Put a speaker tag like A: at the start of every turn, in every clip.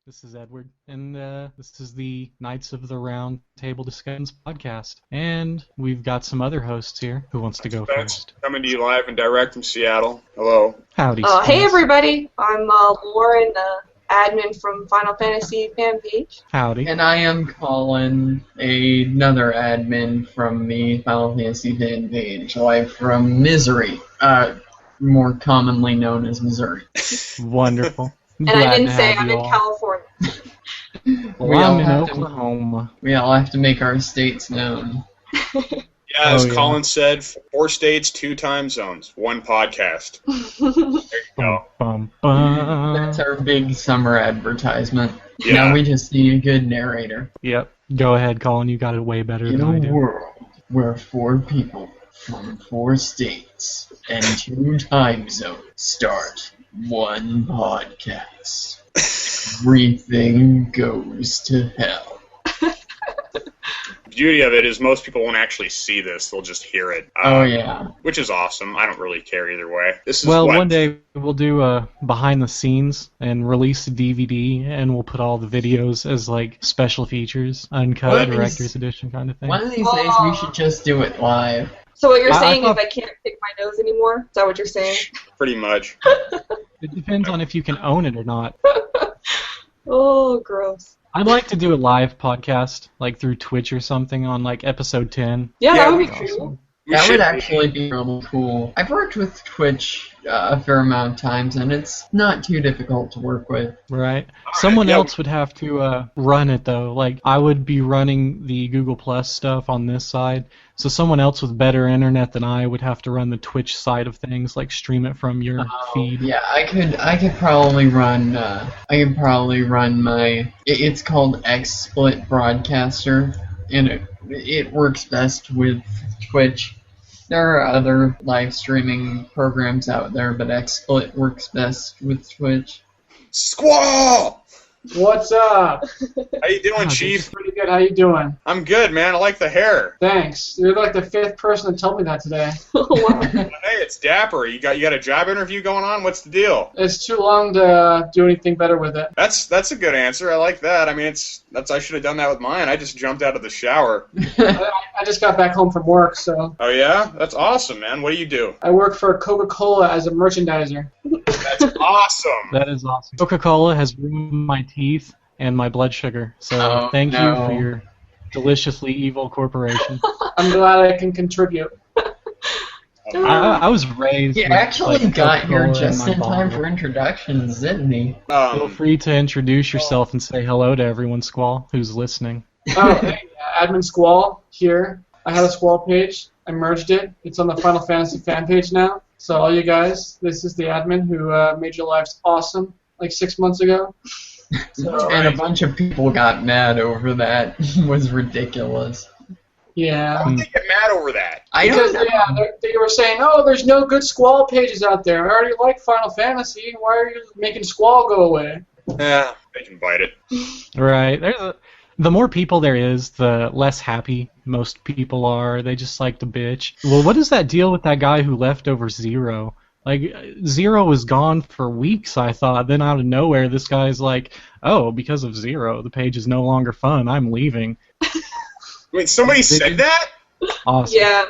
A: This is Edward, and this is the Knights of the Round Table Discussions podcast. And we've got some other hosts here. Who wants to go first?
B: Coming to you live and direct from Seattle. Hello.
A: Howdy.
C: Hey everybody, I'm Lauren, admin from Final Fantasy Fanpage.
A: Howdy.
D: And I am Colin, another admin from the Final Fantasy Fanpage, live from Misery, more commonly known as Missouri.
A: Wonderful.
C: And I didn't say I'm in California.
A: I'm in Oklahoma.
D: We all have to make our states known.
B: Yeah, as Colin said, 4 states, 2 time zones, 1 podcast. There you go.
D: That's our big summer advertisement.
B: Yeah.
D: Now we just need a good narrator.
A: Yep. Go ahead, Colin. You got it way better
D: In
A: than I
D: a
A: do.
D: world where 4 people from 4 states and 2 time zones start 1 podcast, everything goes to hell.
B: The beauty of it is most people won't actually see this; they'll just hear it. Which is awesome. I don't really care either way. This is
A: one day we'll do behind the scenes and release a DVD, and we'll put all the videos as like special features, uncut, director's edition kind of thing.
D: One of these days we should just do it live.
C: So what you're saying is I can't pick my nose anymore? Is that what you're saying?
B: Pretty much.
A: It depends on if you can own it or not.
C: Oh, gross.
A: I'd like to do a live podcast, like through Twitch or something, on like episode 10.
C: Yeah, that would be
A: awesome.
C: cool.
D: That would actually be really cool. I've worked with Twitch a fair amount of times, and it's not too difficult to work with.
A: Right. Someone else would have to run it, though. Like, I would be running the Google Plus stuff on this side, so someone else with better internet than I would have to run the Twitch side of things, like stream it from your feed.
D: Yeah, I could probably run my. It's called XSplit Broadcaster, and it works best with Twitch. There are other live streaming programs out there, but XSplit works best with Twitch.
B: Squall!
E: What's up?
B: How you doing, Chief?
E: Pretty good. How you doing?
B: I'm good, man. I like the hair.
E: Thanks. You're like the 5th person to tell me that today.
B: Hey, it's dapper. You got a job interview going on? What's the deal?
E: It's too long to do anything better with it.
B: That's a good answer. I like that. I mean, I should have done that with mine. I just jumped out of the shower.
E: I just got back home from work, so.
B: Oh yeah? That's awesome, man. What do you do?
E: I work for Coca-Cola as a merchandiser.
B: That's awesome.
A: That is awesome. Coca-Cola has ruined my teeth and my blood sugar, so thank you for your deliciously evil corporation.
E: I'm glad I can contribute.
A: I was raised.
D: He
A: with,
D: actually got here
A: Coca-Cola
D: just in time
A: bottle.
D: for introductions, didn't he?
A: Feel free to introduce yourself and say hello to everyone, Squall, who's listening.
E: Oh, hey, Admin Squall here. I had a Squall page. I merged it. It's on the Final Fantasy fan page now. So all you guys, this is the admin who made your lives awesome like 6 months ago. So,
D: and a bunch of people got mad over that. It was ridiculous.
E: Yeah.
B: Why would they get mad over that?
E: They were saying, oh, there's no good Squall pages out there. I already like Final Fantasy. Why are you making Squall go away?
B: Yeah, they can bite it.
A: Right. The more people there is, the less happy most people are. They just like to bitch. Well, what is that deal with that guy who left over Zero? Like, Zero was gone for weeks, I thought. Then out of nowhere, this guy's like, oh, because of Zero, the page is no longer fun. I'm leaving.
B: Wait, somebody said that?
A: Awesome.
C: Yeah.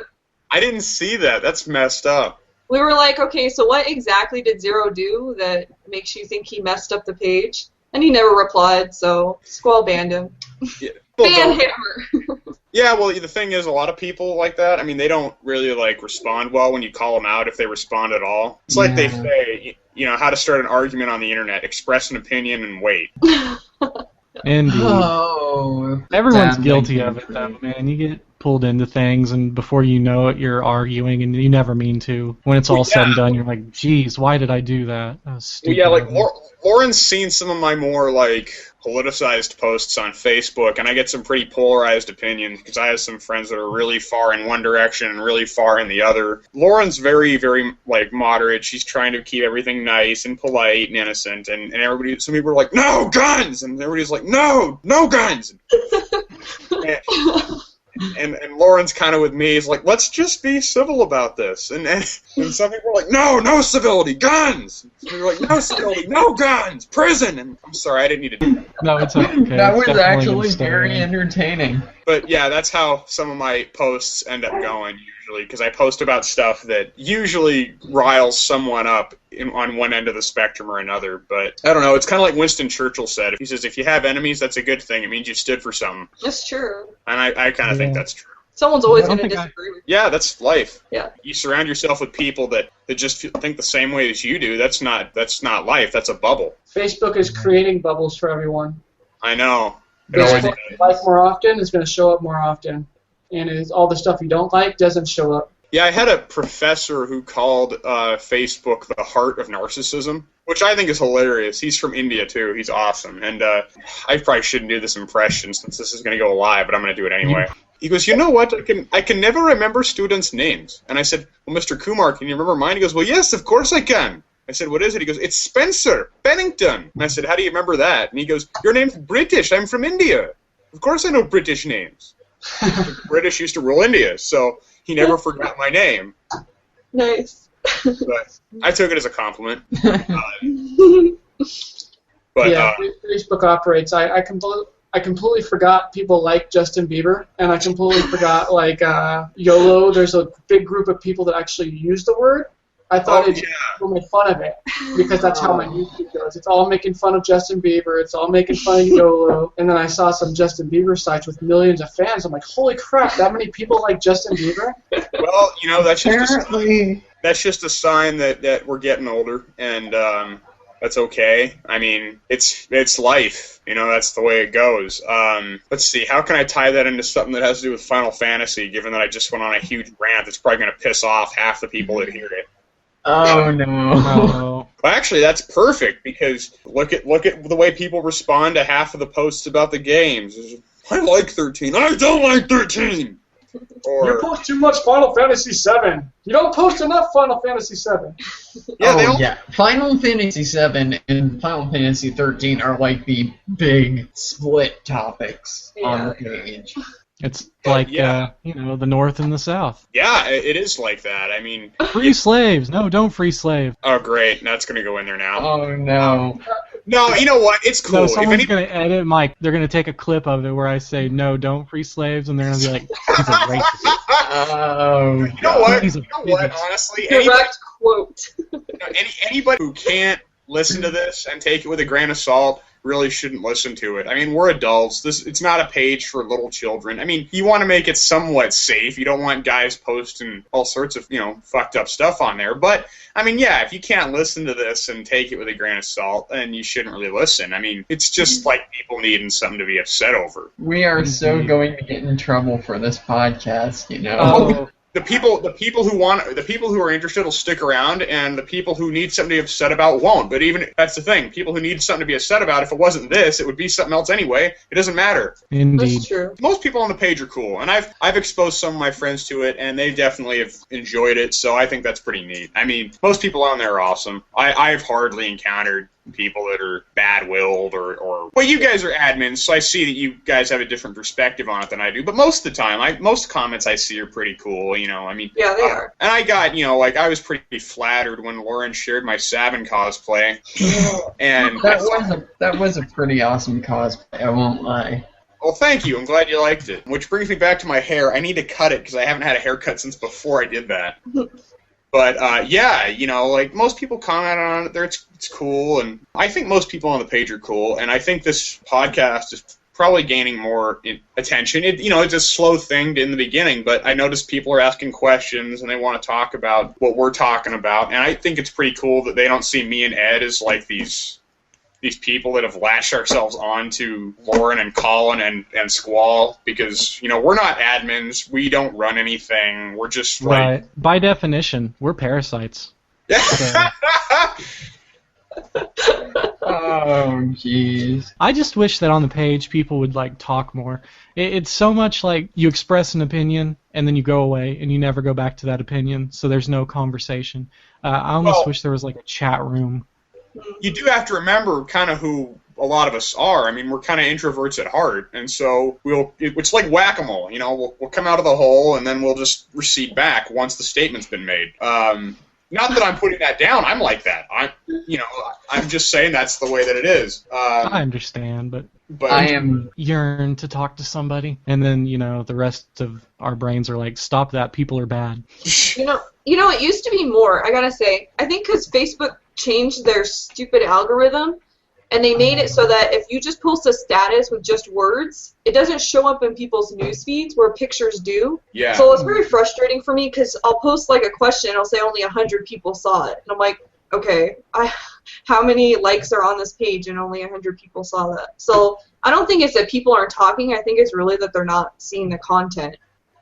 B: I didn't see that. That's messed up.
C: We were like, okay, so what exactly did Zero do that makes you think he messed up the page? And he never replied, so Squall banned him.
B: Yeah.
C: Ban hammer.
B: Yeah, well, the thing is, a lot of people like that, I mean, they don't really, respond well when you call them out if they respond at all. It's like they say, how to start an argument on the internet. Express an opinion and wait.
A: Indeed.
D: Oh,
A: everyone's guilty of it, though, man. You get pulled into things, and before you know it, you're arguing, and you never mean to. When it's all said and done, you're like, geez, why did I do that? That was stupid.
B: Well, yeah, Lauren's seen some of my more, politicized posts on Facebook, and I get some pretty polarized opinions, because I have some friends that are really far in one direction and really far in the other. Lauren's very, very, moderate. She's trying to keep everything nice and polite and innocent, and some people are like, no, guns! And everybody's like, no guns! And Lauren's kind of with me. He's like, let's just be civil about this. And some people are like, no civility, guns. Some people are like, no civility, no guns, prison. And I'm sorry, I didn't need to do that.
A: No, it's okay.
D: That
A: It's
D: was
A: definitely
D: actually
A: gonna stay
D: very
A: in.
D: entertaining.
B: But yeah, that's how some of my posts end up going usually, because I post about stuff that usually riles someone up on one end of the spectrum or another. But I don't know, it's kind of like Winston Churchill said. He says, if you have enemies, that's a good thing. It means you stood for something.
C: That's true.
B: And I kind of think that's true.
C: Someone's always
A: I don't
C: going to
A: think
C: disagree with you.
B: Yeah, that's life.
C: Yeah.
B: You surround yourself with people that just think the same way as you do. That's not life. That's a bubble.
E: Facebook is creating bubbles for everyone.
B: I know. It
E: It's
B: always
E: going to like more often, it's going to show up more often. And all the stuff you don't like doesn't show up.
B: Yeah, I had a professor who called Facebook the heart of narcissism, which I think is hilarious. He's from India, too. He's awesome. And I probably shouldn't do this impression since this is going to go live, but I'm going to do it anyway. He goes, you know what? I can never remember students' names. And I said, well, Mr. Kumar, can you remember mine? He goes, well, yes, of course I can. I said, what is it? He goes, it's Spencer Bennington. And I said, how do you remember that? And he goes, your name's British. I'm from India. Of course I know British names. The British used to rule India, so he never forgot my name.
C: Nice.
B: But I took it as a compliment. But
E: Facebook operates. I completely forgot people like Justin Bieber, and I completely forgot like YOLO. There's a big group of people that actually use the word. I thought people made fun of it because that's how my newsfeed goes. It's all making fun of Justin Bieber. It's all making fun of YOLO. And then I saw some Justin Bieber sites with millions of fans. I'm like, holy crap, that many people like Justin Bieber?
B: Well, you know, that's just a sign that we're getting older, and that's okay. I mean, it's life. You know, that's the way it goes. Let's see, how can I tie that into something that has to do with Final Fantasy, given that I just went on a huge rant that's probably going to piss off half the people that hear it?
D: Oh no.
B: Well, actually, that's perfect, because look at the way people respond to half of the posts about the games. I like 13. I don't like 13. Or,
E: you post too much Final Fantasy VII. You don't post enough Final Fantasy VII.
B: Yeah,
D: Final Fantasy VII and Final Fantasy 13 are like the big split topics on the page.
A: It's like, the North and the South.
B: Yeah, it is like that. I mean...
A: Free slaves! No, don't free slave.
B: Oh, great. That's going to go in there now.
D: Oh, no.
B: No, you know what? It's cool.
A: No, someone's going to edit they're going to take a clip of it where I say, no, don't free slaves, and they're going to be like, he's a racist.
D: Oh,
B: you know what?
A: He's
B: You know what, honestly?
C: Direct quote.
B: Anybody who can't listen to this and take it with a grain of salt really shouldn't listen to it. I mean, we're adults. It's not a page for little children. I mean, you want to make it somewhat safe. You don't want guys posting all sorts of, fucked up stuff on there. But, I mean, yeah, if you can't listen to this and take it with a grain of salt, then you shouldn't really listen. I mean, it's just like people needing something to be upset over.
D: We are so going to get in trouble for this podcast,
A: Oh.
B: The people who are interested will stick around, and the people who need something to be upset about won't. But even that's the thing. People who need something to be upset about, if it wasn't this, it would be something else anyway. It doesn't matter.
A: Indeed.
C: That's true.
B: Most people on the page are cool, and I've exposed some of my friends to it, and they definitely have enjoyed it. So I think that's pretty neat. I mean, most people on there are awesome. I've hardly encountered people that are bad-willed or well, you guys are admins, so I see that you guys have a different perspective on it than I do. But most of the time, most comments I see are pretty cool. I mean,
C: yeah, they are.
B: And I got, I was pretty flattered when Lauren shared my Sabin cosplay, and
D: that was a pretty awesome cosplay. I won't lie.
B: Well, thank you. I'm glad you liked it. Which brings me back to my hair. I need to cut it because I haven't had a haircut since before I did that. But, most people comment on it. It's cool, and I think most people on the page are cool, and I think this podcast is probably gaining more attention. It's a slow thing in the beginning, but I noticed people are asking questions, and they want to talk about what we're talking about, and I think it's pretty cool that they don't see me and Ed as, like, these people that have lashed ourselves on to Lauren and Colin and Squall, because, we're not admins, we don't run anything, we're just
A: right. By definition, we're parasites.
B: Yeah.
D: Oh, jeez.
A: I just wish that on the page people would, talk more. It's so much like you express an opinion, and then you go away, and you never go back to that opinion, so there's no conversation. I almost wish there was, a chat room.
B: You do have to remember kind of who a lot of us are. I mean, we're kind of introverts at heart, and so it's like whack-a-mole. You know, we'll come out of the hole, and then we'll just recede back once the statement's been made. Not that I'm putting that down. I'm like that. I'm just saying that's the way that it is.
A: I understand, but
D: I am.
A: yearn to talk to somebody, and then the rest of our brains are like, stop that, people are bad.
C: You know, it used to be more, I gotta say. I think because Facebook changed their stupid algorithm, and they made it so that if you just post a status with just words, it doesn't show up in people's news feeds where pictures do.
B: Yeah.
C: So it's very frustrating for me because I'll post like a question and I'll say only 100 people saw it. And I'm like, okay, how many likes are on this page and only 100 people saw that? So I don't think it's that people aren't talking. I think it's really that they're not seeing the content.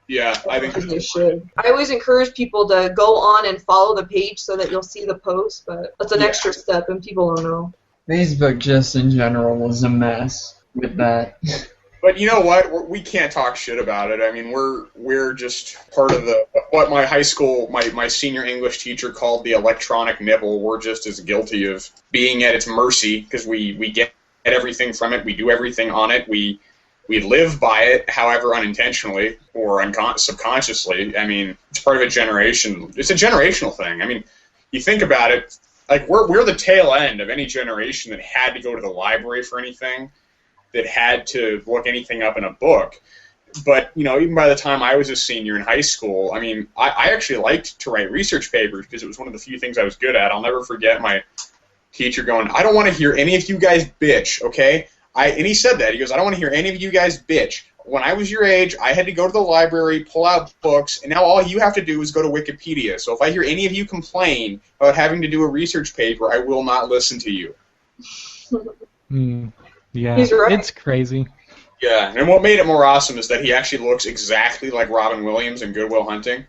B: Yeah, I think
C: they should. I always encourage people to go on and follow the page so that you'll see the post, but that's an extra step and people don't know.
D: Facebook just in general was a mess with that.
B: But you know what? We can't talk shit about it. I mean, we're just part of what my high school, my senior English teacher called the electronic nibble. We're just as guilty of being at its mercy because we get everything from it. We do everything on it. We live by it, however unintentionally or subconsciously. I mean, it's part of a generation. It's a generational thing. I mean, you think about it. Like we're the tail end of any generation that had to go to the library for anything, that had to look anything up in a book. But even by the time I was a senior in high school, I mean, I actually liked to write research papers because it was one of the few things I was good at. I'll never forget my teacher going, "I don't want to hear any of you guys bitch, okay?" And he said that. He goes, "I don't want to hear any of you guys bitch. When I was your age, I had to go to the library, pull out books, and now all you have to do is go to Wikipedia. So if I hear any of you complain about having to do a research paper, I will not listen to you."
A: Yeah,
C: He's right.
A: It's crazy.
B: Yeah, and what made it more awesome is that he actually looks exactly like Robin Williams in Good Will Hunting.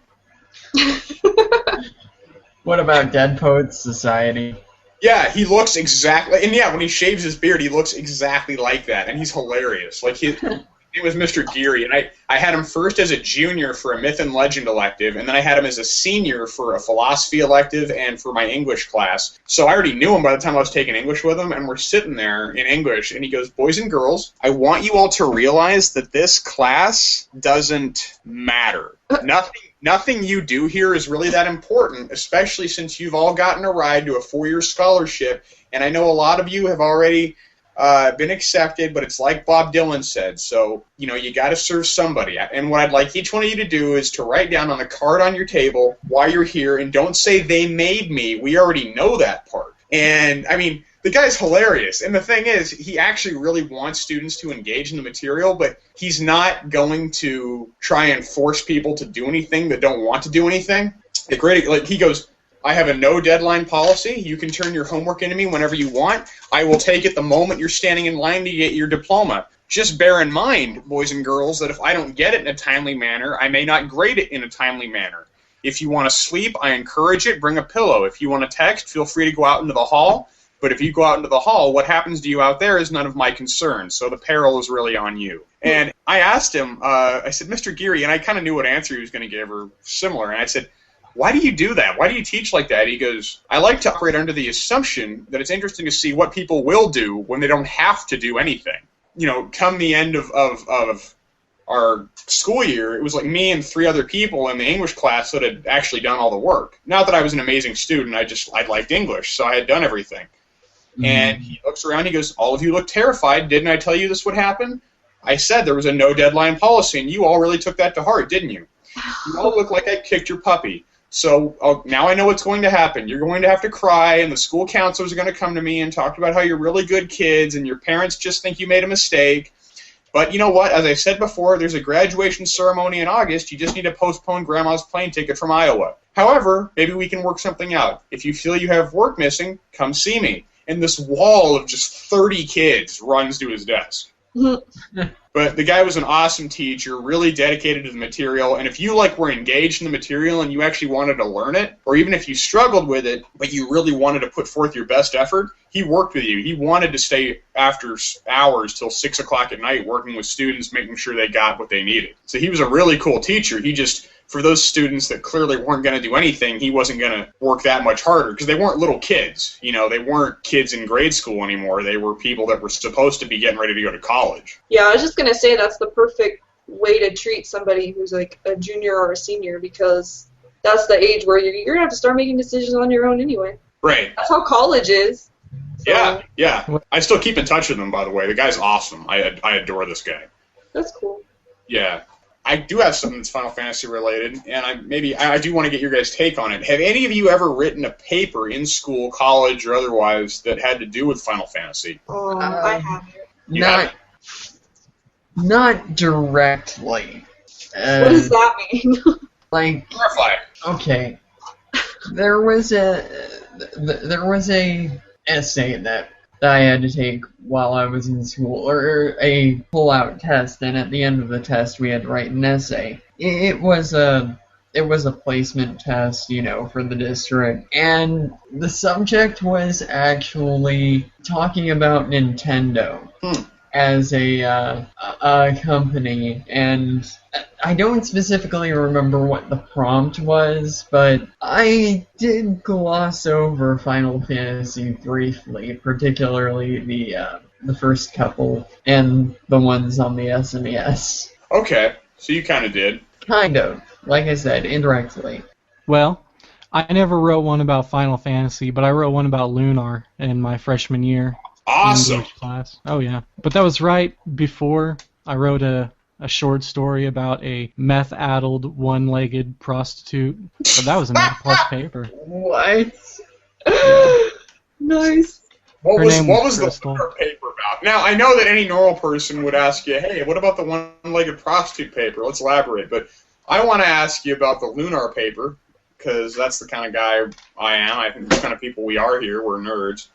D: What about Dead Poets Society?
B: Yeah, he looks exactly, and yeah, when he shaves his beard, he looks exactly like that, and he's hilarious. Like it was Mr. Geary, and I had him first as a junior for a Myth and Legend elective, and then I had him as a senior for a philosophy elective and for my English class. So I already knew him by the time I was taking English with him, and we're sitting there in English, and he goes, "Boys and girls, I want you all to realize that this class doesn't matter. Nothing you do here is really that important, especially since you've all gotten a ride to a 4-year scholarship, and I know a lot of you have already been accepted, but it's like Bob Dylan said, so, you got to serve somebody. And what I'd like each one of you to do is to write down on the card on your table why you're here, and don't say they made me. We already know that part." And, I mean, the guy's hilarious. And the thing is, he actually really wants students to engage in the material, but he's not going to try and force people to do anything that don't want to do anything. He goes, "I have a no deadline policy. You can turn your homework into me whenever you want. I will take it the moment you're standing in line to get your diploma. Just bear in mind, boys and girls, that if I don't get it in a timely manner, I may not grade it in a timely manner. If you want to sleep, I encourage it. Bring a pillow. If you want to text, feel free to go out into the hall. But if you go out into the hall, what happens to you out there is none of my concern, so the peril is really on you." And I asked him, I said, "Mr. Geary," and I kind of knew what answer he was going to give, or similar, and I said, "Why do you do that? Why do you teach like that?" He goes, "I like to operate under the assumption that it's interesting to see what people will do when they don't have to do anything." Come the end of our school year, it was like me and 3 other people in the English class that had actually done all the work. Not that I was an amazing student, I liked English, so I had done everything. And he looks around, he goes, "All of you look terrified. Didn't I tell you this would happen? I said there was a no deadline policy, and you all really took that to heart, didn't you? You all look like I kicked your puppy. So now I know what's going to happen. You're going to have to cry, and the school counselors are going to come to me and talk about how you're really good kids, and your parents just think you made a mistake. But you know what? As I said before, there's a graduation ceremony in August. You just need to postpone Grandma's plane ticket from Iowa. However, maybe we can work something out. If you feel you have work missing, come see me." And this wall of just 30 kids runs to his desk. But the guy was an awesome teacher, really dedicated to the material, and if you were engaged in the material and you actually wanted to learn it, or even if you struggled with it, but you really wanted to put forth your best effort, he worked with you. He wanted to stay after hours till 6 o'clock at night working with students, making sure they got what they needed. So he was a really cool teacher. He just for those students that clearly weren't going to do anything, he wasn't going to work that much harder because they weren't little kids. You know, they weren't kids in grade school anymore. They were people that were supposed to be getting ready to go to college.
C: Yeah, I was just going to say that's the perfect way to treat somebody who's like a junior or a senior, because that's the age where you're going to have to start making decisions on your own anyway.
B: Right.
C: That's how college is. So.
B: Yeah. I still keep in touch with him, by the way. The guy's awesome. I adore this guy.
C: That's cool.
B: Yeah. I do have something that's Final Fantasy related, and I do want to get your guys' take on it. Have any of you ever written a paper in school, college, or otherwise that had to do with Final Fantasy?
C: I haven't.
D: Not directly.
C: What does that mean?
D: Like,
B: Clarify.
D: okay, there was a essay that I had to take while I was in school, or a pull-out test, and at the end of the test we had to write an essay. It was a placement test, you know, for the district, and the subject was actually talking about Nintendo. As a company, and I don't specifically remember what the prompt was, but I did gloss over Final Fantasy briefly, particularly the first couple and the ones on the SNES.
B: Okay, so you kind of did.
D: Kind of, like I said, indirectly.
A: Well, I never wrote one about Final Fantasy, but I wrote one about Lunar in my freshman year.
B: Awesome.
A: English class. Oh yeah, but that was right before I wrote a short story about a meth-addled one-legged prostitute. So that was an A+ paper.
D: What?
C: Nice.
B: What was the
A: Crystal.
B: paper about? Now, I know that any normal person would ask you, hey, what about the one-legged prostitute paper? Let's elaborate. But I want to ask you about the Lunar paper, because that's the kind of guy I am. I think the kind of people we are here. We're nerds.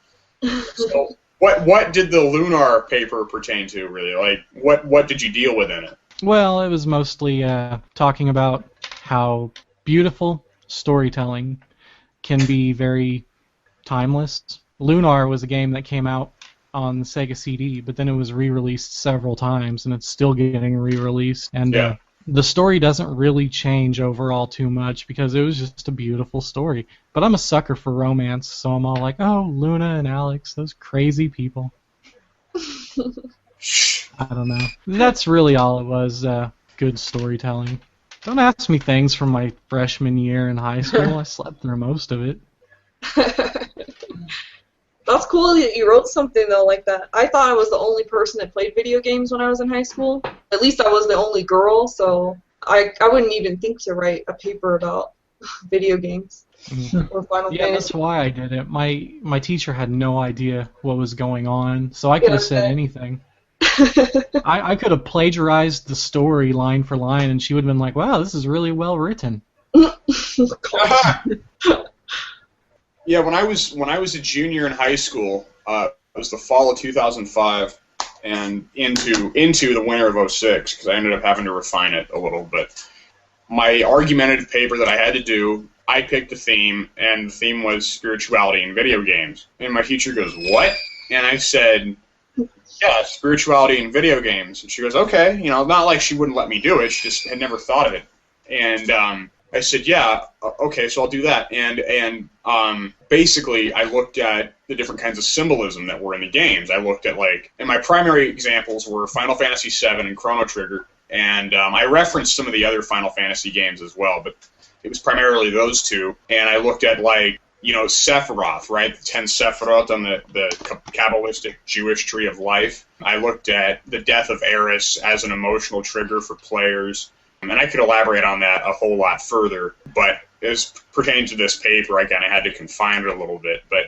B: So, what did the Lunar paper pertain to, really? Like, what did you deal with in it?
A: Well, it was mostly talking about how beautiful storytelling can be very timeless. Lunar was a game that came out on the Sega CD, but then it was re-released several times, and it's still getting re-released. And the story doesn't really change overall too much because it was just a beautiful story. But I'm a sucker for romance, so I'm all like, oh, Luna and Alex, those crazy people. I don't know. That's really all it was, good storytelling. Don't ask me things from my freshman year in high school. I slept through most of it.
C: That's cool that you wrote something, though, like that. I thought I was the only person that played video games when I was in high school. At least I was the only girl, so I wouldn't even think to write a paper about video games. Or Final
A: Yeah,
C: Fantasy.
A: that's why I did it. My teacher had no idea what was going on, so I could have said anything. I could have plagiarized the story line for line, and she would have been like, wow, this is really well written.
B: Yeah, when I was a junior in high school, it was the fall of 2005, and into the winter of 06, because I ended up having to refine it a little. But my argumentative paper that I had to do, I picked a theme, and the theme was spirituality in video games. And my teacher goes, what? And I said, yeah, spirituality in video games. And she goes, okay. You know, not like she wouldn't let me do it. She just had never thought of it. And I said, yeah, okay, so I'll do that. And basically, I looked at the different kinds of symbolism that were in the games. I looked at, like, and my primary examples were Final Fantasy VII and Chrono Trigger. And I referenced some of the other Final Fantasy games as well, but it was primarily those two. And I looked at, like, you know, Sephiroth, right? The 10 Sephiroth on the Kabbalistic Jewish tree of life. I looked at the death of Eris as an emotional trigger for players. And I could elaborate on that a whole lot further, but as pertaining to this paper, I kind of had to confine it a little bit. But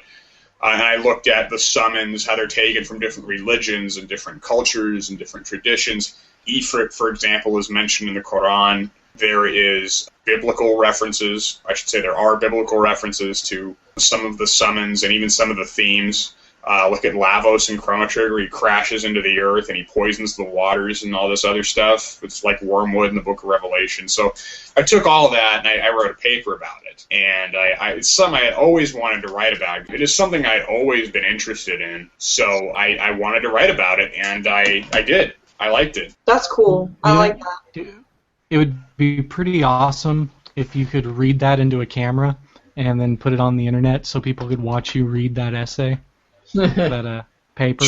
B: and I looked at the summons, how they're taken from different religions and different cultures and different traditions. Ifrit, for example, is mentioned in the Quran. There is biblical references. I should say there are biblical references to some of the summons and even some of the themes. Look at Lavos in Chrono Trigger. He crashes into the earth and he poisons the waters and all this other stuff. It's like wormwood in the Book of Revelation. So I took all of that and I wrote a paper about it. And it's something I had always wanted to write about. It is something I had always been interested in. So I wanted to write about it, and I did. I liked it.
C: That's cool. I like that.
A: it would be pretty awesome if you could read that into a camera and then put it on the internet so people could watch you read that essay, that paper.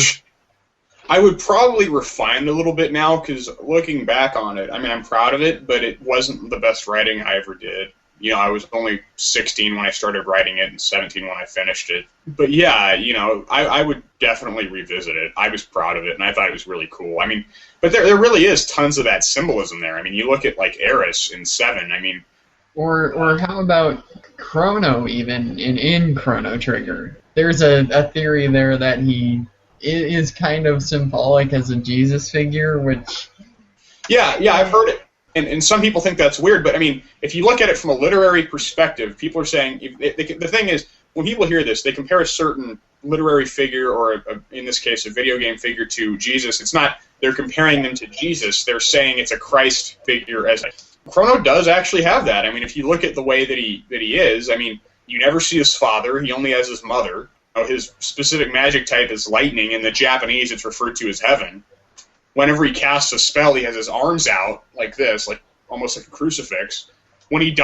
B: I would probably refine it a little bit now, because looking back on it, I mean, I'm proud of it, but it wasn't the best writing I ever did. You know, I was only 16 when I started writing it and 17 when I finished it. But yeah, you know, I would definitely revisit it. I was proud of it, and I thought it was really cool. I mean, but there really is tons of that symbolism there. I mean, you look at, like, Eris in 7, I mean...
D: Or how about Chrono, even, in Chrono Trigger? There's a theory there that he is kind of symbolic as a Jesus figure, which...
B: Yeah, I've heard it. And some people think that's weird, but I mean, if you look at it from a literary perspective, people are saying, the thing is, when people hear this, they compare a certain literary figure, or in this case, a video game figure, to Jesus. It's not, they're comparing them to Jesus, they're saying it's a Christ figure. Chrono does actually have that. I mean, if you look at the way that he is, I mean, you never see his father, he only has his mother. His specific magic type is lightning. In the Japanese, it's referred to as heaven. Whenever he casts a spell, he has his arms out like this, like almost like a crucifix. When he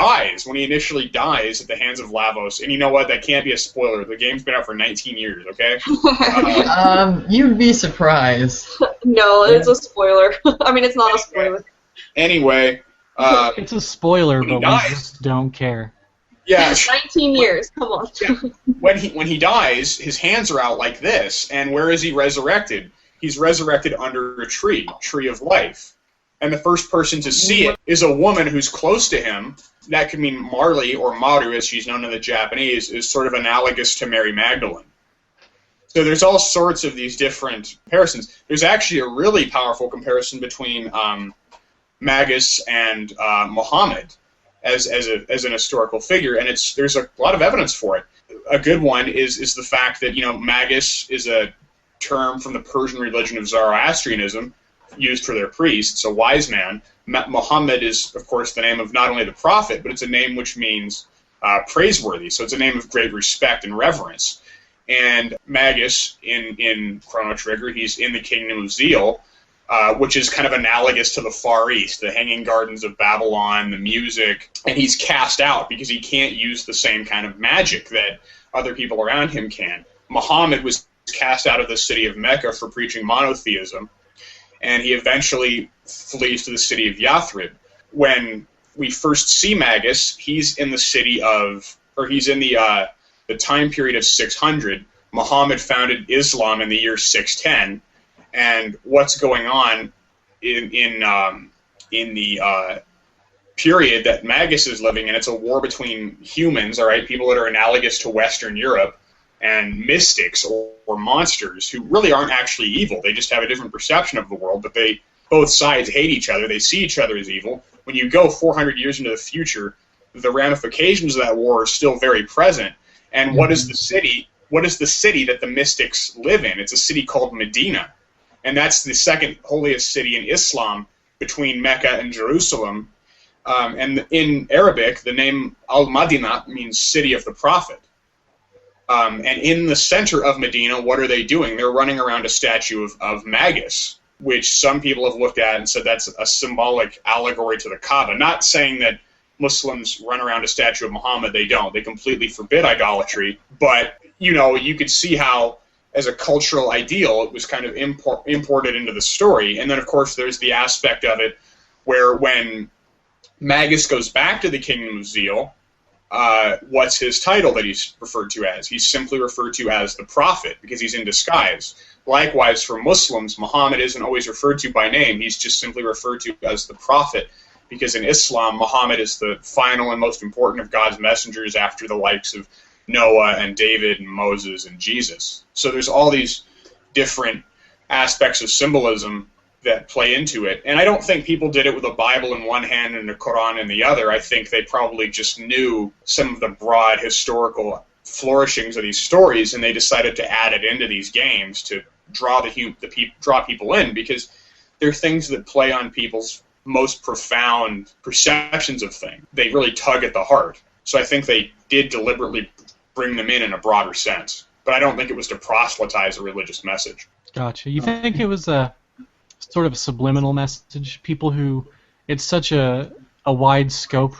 B: initially dies at the hands of Lavos, and you know what? That can't be a spoiler. The game's been out for 19 years, okay?
D: You'd be surprised.
C: No, it's a spoiler. I mean, it's not a spoiler.
B: Anyway,
A: it's a spoiler, but we just don't care.
B: Yeah,
C: 19 years. Come on.
B: Yeah. When he dies, his hands are out like this, and where is he resurrected? He's resurrected under a tree of life. And the first person to see it is a woman who's close to him. That could mean Marley, or Maru, as she's known in the Japanese, is sort of analogous to Mary Magdalene. So there's all sorts of these different comparisons. There's actually a really powerful comparison between Magus and Muhammad as an historical figure, and there's a lot of evidence for it. A good one is the fact that, you know, Magus is a term from the Persian religion of Zoroastrianism, used for their priests, a wise man. Muhammad is, of course, the name of not only the prophet, but it's a name which means praiseworthy, so it's a name of great respect and reverence. And Magus, in Chrono Trigger, he's in the Kingdom of Zeal, which is kind of analogous to the Far East, the Hanging Gardens of Babylon, the music, and he's cast out because he can't use the same kind of magic that other people around him can. Muhammad was cast out of the city of Mecca for preaching monotheism, and he eventually flees to the city of Yathrib. When we first see Magus, he's in the time period of 600. Muhammad founded Islam in the year 610, and what's going on in the period that Magus is living in, it's a war between humans, all right, people that are analogous to Western Europe, and mystics or monsters who really aren't actually evil. They just have a different perception of the world, but both sides hate each other. They see each other as evil. When you go 400 years into the future, the ramifications of that war are still very present. And what is the city? What is the city that the mystics live in? It's a city called Medina, and that's the second holiest city in Islam, between Mecca and Jerusalem. And in Arabic, the name Al-Madinah means city of the prophet. And in the center of Medina, what are they doing? They're running around a statue of Magus, which some people have looked at and said that's a symbolic allegory to the Kaaba. Not saying that Muslims run around a statue of Muhammad. They don't. They completely forbid idolatry. But, you know, you could see how, as a cultural ideal, it was kind of imported into the story. And then, of course, there's the aspect of it where when Magus goes back to the Kingdom of Zeal, what's his title that he's referred to as? He's simply referred to as the prophet because he's in disguise. Likewise, for Muslims, Muhammad isn't always referred to by name. He's just simply referred to as the prophet because in Islam, Muhammad is the final and most important of God's messengers after the likes of Noah and David and Moses and Jesus. So there's all these different aspects of symbolism that play into it. And I don't think people did it with a Bible in one hand and a Quran in the other. I think they probably just knew some of the broad historical flourishings of these stories, and they decided to add it into these games to draw draw people in, because they're things that play on people's most profound perceptions of things. They really tug at the heart. So I think they did deliberately bring them in a broader sense. But I don't think it was to proselytize a religious message.
A: Gotcha. You think it was a sort of subliminal message? People who it's such a wide scope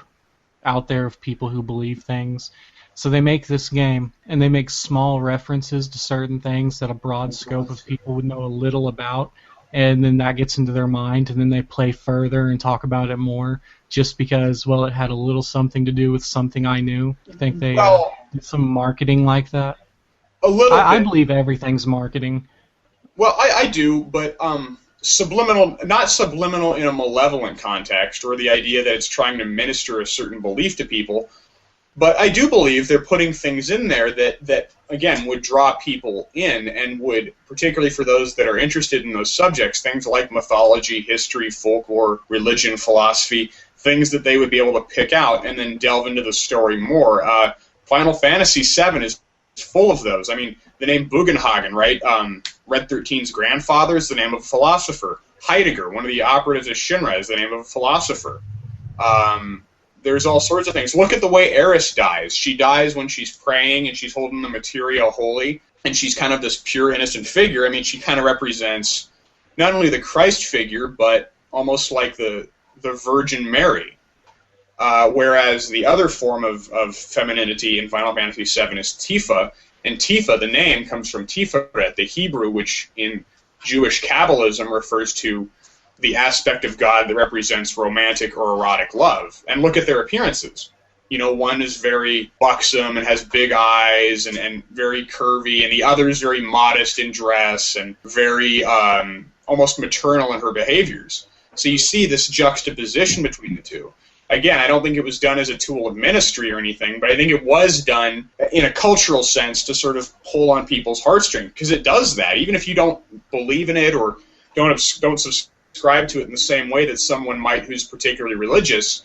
A: out there of people who believe things. So they make this game, and they make small references to certain things that a broad scope of people would know a little about, and then that gets into their mind, and then they play further and talk about it more, just because, well, it had a little something to do with something I knew. I think they did some marketing like that.
B: A little bit.
A: I believe everything's marketing.
B: Well, I do, but subliminal, not subliminal in a malevolent context, or the idea that it's trying to minister a certain belief to people. But I do believe they're putting things in there that again, would draw people in, and would, particularly for those that are interested in those subjects, things like mythology, history, folklore, religion, philosophy, things that they would be able to pick out and then delve into the story more. Final Fantasy VII is full of those. I mean, the name Bugenhagen, right? Red 13's grandfather is the name of a philosopher. Heidegger, one of the operatives of Shinra, is the name of a philosopher. There's all sorts of things. Look at the way Eris dies. She dies when she's praying and she's holding the materia holy, and she's kind of this pure, innocent figure. I mean, she kind of represents not only the Christ figure, but almost like the Virgin Mary. Whereas the other form of femininity in Final Fantasy VII is Tifa, and Tifa, the name, comes from Tiferet, the Hebrew, which in Jewish Kabbalism refers to the aspect of God that represents romantic or erotic love. And look at their appearances. You know, one is very buxom and has big eyes and very curvy, and the other is very modest in dress and very almost maternal in her behaviors. So you see this juxtaposition between the two. Again, I don't think it was done as a tool of ministry or anything, but I think it was done in a cultural sense to sort of pull on people's heartstrings, because it does that. Even if you don't believe in it or don't subscribe to it in the same way that someone might who's particularly religious,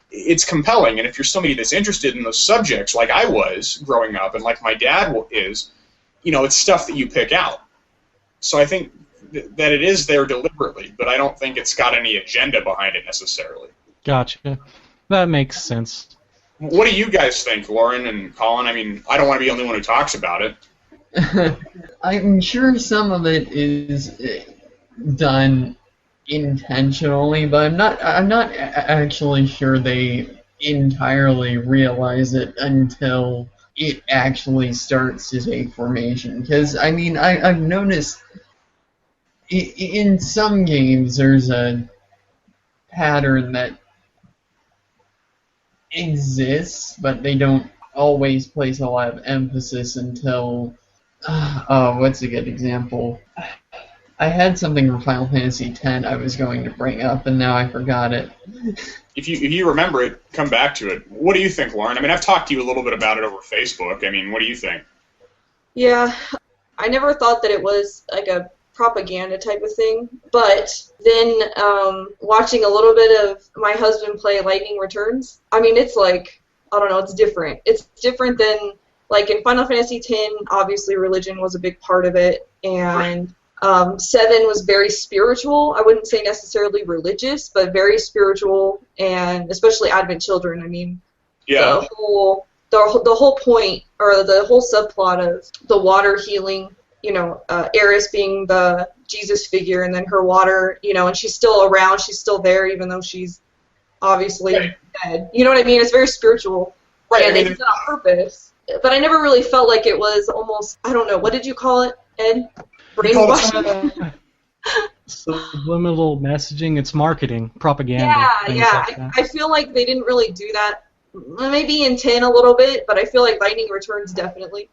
B: it's compelling. And if you're somebody that's interested in those subjects, like I was growing up and like my dad is, you know, it's stuff that you pick out. So I think that it is there deliberately, but I don't think it's got any agenda behind it necessarily.
A: Gotcha. That makes sense.
B: What do you guys think, Lauren and Colin? I mean, I don't want to be the only one who talks about it.
D: I'm sure some of it is done intentionally, but I'm not actually sure they entirely realize it until it actually starts to take formation. Because, I mean, I've noticed in some games there's a pattern that exists, but they don't always place a lot of emphasis until... what's a good example? I had something from Final Fantasy X I was going to bring up, and now I forgot it.
B: If you remember it, come back to it. What do you think, Lauren? I mean, I've talked to you a little bit about it over Facebook. I mean, what do you think?
C: Yeah, I never thought that it was like a propaganda type of thing, but then watching a little bit of my husband play Lightning Returns, I mean, it's like, I don't know, it's different. It's different than, like, in Final Fantasy X, obviously religion was a big part of it, and 7 was very spiritual. I wouldn't say necessarily religious, but very spiritual, and especially Advent Children. I mean,
B: yeah.
C: the whole point, or the whole subplot of the water healing, you know, Eris being the Jesus figure, and then her water, you know, and she's still around, she's still there, even though she's obviously dead. You know what I mean? It's very spiritual.
B: Right.
C: And they did it on purpose. But I never really felt like it was almost, I don't know, what did you call it, Ed? Brainwashing?
A: Subliminal messaging, it's marketing, propaganda.
C: Yeah.
A: Like
C: I feel like they didn't really do that. Maybe in 10 a little bit, but I feel like Lightning Returns definitely.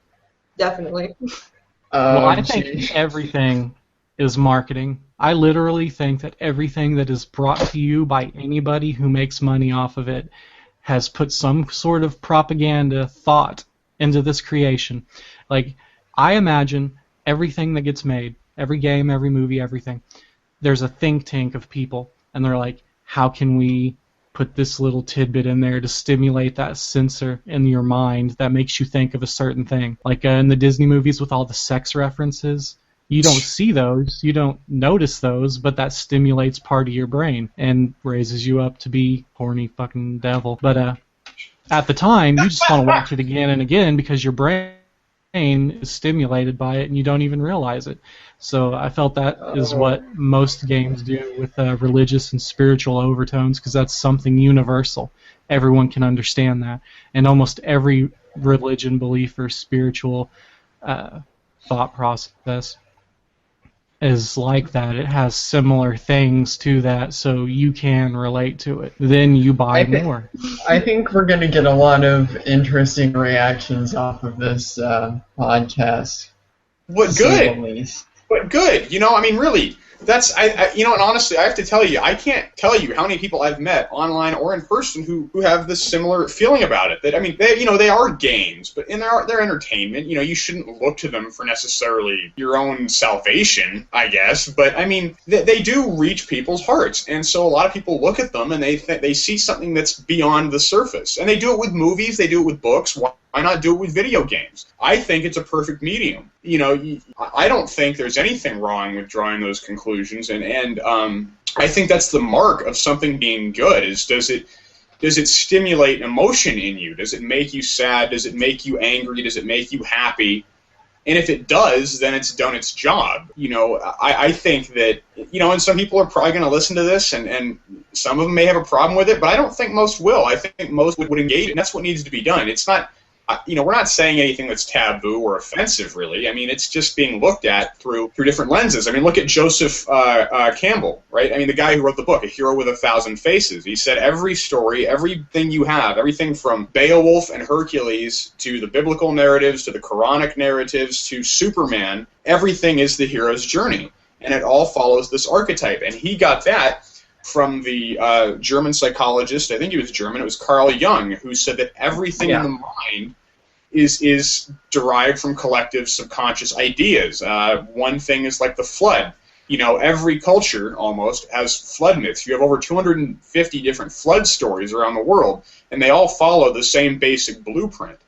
A: Well, I think everything is marketing. I literally think that everything that is brought to you by anybody who makes money off of it has put some sort of propaganda thought into this creation. Like, I imagine everything that gets made, every game, every movie, everything, there's a think tank of people, and they're like, how can we put this little tidbit in there to stimulate that sensor in your mind that makes you think of a certain thing. Like in the Disney movies with all the sex references, you don't see those, you don't notice those, but that stimulates part of your brain and raises you up to be horny fucking devil. But at the time, you just want to watch it again and again because your brain is stimulated by it, and you don't even realize it. So I felt that is what most games do with religious and spiritual overtones, because that's something universal. Everyone can understand that, and almost every religion, belief, or spiritual thought process is like that. It has similar things to that, so you can relate to it. Then you buy more.
D: I think we're going to get a lot of interesting reactions off of this podcast.
B: What good? But good. You know, I mean, really, that's, you know, and honestly, I have to tell you, I can't tell you how many people I've met online or in person who have this similar feeling about it. That, I mean, they, you know, they are games, but they're entertainment. You know, you shouldn't look to them for necessarily your own salvation, I guess. But, I mean, they do reach people's hearts. And so a lot of people look at them and they see something that's beyond the surface. And they do it with movies, they do it with books. Why not do it with video games? I think it's a perfect medium. You know, I don't think there's anything wrong with drawing those conclusions, and I think that's the mark of something being good. Is does it stimulate emotion in you? Does it make you sad? Does it make you angry? Does it make you happy? And if it does, then it's done its job. You know, I think that, you know, and some people are probably going to listen to this, and some of them may have a problem with it, but I don't think most will. I think most would engage, and that's what needs to be done. It's not. You know, we're not saying anything that's taboo or offensive, really. I mean, it's just being looked at through different lenses. I mean, look at Joseph Campbell, right? I mean, the guy who wrote the book, A Hero with a Thousand Faces. He said every story, everything you have, everything from Beowulf and Hercules to the biblical narratives to the Quranic narratives to Superman, everything is the hero's journey. And it all follows this archetype. And he got that from the German psychologist, I think he was German, it was Carl Jung, who said that everything in the mind is derived from collective subconscious ideas. One thing is like the flood. You know, every culture almost has flood myths. You have over 250 different flood stories around the world, and they all follow the same basic blueprint.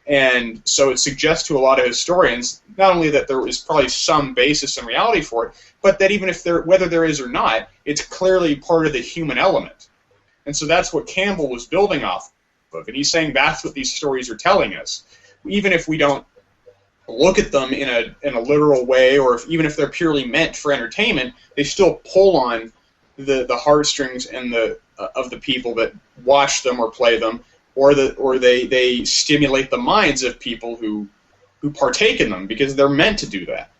B: And so it suggests to a lot of historians not only that there is probably some basis in reality for it, but that even if whether there is or not, it's clearly part of the human element. And so that's what Campbell was building off of. And he's saying that's what these stories are telling us. Even if we don't look at them in a literal way, or even if they're purely meant for entertainment, they still pull on the heartstrings and of the people that watch them or play them, or they stimulate the minds of people who partake in them because they're meant to do that.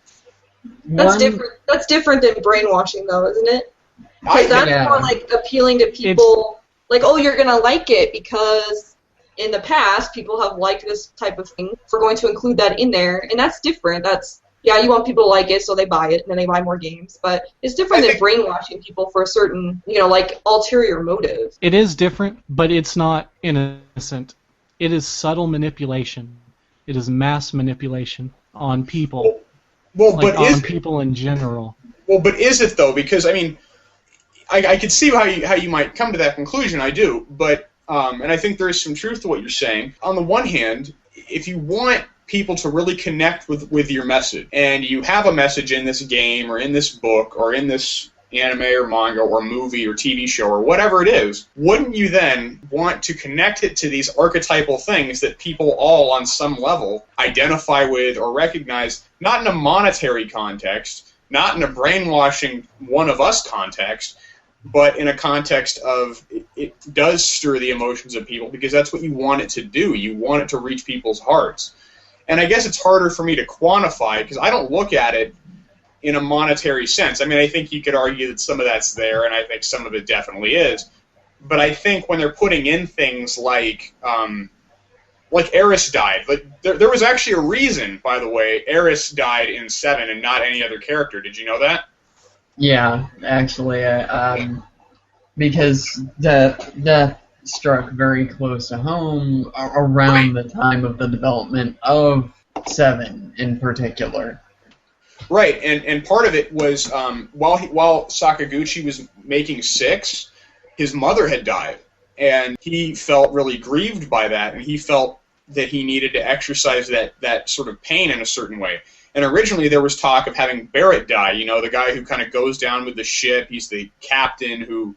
C: That's different. That's different than brainwashing, though, isn't it? Because that's more like appealing to people, like, oh, you're gonna like it because in the past people have liked this type of thing. We're going to include that in there, and that's different. That's you want people to like it, so they buy it, and then they buy more games. But it's different than brainwashing people for a certain, like, ulterior motive.
A: It is different, but it's not innocent. It is subtle manipulation. It is mass manipulation on people.
B: Well,
A: like,
B: but
A: on people in general.
B: Well, but is it though? Because I mean, I could see how you might come to that conclusion. I do, but and I think there is some truth to what you're saying. On the one hand, if you want people to really connect with your message, and you have a message in this game or in this book or in this anime or manga or movie or TV show or whatever it is, wouldn't you then want to connect it to these archetypal things that people all on some level identify with or recognize, not in a monetary context, not in a brainwashing one of us context, but in a context of it does stir the emotions of people because that's what you want it to do. You want it to reach people's hearts. And I guess it's harder for me to quantify because I don't look at it in a monetary sense. I mean, I think you could argue that some of that's there, and I think some of it definitely is. But I think when they're putting in things like Eris died. Like there was actually a reason, by the way, Eris died in 7 and not any other character. Did you know that?
D: Yeah, actually, because death struck very close to home around the time of the development of 7 in particular.
B: Right, and part of it was while Sakaguchi was making 6, his mother had died, and he felt really grieved by that, and he felt that he needed to exercise that sort of pain in a certain way. And originally there was talk of having Barrett die, the guy who kind of goes down with the ship, he's the captain who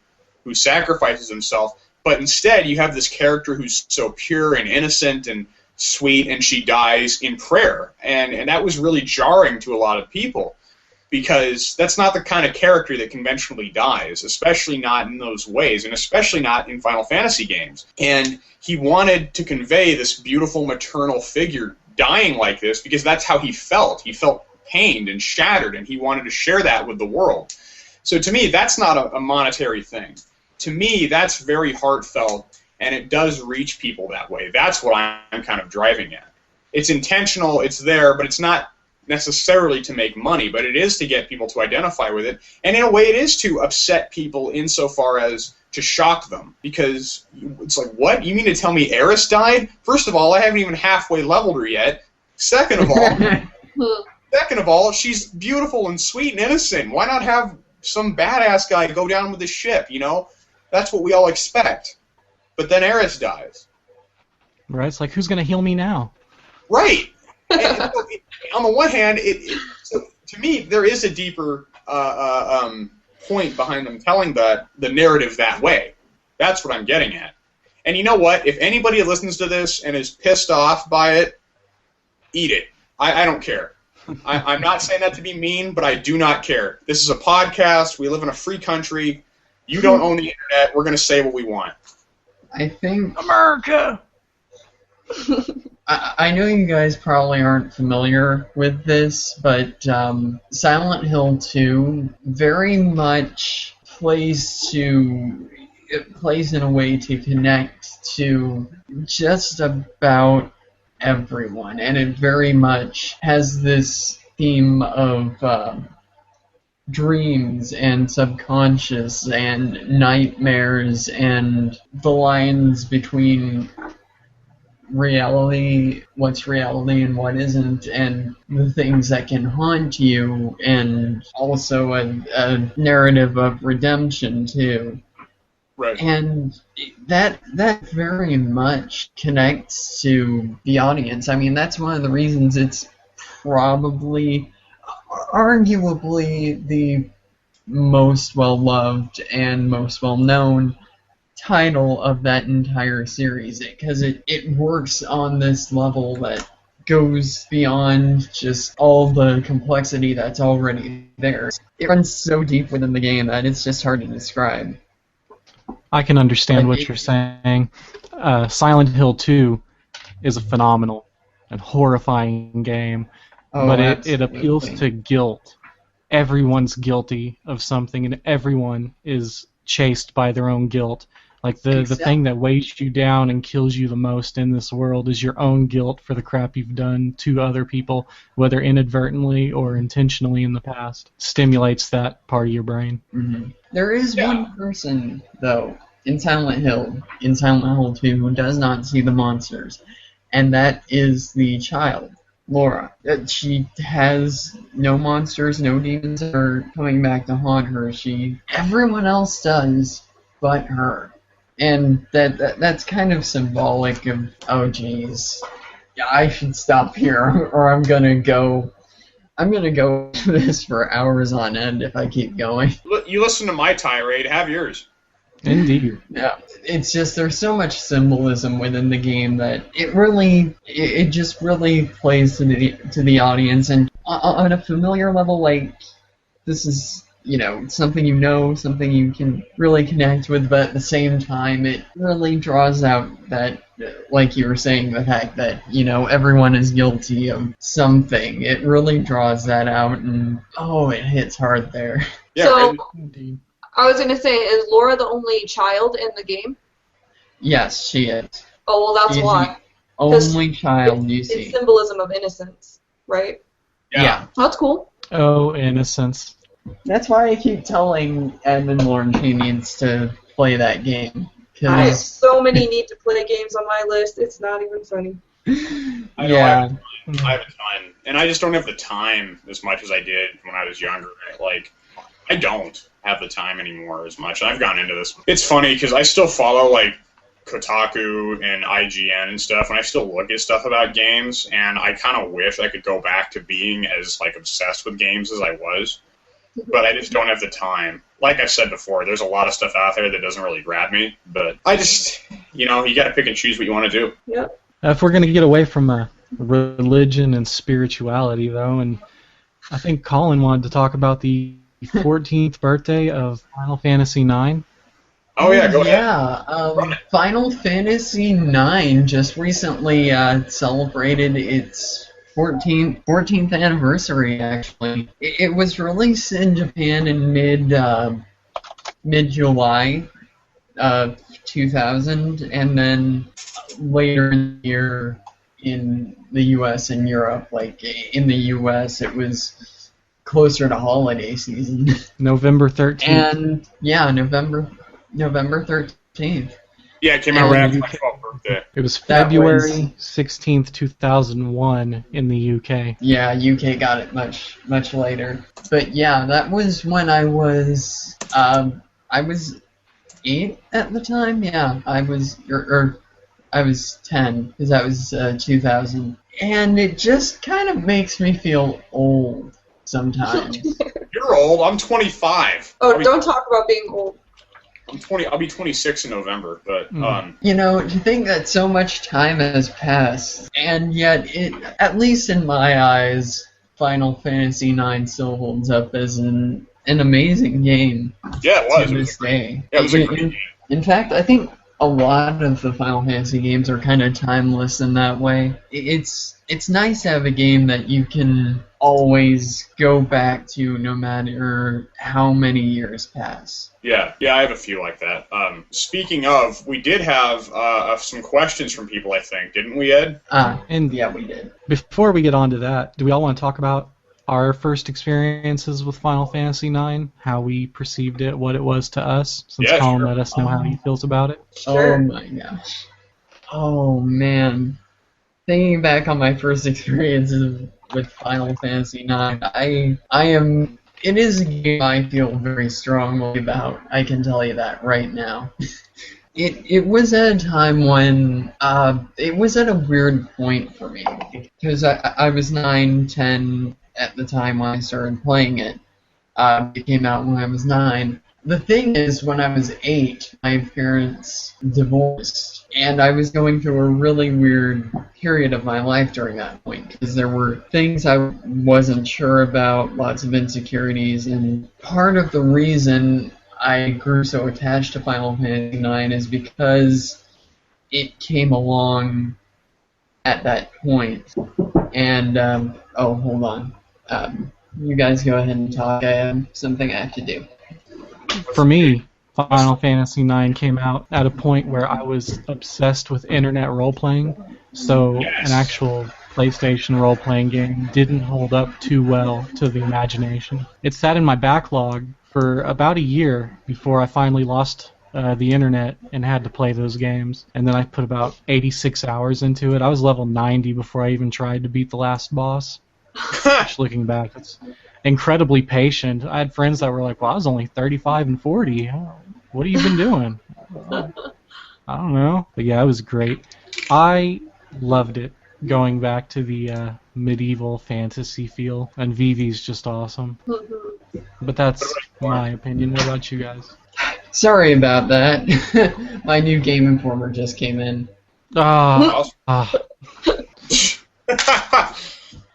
B: sacrifices himself, but instead you have this character who's so pure and innocent and sweet, and she dies in prayer. And that was really jarring to a lot of people, because that's not the kind of character that conventionally dies, especially not in those ways, and especially not in Final Fantasy games. And he wanted to convey this beautiful maternal figure dying like this because that's how he felt. He felt pained and shattered, and he wanted to share that with the world. So to me, that's not a monetary thing. To me, that's very heartfelt, and it does reach people that way. That's what I'm kind of driving at. It's intentional, it's there, but it's not necessarily to make money, but it is to get people to identify with it. And in a way, it is to upset people insofar as to shock them. Because it's like, what? You mean to tell me Eris died? First of all, I haven't even halfway leveled her yet. Second of all, she's beautiful and sweet and innocent. Why not have some badass guy go down with the ship, you know? That's what we all expect. But then Eris dies.
A: Right? It's like, who's going to heal me now?
B: Right. And on the one hand, so to me, there is a deeper point behind them telling the narrative that way. That's what I'm getting at. And you know what? If anybody listens to this and is pissed off by it, eat it. I don't care. I'm not saying that to be mean, but I do not care. This is a podcast. We live in a free country. You don't own the internet. We're going to say what we want.
D: I think
A: America!
D: I know you guys probably aren't familiar with this, but Silent Hill 2 very much plays in a way to connect to just about everyone, and it very much has this theme of dreams and subconscious and nightmares and the lines between reality, what's reality and what isn't, and the things that can haunt you, and also a narrative of redemption too.
B: Right.
D: And that very much connects to the audience. I mean, that's one of the reasons it's probably, arguably, the most well-loved and most well-known title of that entire series, because it works on this level that goes beyond just all the complexity that's already there. It runs so deep within the game that it's just hard to describe.
A: I can understand what you're saying. Silent Hill 2 is a phenomenal and horrifying game, but it appeals to guilt. Everyone's guilty of something, and everyone is chased by their own guilt. Like, the thing that weighs you down and kills you the most in this world is your own guilt for the crap you've done to other people, whether inadvertently or intentionally in the past. Stimulates that part of your brain.
D: Mm-hmm. There is one person, though, in Silent Hill 2, who does not see the monsters, and that is the child, Laura. She has no monsters, no demons that are coming back to haunt her. Everyone else does, but her. And that's kind of symbolic of, oh geez, I should stop here, or I'm gonna go this for hours on end if I keep going.
B: You listen to my tirade, have yours.
A: Indeed.
D: Yeah, it's just there's so much symbolism within the game that it just really plays to the audience, and on a familiar level, like, this is, something something you can really connect with, but at the same time, it really draws out that, like you were saying, the fact that, everyone is guilty of something. It really draws that out, and, it hits hard there.
B: Yeah,
C: so,
A: Indeed.
C: I was going to say, is Laura the only child in the game?
D: Yes, she is.
C: Oh, well, that's
D: She's
C: why.
D: the only child you see.
C: It's symbolism of innocence, right?
D: Yeah.
C: That's cool.
A: Oh, innocence.
D: That's why I keep telling Edmund Lauren he needs to play that game.
C: I have so many need to play games on my list, it's not even funny.
B: I have a ton, and I just don't have the time as much as I did when I was younger. Like, I don't have the time anymore as much. I've gotten into this. It's funny because I still follow, like, Kotaku and IGN and stuff, and I still look at stuff about games, and I kind of wish I could go back to being as, like, obsessed with games as I was. But I just don't have the time. Like I said before, there's a lot of stuff out there that doesn't really grab me. But I just, you got to pick and choose what you want to do.
C: Yep.
A: If we're gonna get away from religion and spirituality, though, and I think Colin wanted to talk about the 14th birthday of Final Fantasy IX.
B: Oh yeah, go ahead.
D: Yeah, Final Fantasy IX just recently celebrated its 14th anniversary. Actually, it was released in Japan in mid July of 2000, and then later in the year in the U.S. and Europe. Like in the U.S., it was closer to holiday season.
A: November 13th.
D: And yeah, November 13th.
B: Yeah, it came out right after my 12th birthday.
A: It was
D: That
A: February 16th, 2001 in the UK.
D: Yeah, UK got it much later. But yeah, that was when I was 8 at the time. Yeah, I was 10 because that was 2000, and it just kind of makes me feel old sometimes.
B: You're old. I'm 25.
C: Oh, don't talk about being old.
B: I'm 20. I'll be 26 in November. But
D: You know, to think that so much time has passed, and yet at least in my eyes, Final Fantasy IX still holds up as an amazing game.
B: yeah, it was.
D: To this day.
B: Yeah, it was a great game.
D: In fact, I think a lot of the Final Fantasy games are kind of timeless in that way. It's nice to have a game that you can always go back to no matter how many years pass.
B: Yeah, I have a few like that. Speaking of, we did have some questions from people, I think, didn't we, Ed?
A: And
D: Yeah, we did.
A: before we get on to that, do we all want to talk about our first experiences with Final Fantasy IX, how we perceived it, what it was to us, since
B: Yeah,
A: Colin
B: sure.
A: let us know how he feels about it?
C: Sure.
D: Oh my gosh. Oh man. Thinking back on my first experiences with Final Fantasy IX, it is a game I feel very strongly about. I can tell you that right now. It was at a time when it was at a weird point for me because I was 9, 10 at the time when I started playing it. It came out when I was 9. The thing is, when I was 8, my parents divorced, and I was going through a really weird period of my life during that point, because there were things I wasn't sure about, lots of insecurities, and part of the reason I grew so attached to Final Fantasy IX is because it came along at that point. And, oh, hold on. You guys go ahead and talk. I have something I have to do.
A: For me, Final Fantasy IX came out at a point where I was obsessed with internet role-playing, so an actual PlayStation role-playing game didn't hold up too well to the imagination. It sat in my backlog for about a year before I finally lost the internet and had to play those games, and then I put about 86 hours into it. I was level 90 before I even tried to beat the last boss. Just looking back, it's incredibly patient. I had friends that were like, well, I was only 35 and 40. What have you been doing? I don't know. But yeah, it was great. I loved it, going back to the medieval fantasy feel, and Vivi's just awesome. But that's my opinion. What about you guys?
D: Sorry about that. My new Game Informer just came in.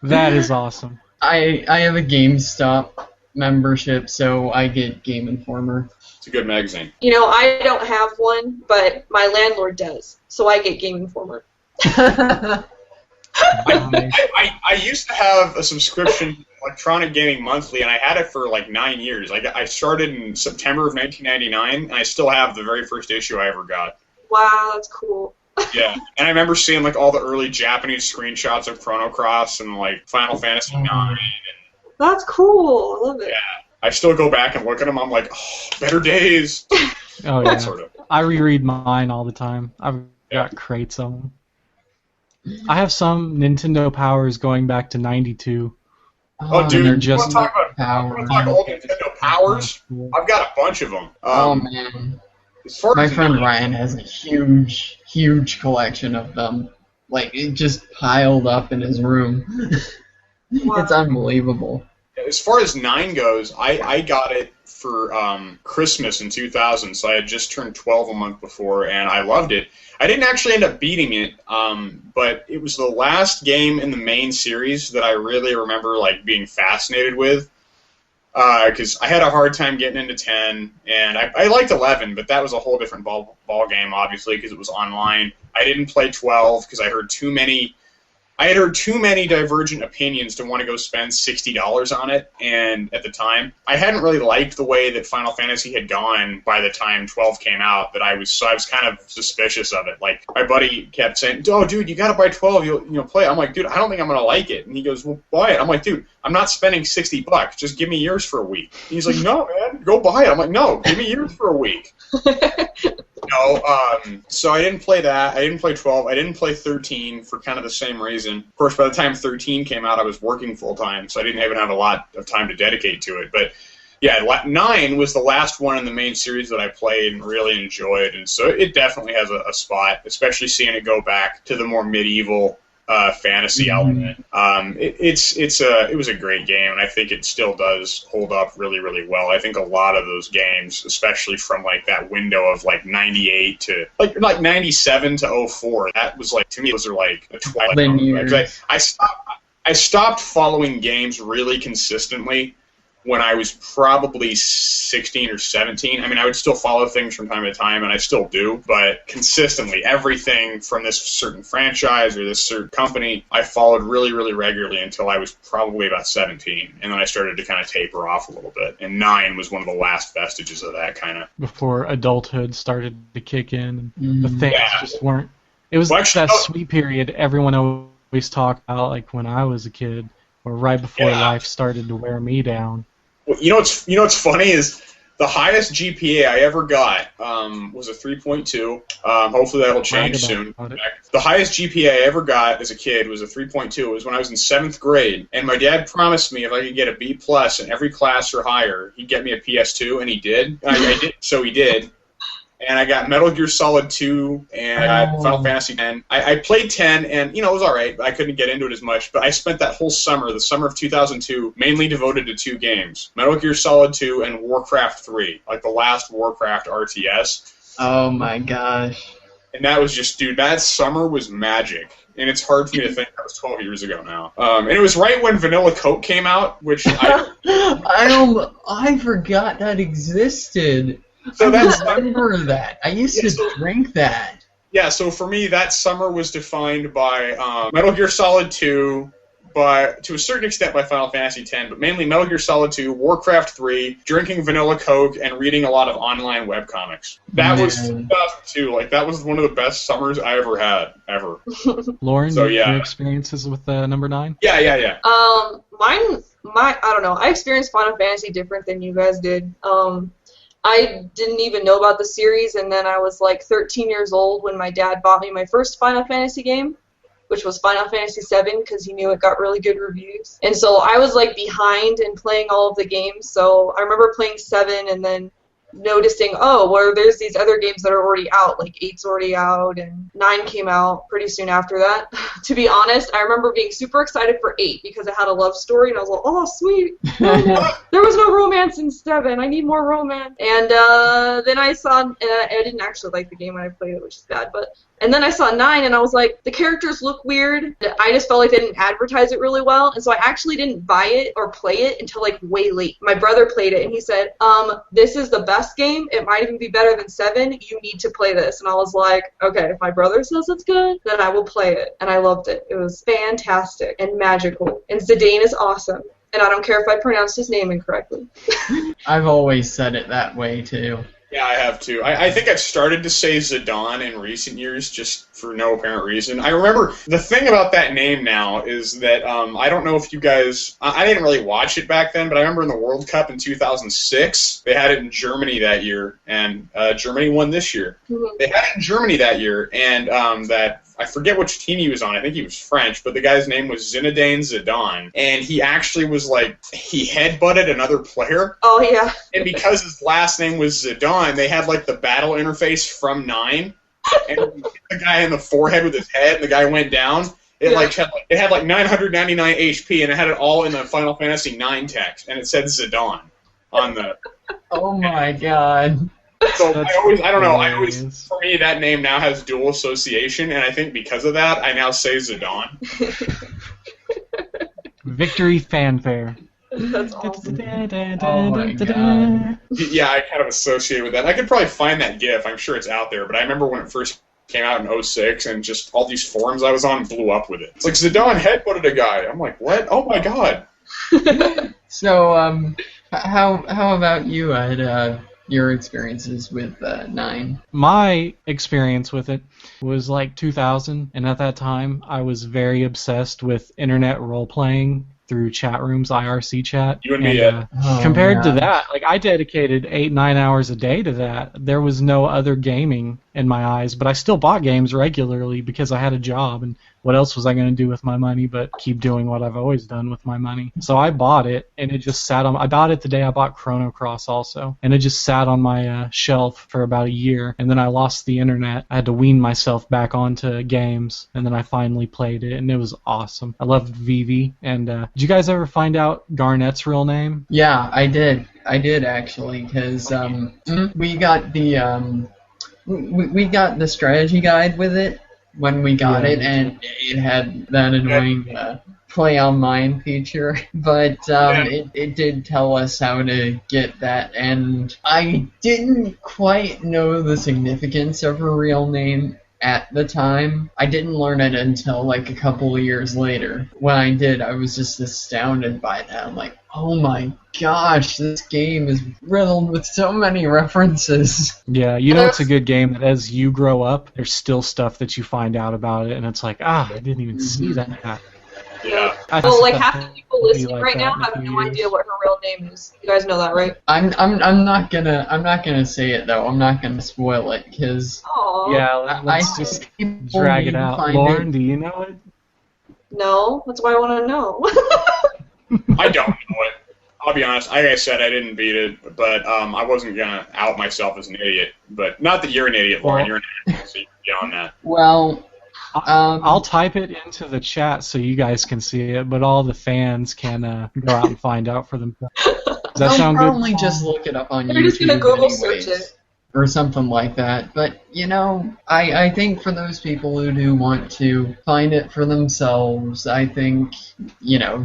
A: That is awesome.
D: I have a GameStop membership, so I get Game Informer.
B: It's a good magazine.
C: You know, I don't have one, but my landlord does, so I get Game Informer.
B: I used to have a subscription, Electronic Gaming Monthly, and I had it for like 9 years. I started in September of 1999, and I still have the very first issue I ever got.
C: Wow, that's cool.
B: Yeah, and I remember seeing like all the early Japanese screenshots of Chrono Cross and like Final Fantasy IX. And,
C: That's cool. I love it.
B: yeah, I still go back and look at them. I'm like, oh, better days.
A: Oh yeah.
B: Sort of.
A: I reread mine all the time. I've got crates of them. I have some Nintendo Powers going back to '92.
B: Oh, dude,
A: they're
B: you
A: just
B: want to talk old Nintendo Powers? I've got a bunch of them.
D: Oh man,
B: As far
D: my
B: as
D: friend Ryan has a huge collection of them. Like, it just piled up in his room.
C: Wow.
D: It's unbelievable.
B: As far as 9 goes, I got it for Christmas in 2000, so I had just turned 12 a month before, and I loved it. I didn't actually end up beating it, but it was the last game in the main series that I really remember like being fascinated with. Because I had a hard time getting into 10, and I liked 11, but that was a whole different ball game, obviously, because it was online. I didn't play 12 because I had heard too many divergent opinions to want to go spend $60 on it, and at the time, I hadn't really liked the way that Final Fantasy had gone by the time 12 came out, that I was kind of suspicious of it. Like, my buddy kept saying, "Oh, dude, you gotta buy 12, you'll play it." I'm like, "Dude, I don't think I'm gonna like it." And he goes, "Well, buy it." I'm like, "Dude, I'm not spending $60, just give me yours for a week." And he's like, "No, man, go buy it." I'm like, "No, give me yours for a week." So I didn't play that. I didn't play 12. I didn't play 13 for kind of the same reason. Of course, by the time 13 came out, I was working full-time, so I didn't even have a lot of time to dedicate to it. But, yeah, 9 was the last one in the main series that I played and really enjoyed, and so it definitely has a spot, especially seeing it go back to the more medieval fantasy element. It was a great game, and I think it still does hold up really, really well. I think a lot of those games, especially from like that window of like 98 to like 97 to 04, that was like, to me, those are like a twilight moment. I stopped following games really consistently when I was probably 16 or 17. I mean, I would still follow things from time to time, and I still do, but consistently, everything from this certain franchise or this certain company, I followed really, really regularly until I was probably about 17, and then I started to kind of taper off a little bit, and 9 was one of the last vestiges of that kind of.
A: Before adulthood started to kick in, the things just weren't. It was that sweet period everyone always talked about, like when I was a kid, or right before life started to wear me down.
B: Well, you know what's funny is the highest GPA I ever got was a 3.2. Hopefully that'll change soon. The highest GPA I ever got as a kid was a 3.2. It was when I was in 7th grade, and my dad promised me if I could get a B+ in every class or higher, he'd get me a PS2, and he did. I did, so he did. And I got Metal Gear Solid 2 and Final Fantasy X. I played 10, and, it was all right. I couldn't get into it as much, but I spent that whole summer, the summer of 2002, mainly devoted to 2 games, Metal Gear Solid 2 and Warcraft 3, like the last Warcraft RTS.
D: Oh, my gosh.
B: And that was just, dude, that summer was magic. And it's hard for me to think that was 12 years ago now. And it was right when Vanilla Coke came out, which
D: I forgot that existed. So I remember that. I used to drink that.
B: Yeah, so for me, that summer was defined by Metal Gear Solid 2, but to a certain extent by Final Fantasy X, but mainly Metal Gear Solid 2, Warcraft 3, drinking Vanilla Coke, and reading a lot of online webcomics. That was 2002. Like, that was one of the best summers I ever had, ever.
A: Lauren, your experiences with number 9?
B: Yeah.
C: I don't know. I experienced Final Fantasy different than you guys did. I didn't even know about the series, and then I was like 13 years old when my dad bought me my first Final Fantasy game, which was Final Fantasy VII, because he knew it got really good reviews. And so I was like behind in playing all of the games, so I remember playing 7 and then noticing, there's these other games that are already out, like 8's already out, and 9 came out pretty soon after that. To be honest, I remember being super excited for 8 because it had a love story, and I was like, oh, sweet. There was no romance in 7. I need more romance. And then I saw, and I didn't actually like the game when I played it, which is bad, and then I saw 9, and I was like, the characters look weird. I just felt like they didn't advertise it really well, and so I actually didn't buy it or play it until like way late. My brother played it, and he said, this is the best game. It might even be better than 7. You need to play this. And I was like, okay, if my brother says it's good, then I will play it. And I loved it. It was fantastic and magical. And Zidane is awesome. And I don't care if I pronounced his name incorrectly.
D: I've always said it that way, too.
B: Yeah, I have too. I think I've started to say Zidane in recent years just for no apparent reason. I remember the thing about that name now is that I don't know if you guys... I didn't really watch it back then, but I remember in the World Cup in 2006, they had it in Germany that year, and Germany won this year. Mm-hmm. They had it in Germany that year, and that... I forget which team he was on. I think he was French, but the guy's name was Zinedine Zidane. And he actually was like, he headbutted another player.
C: Oh, yeah.
B: And because his last name was Zidane, they had like the battle interface from 9. And he hit the guy in the forehead with his head, and the guy went down. It had like 999 HP, and it had it all in the Final Fantasy 9 text, and it said Zidane on the
D: Oh my god.
B: So
A: That's
B: I don't know. I always,
A: hilarious.
B: for me, that name now has dual association, and I think because of that, I now say Zidane.
A: Victory fanfare.
C: That's awesome.
D: Oh my god.
B: Yeah, I kind of associate with that. I could probably find that GIF. I'm sure it's out there, but I remember when it first came out in '06, and just all these forums I was on blew up with it. It's like Zidane headbutted a guy. I'm like, what? Oh my god.
D: So, how about you, Ed? Your experiences with 9?
A: My experience with it was like 2000, and at that time I was very obsessed with internet role-playing through chat rooms, IRC chat.
B: You and me, Ed.
A: Compared to
D: yeah.
A: that, like I dedicated 8-9 hours a day to that. There was no other gaming in my eyes, but I still bought games regularly because I had a job, and what else was I going to do with my money but keep doing what I've always done with my money? So I bought it, and it just sat on. I bought it the day I bought Chrono Cross also, and it just sat on my shelf for about a year, and then I lost the internet. I had to wean myself back onto games, and then I finally played it, and it was awesome. I loved Vivi, and did you guys ever find out Garnett's real name?
D: Yeah, I did. I did actually, because we got the we got the strategy guide with it when we got
A: Yeah.
D: it, and it had that annoying play online feature, but it did tell us how to get that, and I didn't quite know the significance of her real name at the time. I didn't learn it until like a couple of years later. When I did, I was just astounded by that. I'm like, oh my gosh, this game is riddled with so many references.
A: Yeah, you know it's a good game that as you grow up, there's still stuff that you find out about it, and it's like, I didn't even see that.
B: Yeah.
C: Well, like half the people
A: It'll be
C: listening
A: like
C: right
A: that
C: now
A: in a
C: have
A: few
C: no
A: years.
C: idea what her real name is. You guys know that, right?
D: I'm not gonna say it though. I'm not gonna spoil it because
C: Aww.
A: Yeah,
D: I
A: let's
D: think
A: just
D: people
A: drag
D: need
A: it
D: to
A: out.
D: find
A: Lauren,
D: it.
A: do you know it?
C: No, that's why I want to know.
B: I don't know it. I'll be honest. Like I said, I didn't beat it, but I wasn't gonna out myself as an idiot. But not that you're an idiot, Lauren. You're an idiot, so you can get on that.
D: Well,
A: I'll type it into the chat so you guys can see it, but all the fans can go out and find out for themselves. Does that
D: I'll
A: sound
D: probably
A: good?
D: just look it up on
C: They're
D: YouTube
C: just gonna Google
D: anyways,
C: search it.
D: or something like that. But you know, I think for those people who do want to find it for themselves, I think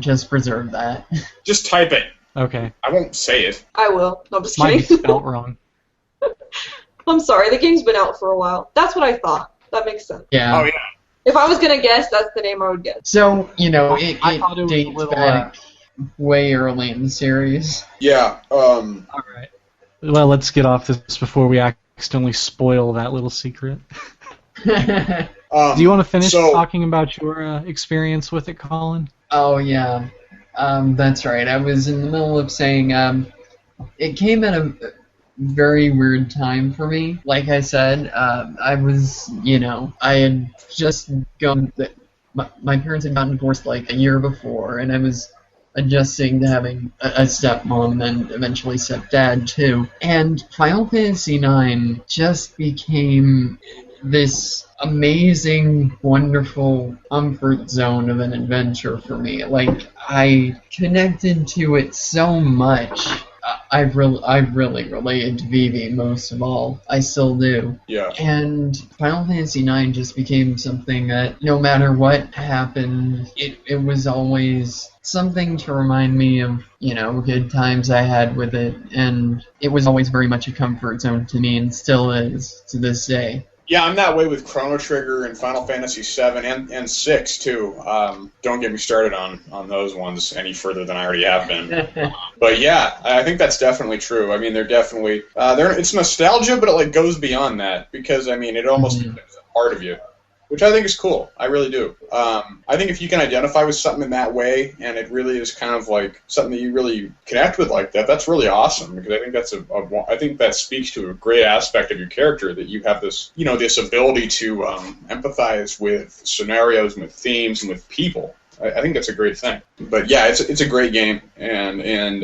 D: just preserve that.
B: Just type it.
A: Okay.
B: I won't say it.
C: I will. No, I'm just
A: Might be
C: kidding.
A: spelt wrong.
C: I'm sorry. The game's been out for a while. That's what I thought. That makes sense.
D: Yeah.
B: Oh yeah.
C: If I was gonna guess, that's the name I would guess.
D: So it
A: I thought it was a
D: dates
A: little,
D: back way early in the series.
B: Yeah.
A: All right. Well, let's get off this before we accidentally spoil that little secret. Do you want to finish talking about your experience with it, Colin?
D: Oh yeah, that's right. I was in the middle of saying it came at a very weird time for me. Like I said, I was, I had just gone. My parents had gotten divorced like a year before, and I was adjusting to having a stepmom and eventually stepdad too. And Final Fantasy IX just became this amazing, wonderful comfort zone of an adventure for me. Like, I connected to it so much. I really related to Vivi most of all. I still do.
B: Yeah.
D: And Final Fantasy IX just became something that no matter what happened, it was always something to remind me of, good times I had with it, and it was always very much a comfort zone to me and still is to this day.
B: Yeah, I'm that way with Chrono Trigger and Final Fantasy VII and 6 too. Don't get me started on those ones any further than I already have been. But yeah, I think that's definitely true. I mean, they're definitely it's nostalgia, but it goes beyond that because it almost becomes a part of you, which I think is cool. I really do. I think if you can identify with something in that way, and it really is kind of like something that you really connect with like that, that's really awesome. Because I think that's I think that speaks to a great aspect of your character, that you have this, this ability to empathize with scenarios and with themes and with people. I think that's a great thing. But yeah, it's a great game, and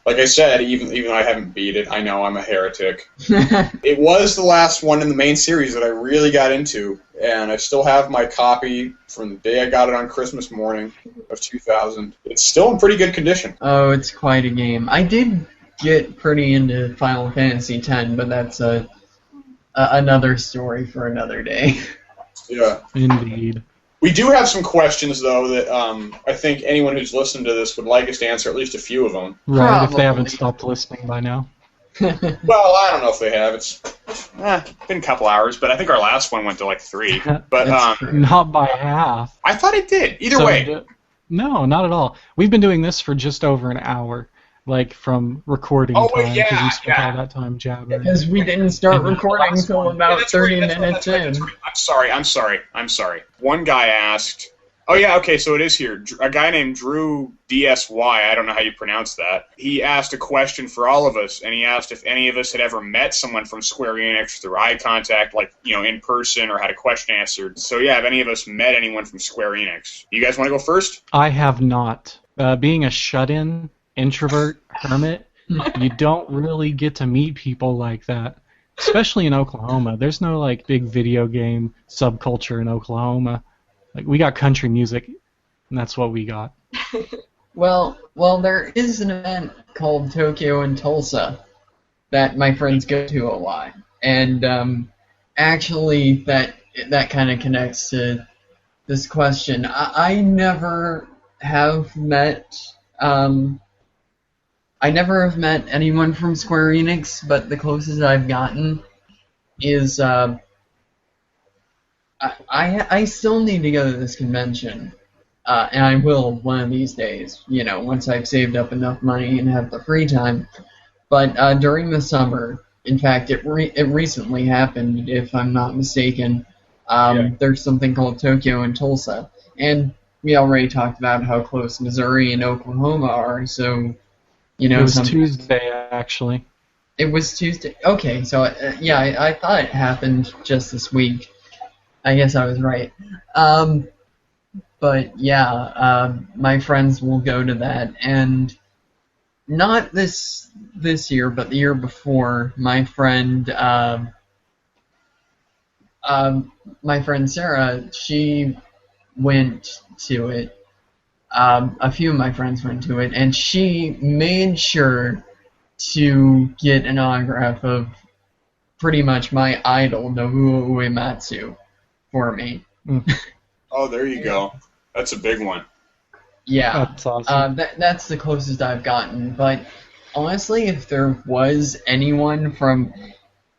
B: like I said, even though I haven't beat it, I know I'm a heretic. It was the last one in the main series that I really got into, and I still have my copy from the day I got it on Christmas morning of 2000. It's still in pretty good condition.
D: Oh, it's quite a game. I did get pretty into Final Fantasy X, but that's another story for another day.
B: Yeah.
A: Indeed.
B: We do have some questions, though, that I think anyone who's listened to this would like us to answer, at least a few of them.
A: Right, if they haven't
D: Probably.
A: stopped listening by now.
B: Well, I don't know if they have. It's been a couple hours, but I think our last one went to like 3. But
D: That's true.
A: Not by half.
B: I thought it did. Either
A: So,
B: way.
A: No, not at all. We've been doing this for just over an hour, like from recording
B: Oh,
A: time.
B: wait, yeah,
A: 'cause we spent
B: yeah.
A: all that time jabbering.
D: Because we didn't start
A: And the
D: recording
A: last
D: until
A: one-
D: about
B: that's
D: 30
B: right,
D: minutes in.
B: I'm sorry. One guy asked. Oh yeah, okay, so it is here. A guy named Drew DSY. I don't know how you pronounce that. He asked a question for all of us, and he asked if any of us had ever met someone from Square Enix through eye contact, like in person, or had a question answered. So yeah, have any of us met anyone from Square Enix? You guys want to go first?
A: I have not. Being a shut-in, introvert, hermit, you don't really get to meet people like that. Especially in Oklahoma. There's no like big video game subculture in Oklahoma. Like we got country music, and that's what we got.
D: Well, there is an event called Tokyo and Tulsa that my friends go to a lot, and actually that kind of connects to this question. I never have met anyone from Square Enix, but the closest I've gotten is I still need to go to this convention, and I will one of these days, once I've saved up enough money and have the free time. But during the summer, in fact, it recently happened, if I'm not mistaken, there's something called Tokyo and Tulsa. And we already talked about how close Missouri and Oklahoma are, so,
A: It was Tuesday, actually.
D: It was Tuesday? Okay, so, I thought it happened just this week. I guess I was right. But yeah, my friends will go to that, and not this year, but the year before, my friend Sarah, she went to it. A few of my friends went to it, and she made sure to get an autograph of pretty much my idol, Nobuo Uematsu, for me.
B: Oh, there you go. That's a big one.
D: Yeah,
A: That's awesome.
D: that's the closest I've gotten. But honestly, if there was anyone from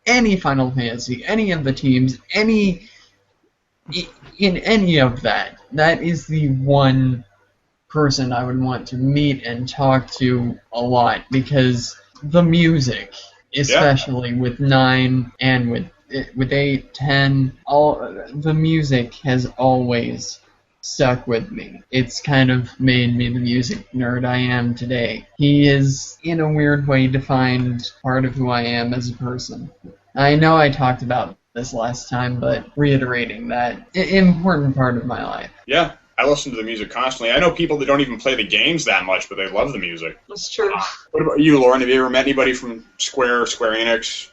D: any Final Fantasy, any of the teams, in any of that, that is the one person I would want to meet and talk to a lot, because the music, especially with 9 and with 8, 10, all the music has always stuck with me. It's kind of made me the music nerd I am today. He is, in a weird way, defined part of who I am as a person. I know I talked about this last time, but reiterating that, important part of my life.
B: Yeah, I listen to the music constantly. I know people that don't even play the games that much, but they love the music.
C: That's true.
B: What about you, Lauren? Have you ever met anybody from Square Enix?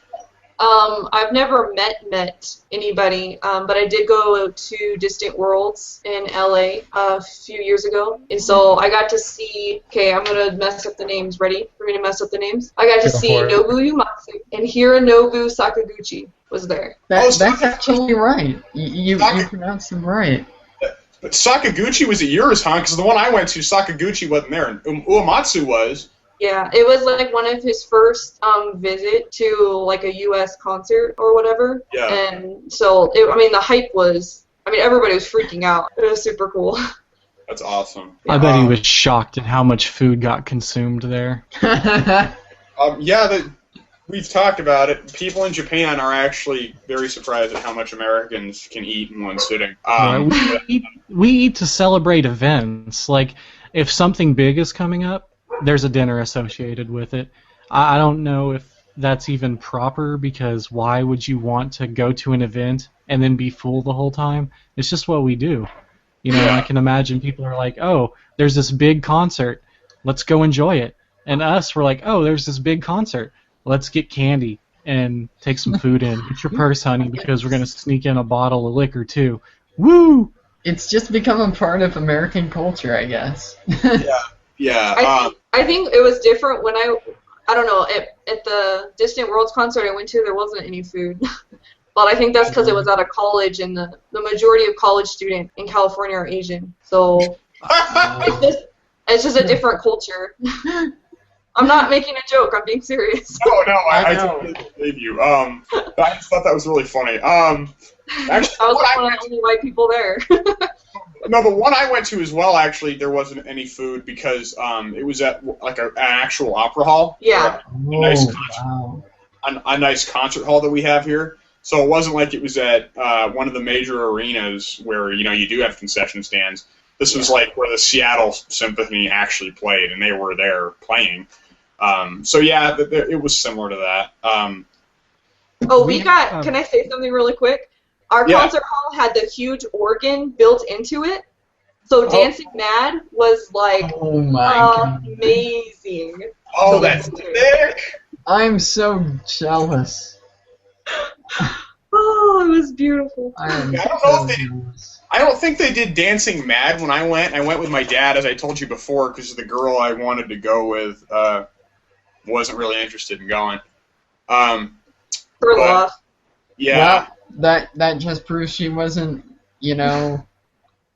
C: I've never met anybody, but I did go to Distant Worlds in LA a few years ago, and so I got to see. Okay, I'm gonna mess up the names. Ready for me to mess up the names? I got to see Nobuo Uematsu and Hironobu Sakaguchi was there.
D: That's actually right. You pronounced them right.
B: But Sakaguchi was at yours, huh? Because the one I went to, Sakaguchi wasn't there, and Uematsu was.
C: Yeah, it was like one of his first visit to like a U.S. concert or whatever.
B: Yeah.
C: And so, the hype was. Everybody was freaking out. It was super cool.
B: That's awesome.
A: I bet he was shocked at how much food got consumed there.
B: We've talked about it. People in Japan are actually very surprised at how much Americans can eat in one sitting.
A: We eat to celebrate events. Like, if something big is coming up, there's a dinner associated with it. I don't know if that's even proper, because why would you want to go to an event and then be full the whole time? It's just what we do. I can imagine people are like, oh, there's this big concert. Let's go enjoy it. And us, we're like, oh, there's this big concert. Let's get candy and take some food in. Get your purse, honey, because we're going to sneak in a bottle of liquor, too. Woo!
D: It's just become a part of American culture, I guess.
B: Yeah.
C: I think it was different when I don't know. At the Distant Worlds concert I went to, there wasn't any food. But I think that's because it was at a college, and the majority of college students in California are Asian. So it's just a different culture. I'm not making a joke. I'm being serious.
B: No, I totally believe you. I just thought that was really funny. Actually,
C: I was one of the only white people there.
B: No, the one I went to as well, actually, there wasn't any food because it was at like an actual opera hall.
C: Yeah.
B: A nice concert hall that we have here. So it wasn't like it was at one of the major arenas where, you do have concession stands. This was like where the Seattle Symphony actually played, and they were there playing. So yeah, it was similar to that.
C: Can I say something really quick? Our concert hall had the huge organ built into it. So Dancing Mad was like amazing.
B: Oh, that's sick!
D: I'm so jealous.
C: Oh, it was beautiful.
B: I don't think they did Dancing Mad when I went. I went with my dad, as I told you before, because the girl I wanted to go with wasn't really interested in going.
C: For love.
B: Yeah.
D: Well, that just proves she wasn't,
C: the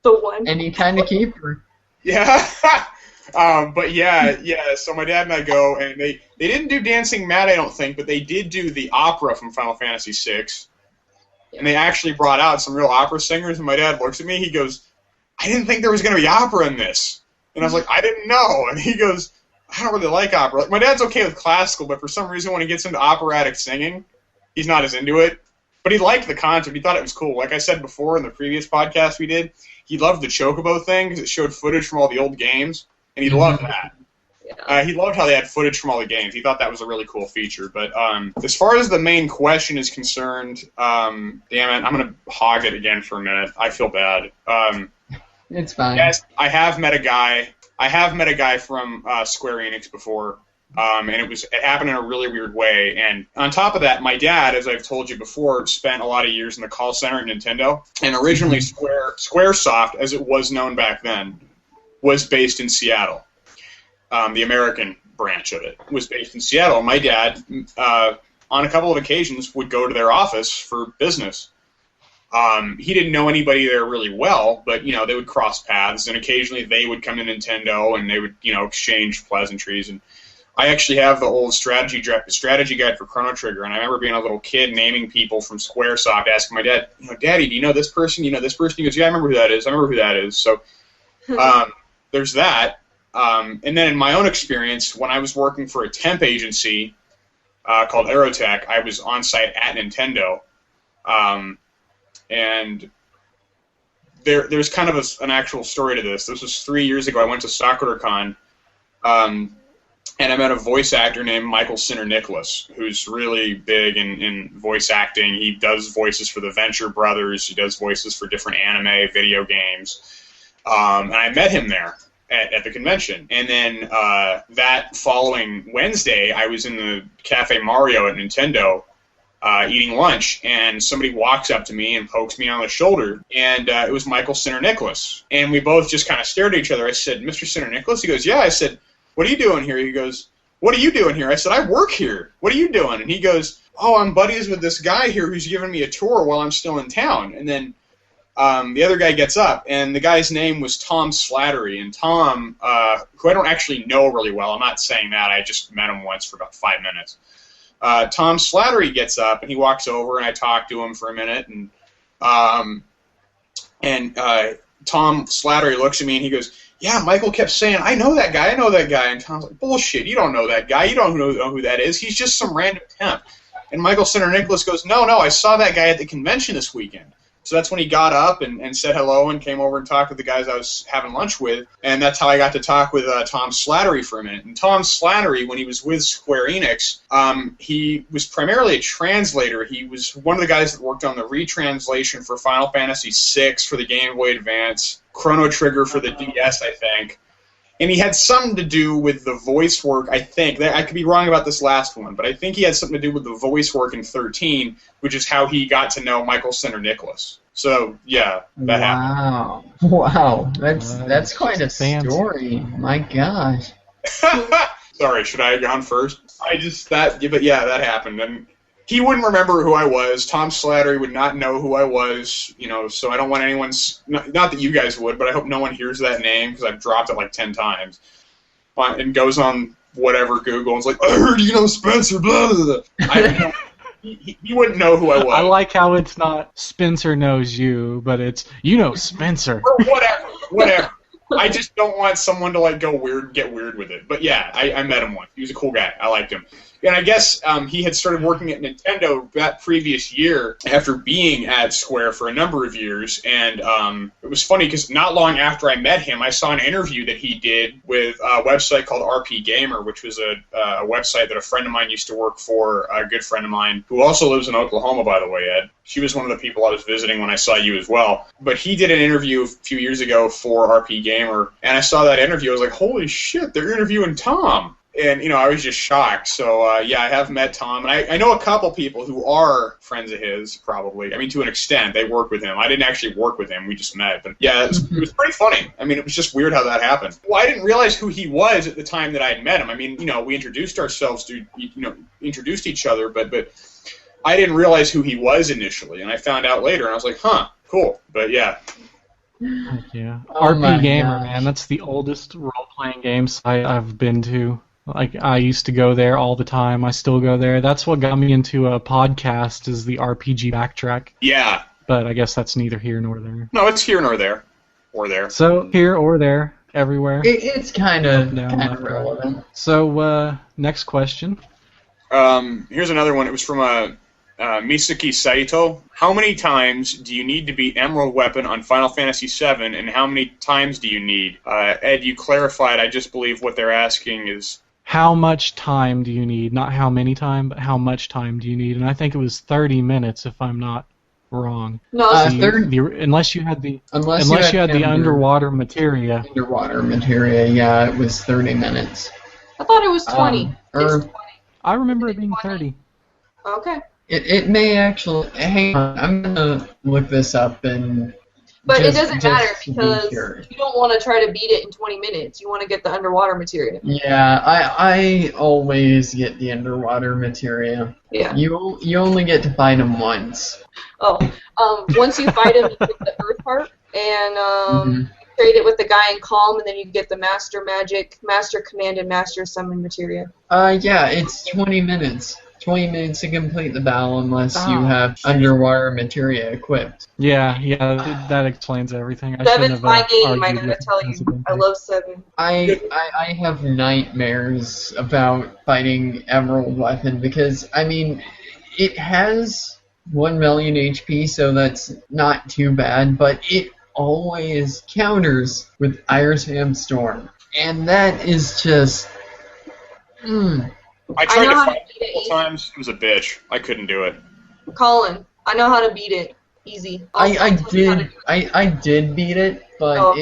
C: one.
D: any kind of keeper.
B: Yeah. But yeah. So my dad and I go, and they didn't do Dancing Mad, I don't think, but they did do the opera from Final Fantasy VI. And they actually brought out some real opera singers, and my dad looks at me, he goes, I didn't think there was going to be opera in this. And I was like, I didn't know. And he goes, I don't really like opera. Like, my dad's okay with classical, but for some reason when he gets into operatic singing, he's not as into it. But he liked the concert. He thought it was cool. Like I said before in the previous podcast we did, he loved the Chocobo thing because it showed footage from all the old games, and he loved that. He loved how they had footage from all the games. He thought that was a really cool feature. But as far as the main question is concerned, damn it, I'm going to hog it again for a minute. I feel bad.
D: It's fine.
B: Yes, I have met a guy from Square Enix before, and it happened in a really weird way. And on top of that, my dad, as I've told you before, spent a lot of years in the call center at Nintendo. And originally Squaresoft, as it was known back then, was based in Seattle. The American branch of it was based in Seattle. My dad, on a couple of occasions, would go to their office for business. He didn't know anybody there really well, but, they would cross paths, and occasionally they would come to Nintendo, and they would, exchange pleasantries. And I actually have the old strategy guide for Chrono Trigger, and I remember being a little kid naming people from Squaresoft, asking my dad, Daddy, do you know this person? You know this person? He goes, yeah, I remember who that is. So there's that. And then in my own experience, when I was working for a temp agency called Aerotech, I was on site at Nintendo. And there's kind of an actual story to this. This was 3 years ago. I went to SakuraCon, and I met a voice actor named Michael Sinner-Nicholas, who's really big in voice acting. He does voices for the Venture Brothers. He does voices for different anime, video games. And I met him there at the convention. And then that following Wednesday, I was in the Cafe Mario at Nintendo eating lunch, and somebody walks up to me and pokes me on the shoulder, and it was Michael Sinner-Nicholas. And we both just kind of stared at each other. I said, Mr. Sinner-Nicholas? He goes, yeah. I said, what are you doing here? He goes, what are you doing here? I said, I work here. What are you doing? And he goes, oh, I'm buddies with this guy here who's giving me a tour while I'm still in town. And then the other guy gets up, and the guy's name was Tom Slattery. And Tom, who I don't actually know really well, I'm not saying that, I just met him once for about 5 minutes. Tom Slattery gets up, and he walks over, and I talk to him for a minute, and Tom Slattery looks at me, and he goes, yeah, Michael kept saying, I know that guy. And Tom's like, bullshit, you don't know that guy. You don't know who that is. He's just some random temp. And Michael Sinner-Nicholas goes, no, I saw that guy at the convention this weekend. So that's when he got up and said hello and came over and talked to the guys I was having lunch with. And that's how I got to talk with Tom Slattery for a minute. And Tom Slattery, when he was with Square Enix, he was primarily a translator. He was one of the guys that worked on the retranslation for Final Fantasy VI for the Game Boy Advance, Chrono Trigger for the DS, I think. And he had something to do with the voice work, I think. I could be wrong about this last one, but I think he had something to do with the voice work in 13, which is how he got to know Michael Sinner-Nicholas. So, yeah, that happened.
D: Wow, that's quite a story. My gosh.
B: Sorry, should I have gone first? But yeah, that happened, and he wouldn't remember who I was. Tom Slattery would not know who I was, so I don't want anyone's, not that you guys would, but I hope no one hears that name, because I've dropped it like 10 times, and goes on whatever Google, and it's like, I heard you know Spencer, blah, blah, blah. He wouldn't know who I was.
A: I like how it's not Spencer knows you, but it's, Spencer.
B: Or whatever. I just don't want someone to get weird with it. But yeah, I met him once. He was a cool guy. I liked him. And I guess he had started working at Nintendo that previous year after being at Square for a number of years. And it was funny because not long after I met him, I saw an interview that he did with a website called RP Gamer, which was a website that a friend of mine used to work for, a good friend of mine, who also lives in Oklahoma, by the way, Ed. She was one of the people I was visiting when I saw you as well. But he did an interview a few years ago for RP Gamer, and I saw that interview. I was like, holy shit, they're interviewing Tom. And, I was just shocked. So, yeah, I have met Tom. And I know a couple people who are friends of his, probably. I mean, to an extent. They work with him. I didn't actually work with him. We just met. But, yeah, it was pretty funny. I mean, it was just weird how that happened. Well, I didn't realize who he was at the time that I had met him. I mean, we introduced ourselves to, introduced each other. But I didn't realize who he was initially. And I found out later. And I was like, huh, cool. But, yeah.
A: Yeah.
D: Oh
A: RP Gamer,
D: gosh.
A: man. That's the oldest role-playing game site I've been to. Like, I used to go there all the time. I still go there. That's what got me into a podcast, is the RPG Backtrack.
B: Yeah.
A: But I guess that's neither here nor there.
B: No, it's here nor there. Or there.
A: So, here or there, everywhere.
D: It's kind of
A: Down, left, right.
D: relevant.
A: So, next question.
B: Here's another one. It was from Misaki Saito. How many times do you need to beat Emerald Weapon on Final Fantasy VII, and how many times do you need? Ed, you clarified. I just believe what they're asking is...
A: How much time do you need? Not how many time, but how much time do you need? And I think it was 30 minutes, if I'm not wrong.
C: No,
A: Unless you had the
D: the
A: underwater materia.
D: underwater materia, yeah, it was 30 minutes.
C: I thought it was 20. It's 20.
A: I remember it being 30.
C: Okay.
D: It may actually... Hang on, I'm going to look this up and...
C: But it doesn't matter
D: to be
C: because
D: sure.
C: you don't want to try to beat it in 20 minutes. You want to get the underwater materia.
D: Yeah, I always get the underwater materia.
C: Yeah.
D: You
C: only
D: get to fight them once.
C: Once you fight him, you get the earth part, and you trade it with the guy in Calm, and then you get the Master Magic, Master Command, and Master Summon materia.
D: Yeah, it's 20 minutes. 20 minutes to complete the battle unless you have underwater materia equipped.
A: Yeah, that explains everything.
C: Seven's my game, I gotta tell you. I love 7.
D: I have nightmares about fighting Emerald Weapon because, I mean, it has 1 million HP, so that's not too bad, but it always counters with Iron Storm. And that is just...
B: I tried to fight it a couple times. It was a bitch. I couldn't do it.
C: Colin, I know how to beat it. Easy.
D: I did beat it, but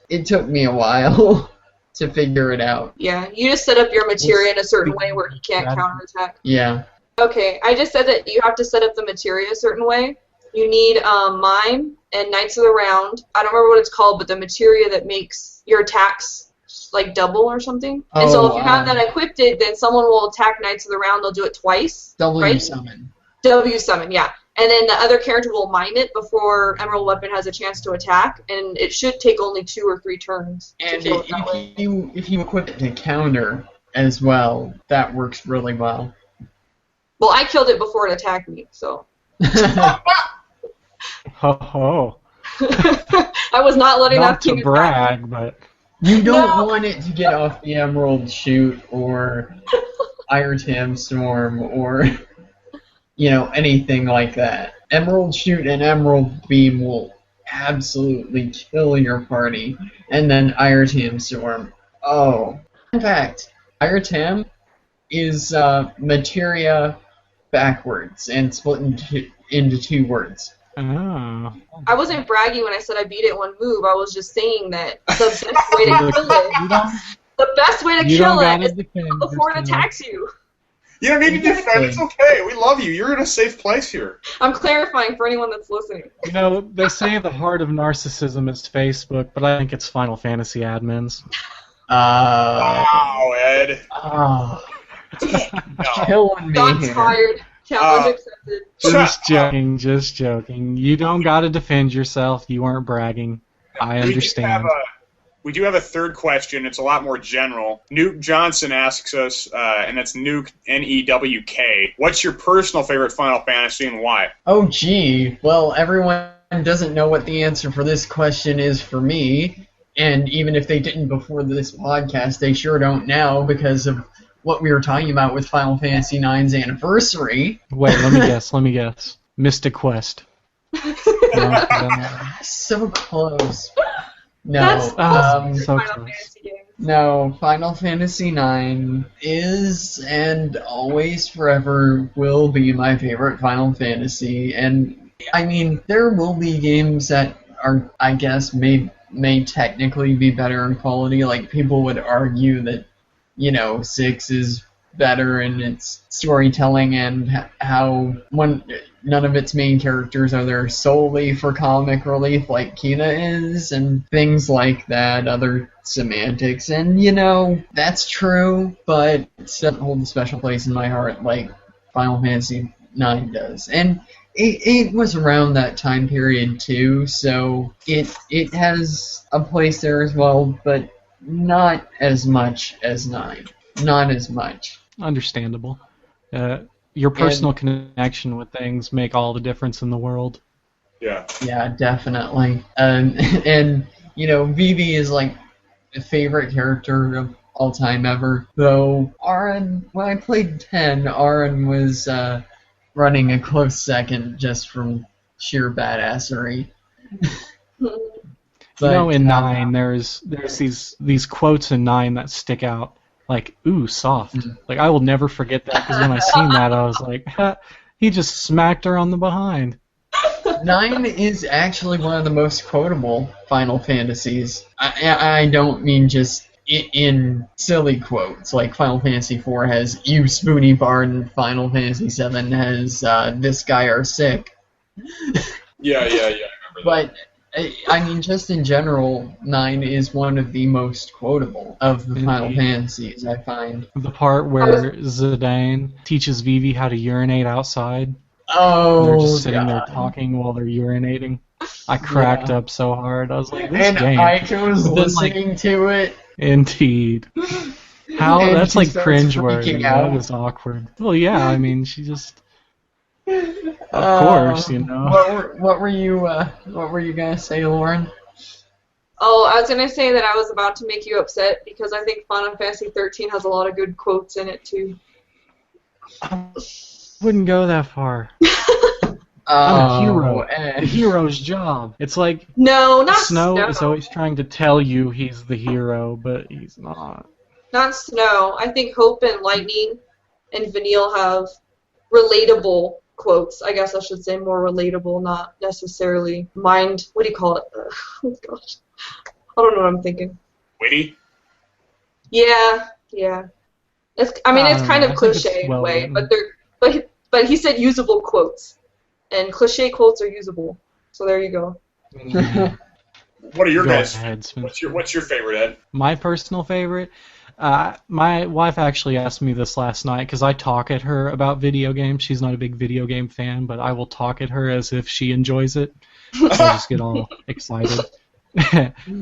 D: it took me a while to figure it out.
C: Yeah, you just set up your materia in a certain way where he can't counterattack.
D: Yeah.
C: Okay, I just said that you have to set up the materia a certain way. You need Mime and Knights of the Round. I don't remember what it's called, but the materia that makes your attacks like double or something. And so if you have that equipped, then someone will attack Knights of the Round. They'll do it twice.
D: W summon, yeah.
C: And then the other character will mime it before Emerald Weapon has a chance to attack, and it should take only 2 or 3 turns.
D: And if you equip it to counter as well, that works really well.
C: Well, I killed it before it attacked me, so.
A: Ho.
C: I was not letting that king
A: to brag, but...
D: You don't want it to get off the Emerald Shoot or Iron Storm or, anything like that. Emerald Shoot and Emerald Beam will absolutely kill your party. And then Iron Storm. Oh. In fact, Iron is materia backwards and split into 2 words.
A: Oh.
C: I wasn't bragging when I said I beat it in 1 move. I was just saying that the best way to kill it. The best way to kill it is before it attacks you.
B: You don't need to defend. It's okay. We love you. You're in a safe place here.
C: I'm clarifying for anyone that's listening.
A: They say the heart of narcissism is Facebook, but I think it's Final Fantasy admins.
B: Wow, Ed. No.
D: Killing me
C: Shots
D: here.
C: fired. Challenge accepted.
A: Just joking. You don't gotta defend yourself. You weren't bragging. I understand.
B: We do have a third question. It's a lot more general. Nuke Johnson asks us, and that's Nuke, N-E-W-K. What's your personal favorite Final Fantasy and why?
D: Oh, gee. Well, everyone doesn't know what the answer for this question is for me. And even if they didn't before this podcast, they sure don't now because of what we were talking about with Final Fantasy IX's anniversary.
A: Wait, let me guess. Mystic Quest. No,
D: So close. No,
C: That's
A: so
C: Final
A: close.
C: Fantasy game.
D: no, Final Fantasy IX is and always forever will be my favorite Final Fantasy. And I mean, there will be games that are, I guess, may technically be better in quality. Like, people would argue that, 6 is better in its storytelling and how none of its main characters are there solely for comic relief like Kina is, and things like that, other semantics. And, that's true, but it doesn't hold a special place in my heart like Final Fantasy IX does. And it was around that time period too, so it has a place there as well, but not as much as 9. Not as much.
A: Understandable. Your personal connection with things make all the difference in the world.
B: Yeah.
D: Yeah, definitely. And Vivi is like a favorite character of all time ever. Though Auron, when I played 10, Auron was running a close second just from sheer badassery. But,
A: in 9, there's these quotes in 9 that stick out. Like, ooh, soft. Like, I will never forget that, because when I seen that, I was like, ha, he just smacked her on the behind.
D: 9 is actually one of the most quotable Final Fantasies. I don't mean just in silly quotes, like Final Fantasy IV has "You Spoony Bard" and Final Fantasy VII has "This guy are sick."
B: Yeah, I remember that.
D: But I mean, just in general, 9 is one of the most quotable of the Final Fantasies, I find.
A: The part where Zidane teaches Vivi how to urinate outside.
D: Oh,
A: They're just sitting
D: God.
A: there talking while they're urinating. I cracked up so hard. I was like, this
D: And
A: game.
D: Aika was listening to it.
A: Indeed. How
D: And
A: that's
D: she
A: like
D: starts
A: cringeworthy.
D: freaking out.
A: That was awkward. Well, yeah. I mean, she just. Of course,
D: What were you gonna say, Lauren?
C: Oh, I was gonna say that I was about to make you upset because I think Final Fantasy 13 has a lot of good quotes in it too.
A: Wouldn't go that far. I'm a hero. The hero's job. It's like
C: No, not
A: Snow
C: Snow.
A: is always trying to tell you he's the hero, but he's not.
C: Not Snow. I think Hope and Lightning and Vanille have relatable quotes. I guess I should say more relatable, not necessarily mind. What do you call it? Oh gosh, I don't know what I'm thinking.
B: Witty?
C: Yeah. It's kind of
A: I think
C: cliche
A: it's
C: in a
A: well
C: way,
A: written.
C: but he said usable quotes, and cliche quotes are usable. So there you go.
B: What are your
A: Go
B: guys?
A: ahead, Smith.
B: What's your favorite, Ed?
A: My personal favorite? My wife actually asked me this last night because I talk at her about video games. She's not a big video game fan, but I will talk at her as if she enjoys it. I just get all excited.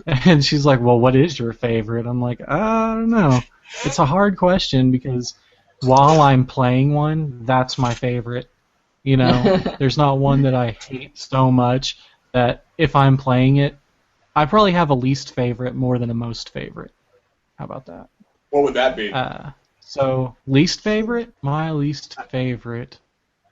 A: And she's like, well, what is your favorite? I'm like, I don't know. It's a hard question because while I'm playing one, that's my favorite. There's not one that I hate so much that if I'm playing it, I probably have a least favorite more than a most favorite. How about that?
B: What would that be?
A: So, least favorite? My least favorite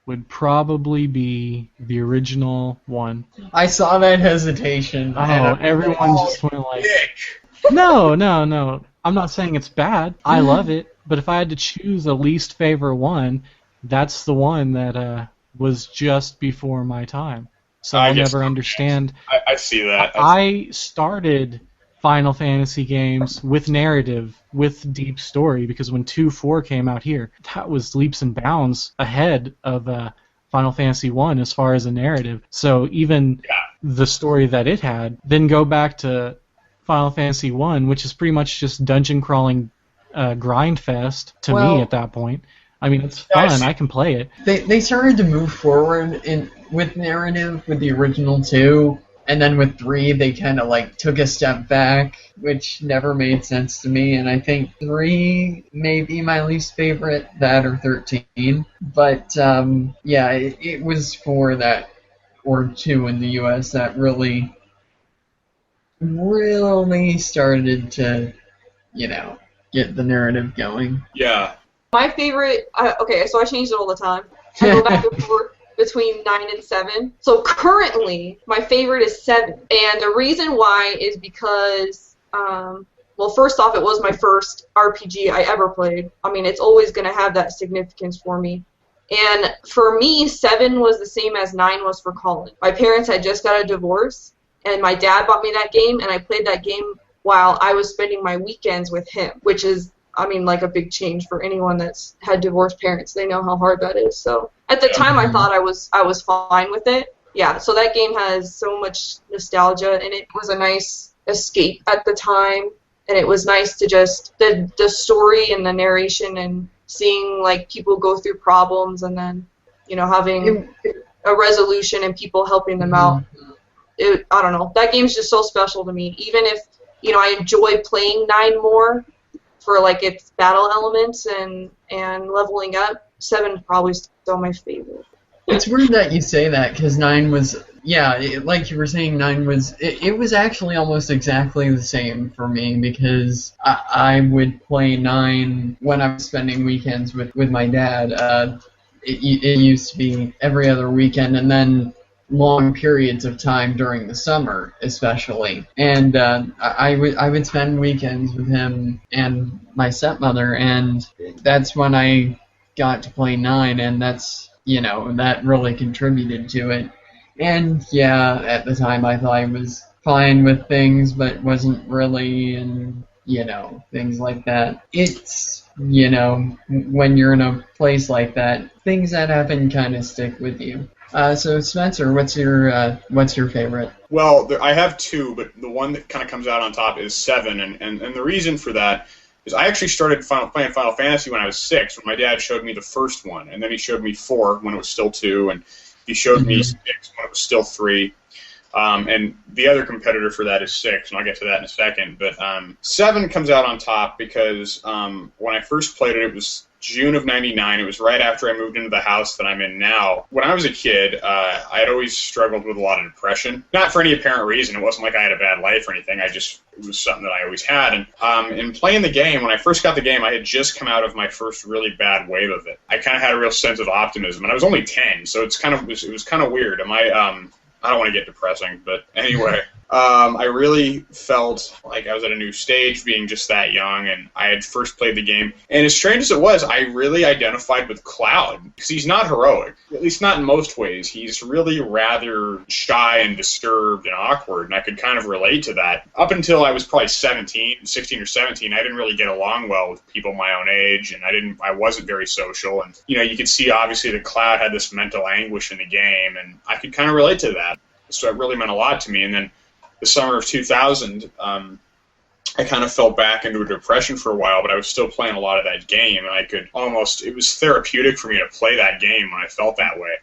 A: would probably be the original one.
D: I saw that hesitation.
A: Oh, everyone just went like,
B: Nick!
A: no. I'm not saying it's bad. I love it. But if I had to choose a least favorite one, that's the one that was just before my time. So I'll never understand.
B: I see that.
A: I started Final Fantasy games with narrative, with deep story, because when 2.4 came out here, that was leaps and bounds ahead of Final Fantasy 1 as far as a narrative. So even the story that it had, then go back to Final Fantasy 1, which is pretty much just dungeon crawling grind fest to
D: Well,
A: me at that point. I mean, it's
B: Guys,
A: fun. I can play it.
D: They started to move forward with narrative with the original 2, and then with 3 they kind of like took a step back, which never made sense to me. And I think 3 may be my least favorite, that or 13. But yeah, it was 4 that, or 2 in the U.S. that really started to, get the narrative going.
B: Yeah.
C: My favorite, okay, so I change it all the time. I go back and forth between 9 and 7. So currently, my favorite is 7. And the reason why is because, well, first off, it was my first RPG I ever played. I mean, it's always going to have that significance for me. And for me, 7 was the same as 9 was for Colin. My parents had just got a divorce, and my dad bought me that game, and I played that game while I was spending my weekends with him, which is, I mean, like a big change for anyone that's had divorced parents. They know how hard that is. So at the time, I thought I was fine with it. Yeah, so that game has so much nostalgia, and it was a nice escape at the time. And it was nice to just, the story and the narration and seeing, like, people go through problems and then, having a resolution and people helping them out. I don't know. That game's just so special to me. Even if, I enjoy playing 9 more, for like its battle elements and leveling up, 7 is probably still my favorite.
D: It's weird that you say that, because 9 was, like you were saying, 9 was, it was actually almost exactly the same for me, because I would play 9 when I was spending weekends with my dad. It used to be every other weekend, and then long periods of time during the summer, especially. And I would spend weekends with him and my stepmother, and that's when I got to play 9, and that's, that really contributed to it. And yeah, at the time I thought I was fine with things, but wasn't really, and, things like that. It's, when you're in a place like that, things that happen kind of stick with you. So Spencer, what's your favorite?
B: Well, I have 2, but the one that kind of comes out on top is 7, and the reason for that is I actually started playing Final Fantasy when I was 6, when my dad showed me the first one, and then he showed me 4 when it was still 2, and he showed me 6 when it was still 3. And the other competitor for that is 6, and I'll get to that in a second. But 7 comes out on top because when I first played it, it was June of '99. It was right after I moved into the house that I'm in now. When I was a kid, I had always struggled with a lot of depression. Not for any apparent reason. It wasn't like I had a bad life or anything. It was something that I always had. And in playing the game, when I first got the game, I had just come out of my first really bad wave of it. I kind of had a real sense of optimism, and I was only 10, so it was kind of weird. I don't want to get depressing, but anyway, I really felt like I was at a new stage being just that young, and I had first played the game. And as strange as it was, I really identified with Cloud, because he's not heroic, at least not in most ways. He's really rather shy and disturbed and awkward, and I could kind of relate to that. Up until I was probably 16 or 17, I didn't really get along well with people my own age, and I wasn't very social. And, you could see obviously that Cloud had this mental anguish in the game, and I could kind of relate to that. So it really meant a lot to me. And then the summer of 2000, I kind of fell back into a depression for a while, but I was still playing a lot of that game, and it was therapeutic for me to play that game when I felt that way,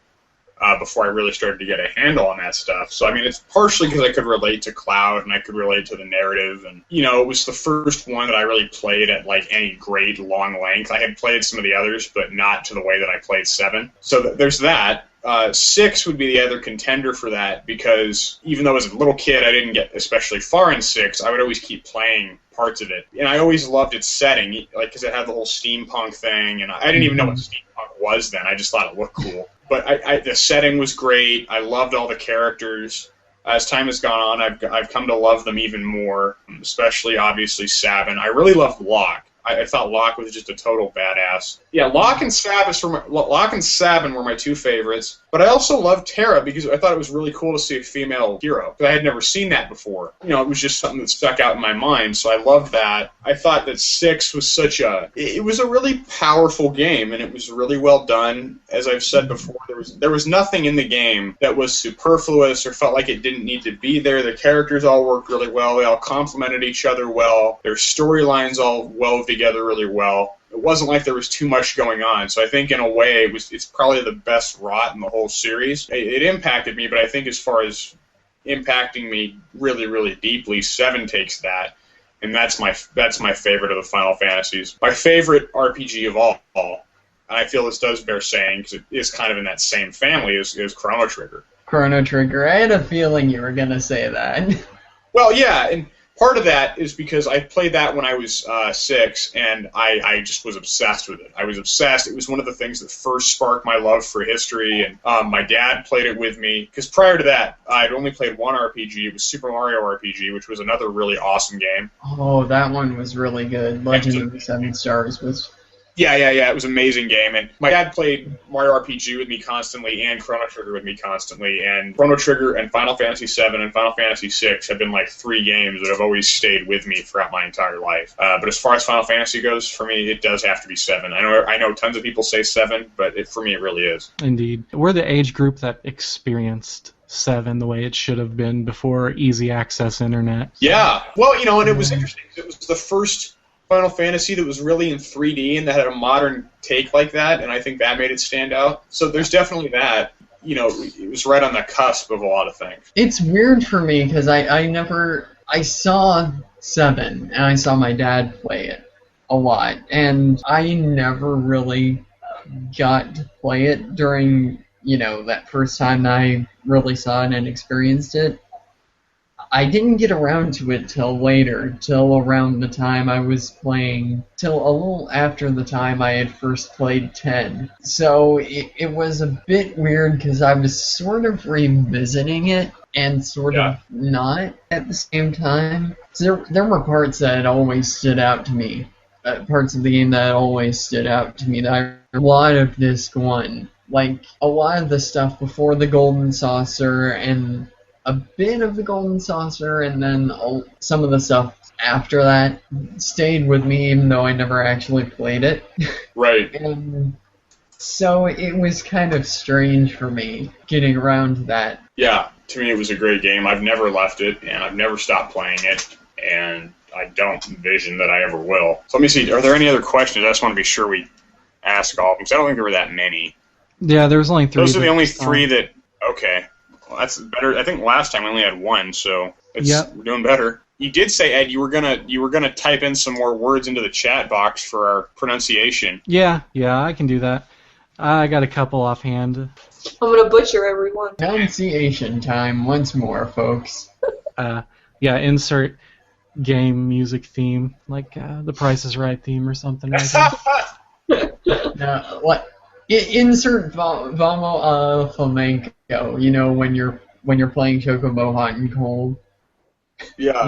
B: before I really started to get a handle on that stuff. So, I mean, it's partially because I could relate to Cloud, and I could relate to the narrative, and, it was the first one that I really played at, like, any great long length. I had played some of the others, but not to the way that I played 7. So there's that. 6 would be the other contender for that, because even though as a little kid I didn't get especially far in 6, I would always keep playing parts of it. And I always loved its setting, like, because it had the whole steampunk thing, and I didn't even know what steampunk was then. I just thought it looked cool. But the setting was great. I loved all the characters. As time has gone on, I've come to love them even more, especially, obviously, Sabin. I really loved Locke. I thought Locke was just a total badass. Yeah, Locke and Sabin were my 2 favorites, but I also loved Terra because I thought it was really cool to see a female hero, because I had never seen that before. It was just something that stuck out in my mind, so I loved that. I thought that 6 was it was a really powerful game, and it was really well done. As I've said before, there was nothing in the game that was superfluous or felt like it didn't need to be there. The characters all worked really well. They all complemented each other well. Their storylines all wove together together really well. It wasn't like there was too much going on, so I think in a way it's probably the best rot in the whole series. It impacted me, but I think as far as impacting me really, really deeply, 7 takes that, and that's my favorite of the Final Fantasies. My favorite RPG of all, and I feel this does bear saying because it is kind of in that same family, is Chrono Trigger.
D: Chrono Trigger. I had a feeling you were going to say that.
B: Well, yeah, and part of that is because I played that when I was 6, and I just was obsessed with it. I was obsessed. It was one of the things that first sparked my love for history, and my dad played it with me. Because prior to that, I'd only played one RPG. It was Super Mario RPG, which was another really awesome game.
D: Oh, that one was really good. Legend of the Seven Stars was...
B: Yeah, it was an amazing game, and my dad played Mario RPG with me constantly and Chrono Trigger with me constantly, and Chrono Trigger and Final Fantasy VII and Final Fantasy VI have been like 3 games that have always stayed with me throughout my entire life. But as far as Final Fantasy goes, for me, it does have to be 7. I know tons of people say 7, but for me, it really is.
A: Indeed. We're the age group that experienced 7 the way it should have been before easy access internet.
B: Yeah, well, and it was interesting. It was the first Final Fantasy that was really in 3D and that had a modern take like that, and I think that made it stand out. So there's definitely that. It was right on the cusp of a lot of things.
D: It's weird for me because I saw 7 and I saw my dad play it a lot, and I never really got to play it during, that first time I really saw it and experienced it. I didn't get around to it till later, till around the time I was playing, till a little after the time I had first played 10. So it was a bit weird because I was sort of revisiting it and sort of not at the same time. So there were parts that always stood out to me, parts of the game that always stood out to me. A lot of Disc 1, like a lot of the stuff before the Golden Saucer and a bit of the Golden Saucer, and then some of the stuff after that stayed with me, even though I never actually played it.
B: Right.
D: And so it was kind of strange for me getting around to that.
B: Yeah, to me it was a great game. I've never left it, and I've never stopped playing it, and I don't envision that I ever will. So let me see, are there any other questions? I just want to be sure we ask all of them, because I don't think there were that many.
A: Yeah, there was only 3.
B: Those are the only 3 that... Okay. Well, that's better. I think last time we only had 1, so we're doing better. You did say, Ed, you were gonna type in some more words into the chat box for our pronunciation.
A: Yeah, I can do that. I got a couple offhand.
C: I'm gonna butcher everyone.
D: Pronunciation time once more, folks.
A: Insert game music theme, like the Price is Right theme or something like that.
D: What? Insert Vamo Flamenco, when you're playing Chocobo Hot and Cold.
B: Yeah.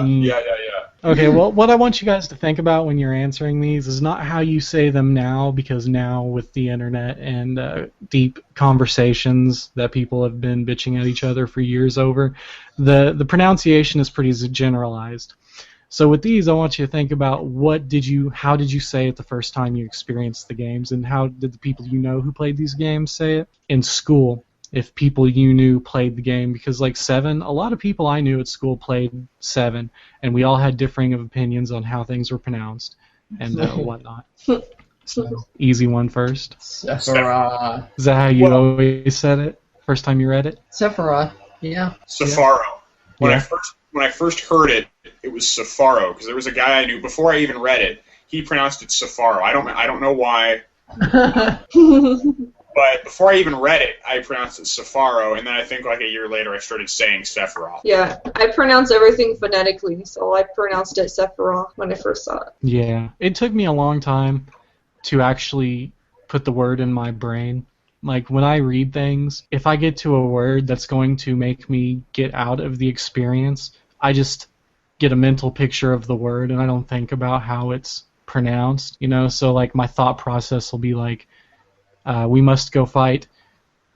A: Okay, well, what I want you guys to think about when you're answering these is not how you say them now, because now with the internet and deep conversations that people have been bitching at each other for years over, the pronunciation is pretty generalized. So with these, I want you to think about how did you say it the first time you experienced the games, and how did the people you know who played these games say it? In school, if people you knew played the game, because like 7, a lot of people I knew at school played 7, and we all had differing of opinions on how things were pronounced and whatnot. So, easy one first.
D: Sephiroth.
A: Is that how you always said it? First time you read it?
D: Sephiroth, yeah.
B: Sephiroth. When I first heard it, it was Sephiroth, because there was a guy I knew before I even read it. He pronounced it Sephiroth. I don't know why. But before I even read it, I pronounced it Sephiroth, and then I think like a year later I started saying Sephiroth.
C: Yeah, I pronounce everything phonetically, so I pronounced it Sephiroth when I first saw it.
A: Yeah, it took me a long time to actually put the word in my brain. Like, when I read things, if I get to a word that's going to make me get out of the experience, I just get a mental picture of the word, and I don't think about how it's pronounced, So, like, my thought process will be like, we must go fight,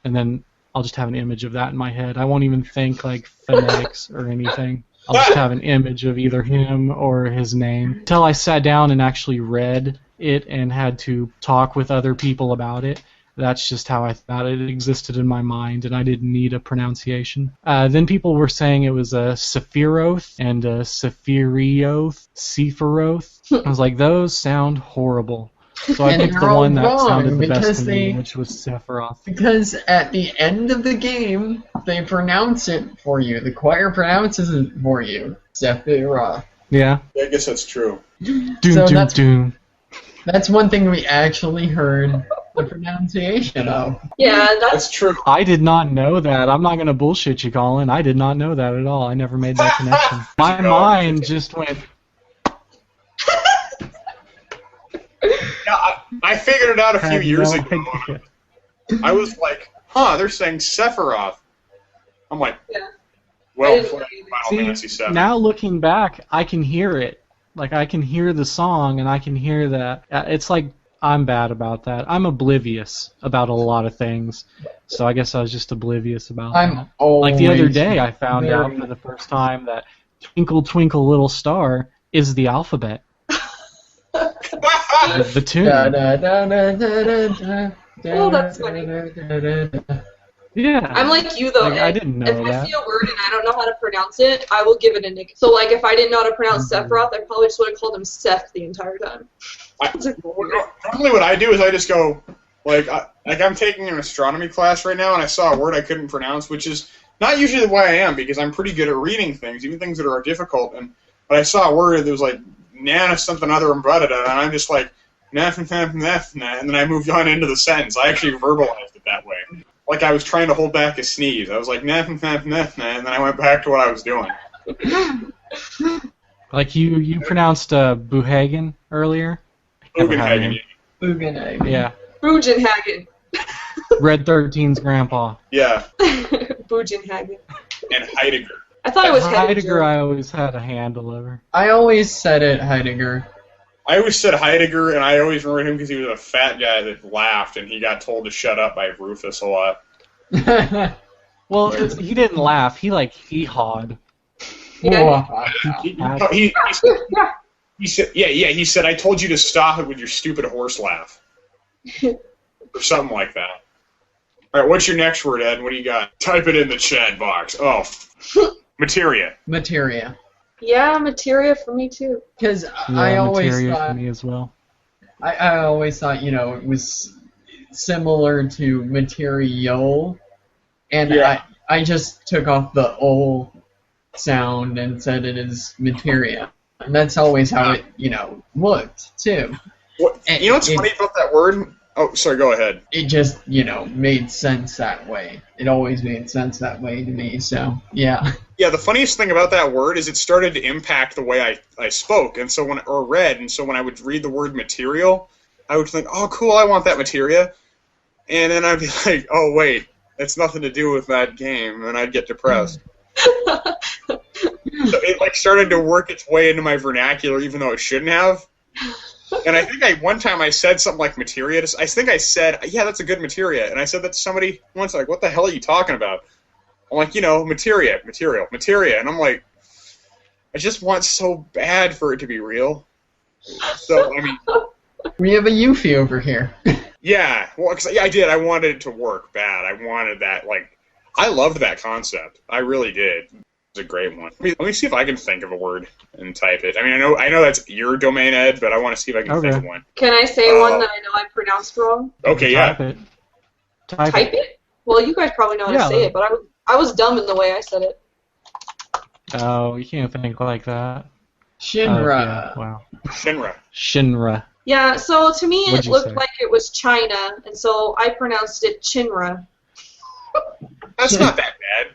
A: and then I'll just have an image of that in my head. I won't even think, like, phonetics or anything. I'll just have an image of either him or his name. Until I sat down and actually read it and had to talk with other people about it, That's just how I thought it existed in my mind, and I didn't need a pronunciation. Then people were saying it was a Sephiroth and a Sephirioth, Sephiroth. I was like, those sound horrible. So I
D: And
A: picked the
D: they're all
A: one that
D: wrong,
A: sounded the best
D: because
A: to me,
D: they-
A: which was Sephiroth.
D: Because at the end of the game, they pronounce it for you. The choir pronounces it for you. Sephiroth.
A: Yeah.
B: I guess that's true.
A: Doom,
D: So
A: doom,
D: that's-
A: doom.
D: That's one thing we actually heard the pronunciation of.
C: Yeah, that's
B: That's true.
A: I did not know that. I'm not going to bullshit you, Colin. I did not know that at all. I never made that connection. My
B: No.
A: mind just went,
B: Yeah, I figured it out a few
A: had
B: years
A: no
B: ago.
A: idea.
B: I was like, huh, they're saying Sephiroth. I'm like,
C: Yeah.
B: well
C: I didn't
B: played,
C: know
B: Final
A: See,
B: Fantasy 7.
A: now looking back, I can hear it. Like, I can hear the song, and I can hear that. It's like, I'm bad about that. I'm oblivious about a lot of things. So I guess I was just oblivious about that.
D: I'm always
A: Like the other day, I found out
D: very-
A: for the first time that Twinkle Twinkle Little Star is the alphabet. The tune.
D: Da, da, da, da, da, da, da,
C: Oh, that's funny.
D: da, da, da, da.
A: Yeah.
C: I'm like you though.
A: Like, I
C: Ed.
A: didn't know
C: if I
A: that.
C: see a word and I don't know how to pronounce it, I will give it a nick. So like if I didn't know how to pronounce Sephiroth, I probably just would have called him Seth the entire time.
B: Normally what I do is I just go, like I'm taking an astronomy class right now, and I saw a word I couldn't pronounce, which is not usually the way I am, because I'm pretty good at reading things, even things that are difficult. But I saw a word that was like, nana something other umbrella, and I'm just like, and then I moved on into the sentence. I actually verbalized it that way. Like I was trying to hold back a sneeze. I was like, and then I went back to what I was doing.
A: Like you pronounced Buhagen earlier? Never had
B: Bugenhagen.
A: him.
D: Bugenhagen.
A: Yeah.
C: Bugenhagen.
A: Red 13's grandpa.
B: Yeah,
C: Bugenhagen.
B: and Heidegger.
C: I thought it was
A: Heidegger,
C: Heidegger.
A: I always had a handle over.
D: I always said it, Heidegger.
B: I always said Heidegger, and I always remembered him because he was a fat guy that laughed, and he got told to shut up by Rufus a lot.
A: Well, he didn't laugh. He hee-hawed.
C: Yeah.
B: He said, he said, I told you to stop it with your stupid horse laugh. Or something like that. All right, what's your next word, Ed? What do you got? Type it in the chat box. Oh, materia.
D: Materia.
C: Yeah, materia for me too.
D: Because
A: Yeah,
D: I always
A: materia
D: thought,
A: for me as well.
D: I always thought, it was similar to material, and
B: Yeah.
D: I just took off the O sound and said it is materia. And that's always how it, looked, too.
B: What, you know what's
D: It-
B: funny about that word? Oh, sorry, go ahead.
D: It just, made sense that way. It always made sense that way to me, so, yeah.
B: Yeah, the funniest thing about that word is it started to impact the way I spoke, and so read, and so when I would read the word material, I would think, oh, cool, I want that materia. And then I'd be like, oh, wait, it's nothing to do with that game, and I'd get depressed. So it started to work its way into my vernacular, even though it shouldn't have. And I think one time I said something like materia. I think I said, yeah, that's a good materia. And I said that to somebody once, like, what the hell are you talking about? I'm like, materia. And I'm like, I just want so bad for it to be real. So, I mean,
D: We have a Yuffie over here.
B: yeah. Well, I did. I wanted it to work bad. I wanted that, I loved that concept. I really did. It was a great one. Let me see if I can think of a word and type it. I mean, I know that's your domain, Ed, but I want to see if I can think of one.
C: Can I say one that I know I pronounced wrong?
B: Okay, yeah.
A: Type it. Type
C: Type it? Well, you guys probably know how
A: Yeah,
C: to say it, but I was dumb in the way I said it.
A: Oh, you can't think like that.
D: Shinra.
A: Yeah, wow.
B: Shinra.
A: Shinra.
C: Yeah, so to me
A: What'd
C: it
A: you
C: looked
A: say?
C: like it was China, and so I pronounced it Chinra.
B: That's not that bad.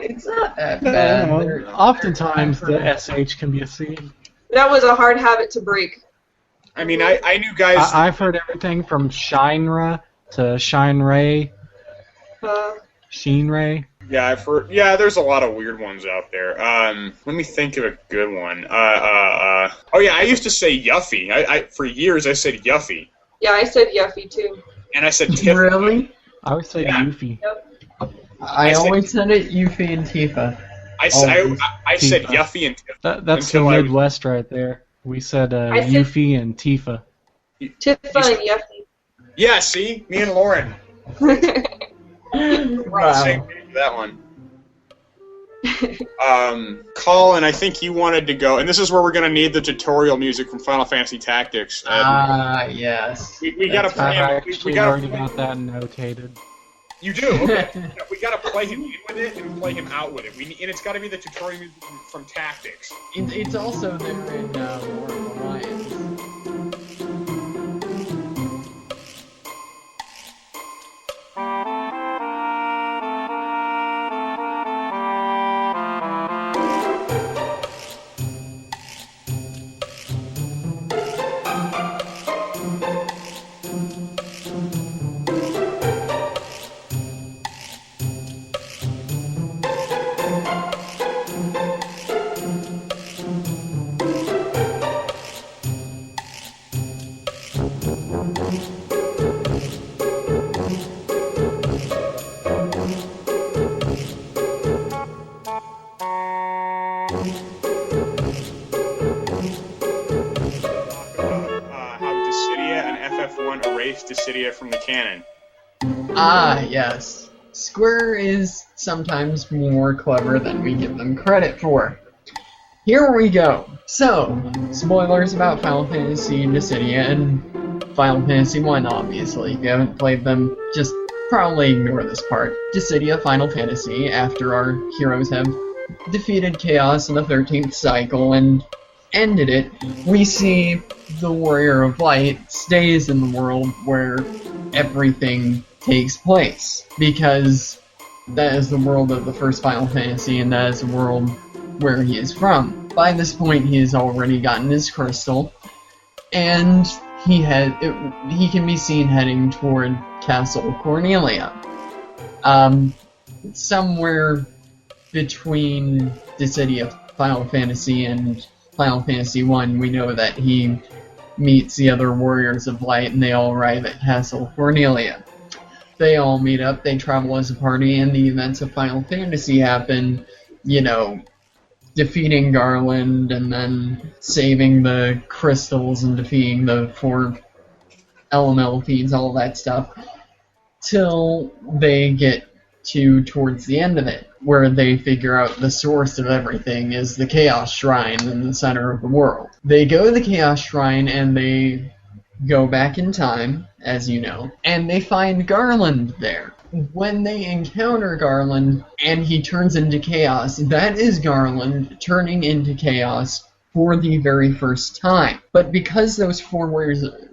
D: It's not that bad. They're-
A: Oftentimes
D: they're-
A: the SH can be a C.
C: That was a hard habit to break.
B: I mean, I knew guys...
A: I've heard everything from Shinra to Shine Ray, Sheen Ray.
B: Yeah, I've heard... Yeah, there's a lot of weird ones out there. Let me think of a good one. Oh, yeah, I used to say Yuffie. For years, I said Yuffie.
C: Yeah, I said Yuffie too.
B: And I said Tiffany.
D: Really?
A: I always say
B: Yeah.
A: Yuffie.
D: I always said it Yuffie and Tifa.
B: I said
A: Tifa.
B: Yuffie and Tiffany.
A: That's the
B: Until I was-
A: Midwest right there. We said
C: I said-
A: Yuffie and Tifa.
C: Tifa and Yuffie.
B: Yeah, see? Me and Lauren. We're on the same
D: Wow.
B: page for that one. Colin, I think you wanted to go, and this is where we're going to need the tutorial music from Final Fantasy Tactics.
D: Yes.
B: We got to
D: That's
B: play
A: I've
B: him. We
A: actually
B: got
A: already
B: to.
A: got that notated.
B: You do. Okay. We got to play him in with it and play him out with it. And it's got to be the tutorial music from Tactics.
D: It's also there in War of the Lions.
B: How Dissidia and FF1 erased Dissidia from the canon.
D: Yes. Square is sometimes more clever than we give them credit for. Here we go. So, spoilers about Final Fantasy Dissidia and Final Fantasy 1, obviously. If you haven't played them, just probably ignore this part. Dissidia Final Fantasy, after our heroes have defeated Chaos in the 13th cycle and ended it, we see the Warrior of Light stays in the world where everything takes place, because that is the world of the first Final Fantasy, and that is the world where he is from. By this point, he has already gotten his crystal, and he can be seen heading toward Castle Cornelia. Somewhere between Dissidia Final Fantasy and Final Fantasy 1, we know that he meets the other Warriors of Light, and they all arrive at Castle Cornelia. They all meet up, they travel as a party, and the events of Final Fantasy happen, defeating Garland, and then saving the crystals and defeating the 4 elemental fiends, all that stuff, till they get towards the end of it, where they figure out the source of everything is the Chaos Shrine in the center of the world. They go to the Chaos Shrine and they go back in time, as you know, and they find Garland there. When they encounter Garland and he turns into Chaos, that is Garland turning into Chaos for the very first time. But because those 4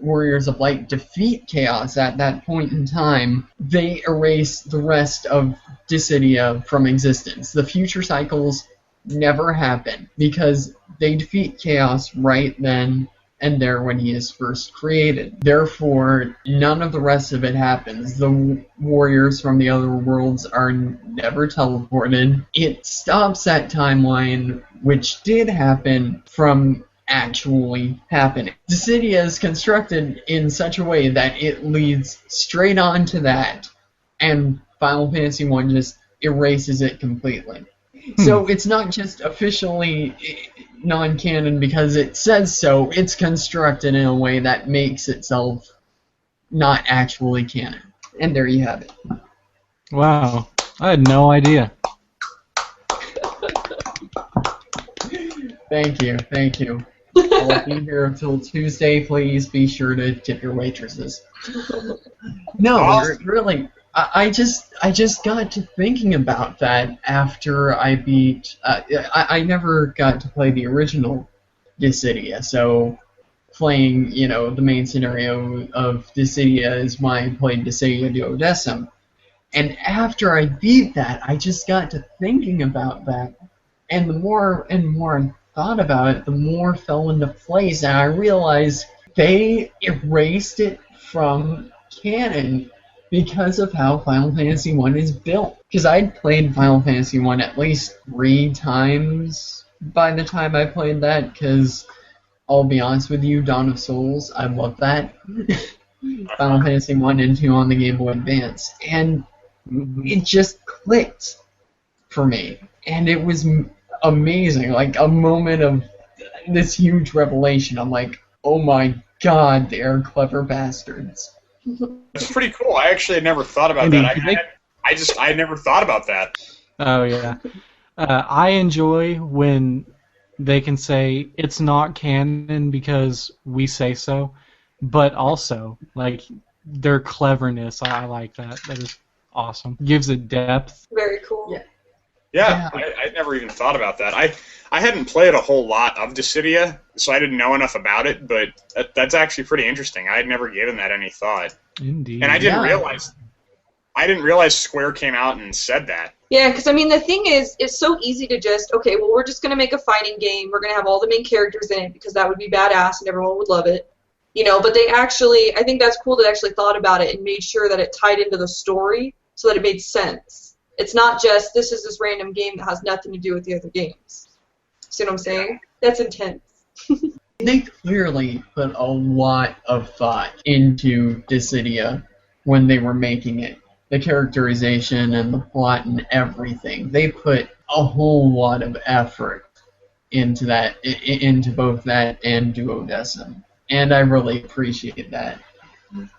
D: Warriors of Light defeat Chaos at that point in time, they erase the rest of Dissidia from existence. The future cycles never happen, because they defeat Chaos right then and there when he is first created. Therefore, none of the rest of it happens. The warriors from the other worlds are never teleported. It stops that timeline, which did happen, from actually happening. Dissidia is constructed in such a way that it leads straight on to that, and Final Fantasy 1 just erases it completely. So it's not just officially non-canon because it says so, it's constructed in a way that makes itself not actually canon. And there you have it.
A: Wow, I had no idea.
D: Thank you. I'll be here until Tuesday. Please be sure to tip your waitresses. No, really, I just got to thinking about that after I beat. I never got to play the original Dissidia, so playing the main scenario of Dissidia is why I played Dissidia Duodecim. And after I beat that, I just got to thinking about that, and the more and more I thought about it, the more fell into place, and I realized they erased it from canon because of how Final Fantasy 1 is built. Because I'd played Final Fantasy 1 at least 3 times by the time I played that, because I'll be honest with you, Dawn of Souls, I love that. Final Fantasy 1 and 2 on the Game Boy Advance. And it just clicked for me. And it was amazing, like a moment of this huge revelation. I'm like, oh my god, they are clever bastards.
B: That's pretty cool. I actually had never thought about
A: I mean,
B: that. I had never thought about that.
A: Oh yeah. I enjoy when they can say it's not canon because we say so, but also like their cleverness. I like that. That is awesome. Gives it depth.
C: Very cool.
D: Yeah.
B: Yeah, I never even thought about that. I hadn't played a whole lot of Dissidia, so I didn't know enough about it, but that's actually pretty interesting. I had never given that any thought.
A: Indeed.
B: And I didn't realize Square came out and said that.
C: Yeah, because I mean the thing is, it's so easy to just we're just gonna make a fighting game. We're gonna have all the main characters in it because that would be badass and everyone would love it, you know. But they actually, I think that's cool. That they actually thought about it and made sure that it tied into the story so that it made sense. It's not just this is this random game that has nothing to do with the other games. See what I'm saying? That's intense.
D: They clearly put a lot of thought into Dissidia when they were making it. The characterization and the plot and everything. They put a whole lot of effort into that, into both that and Duodecim. And I really appreciate that.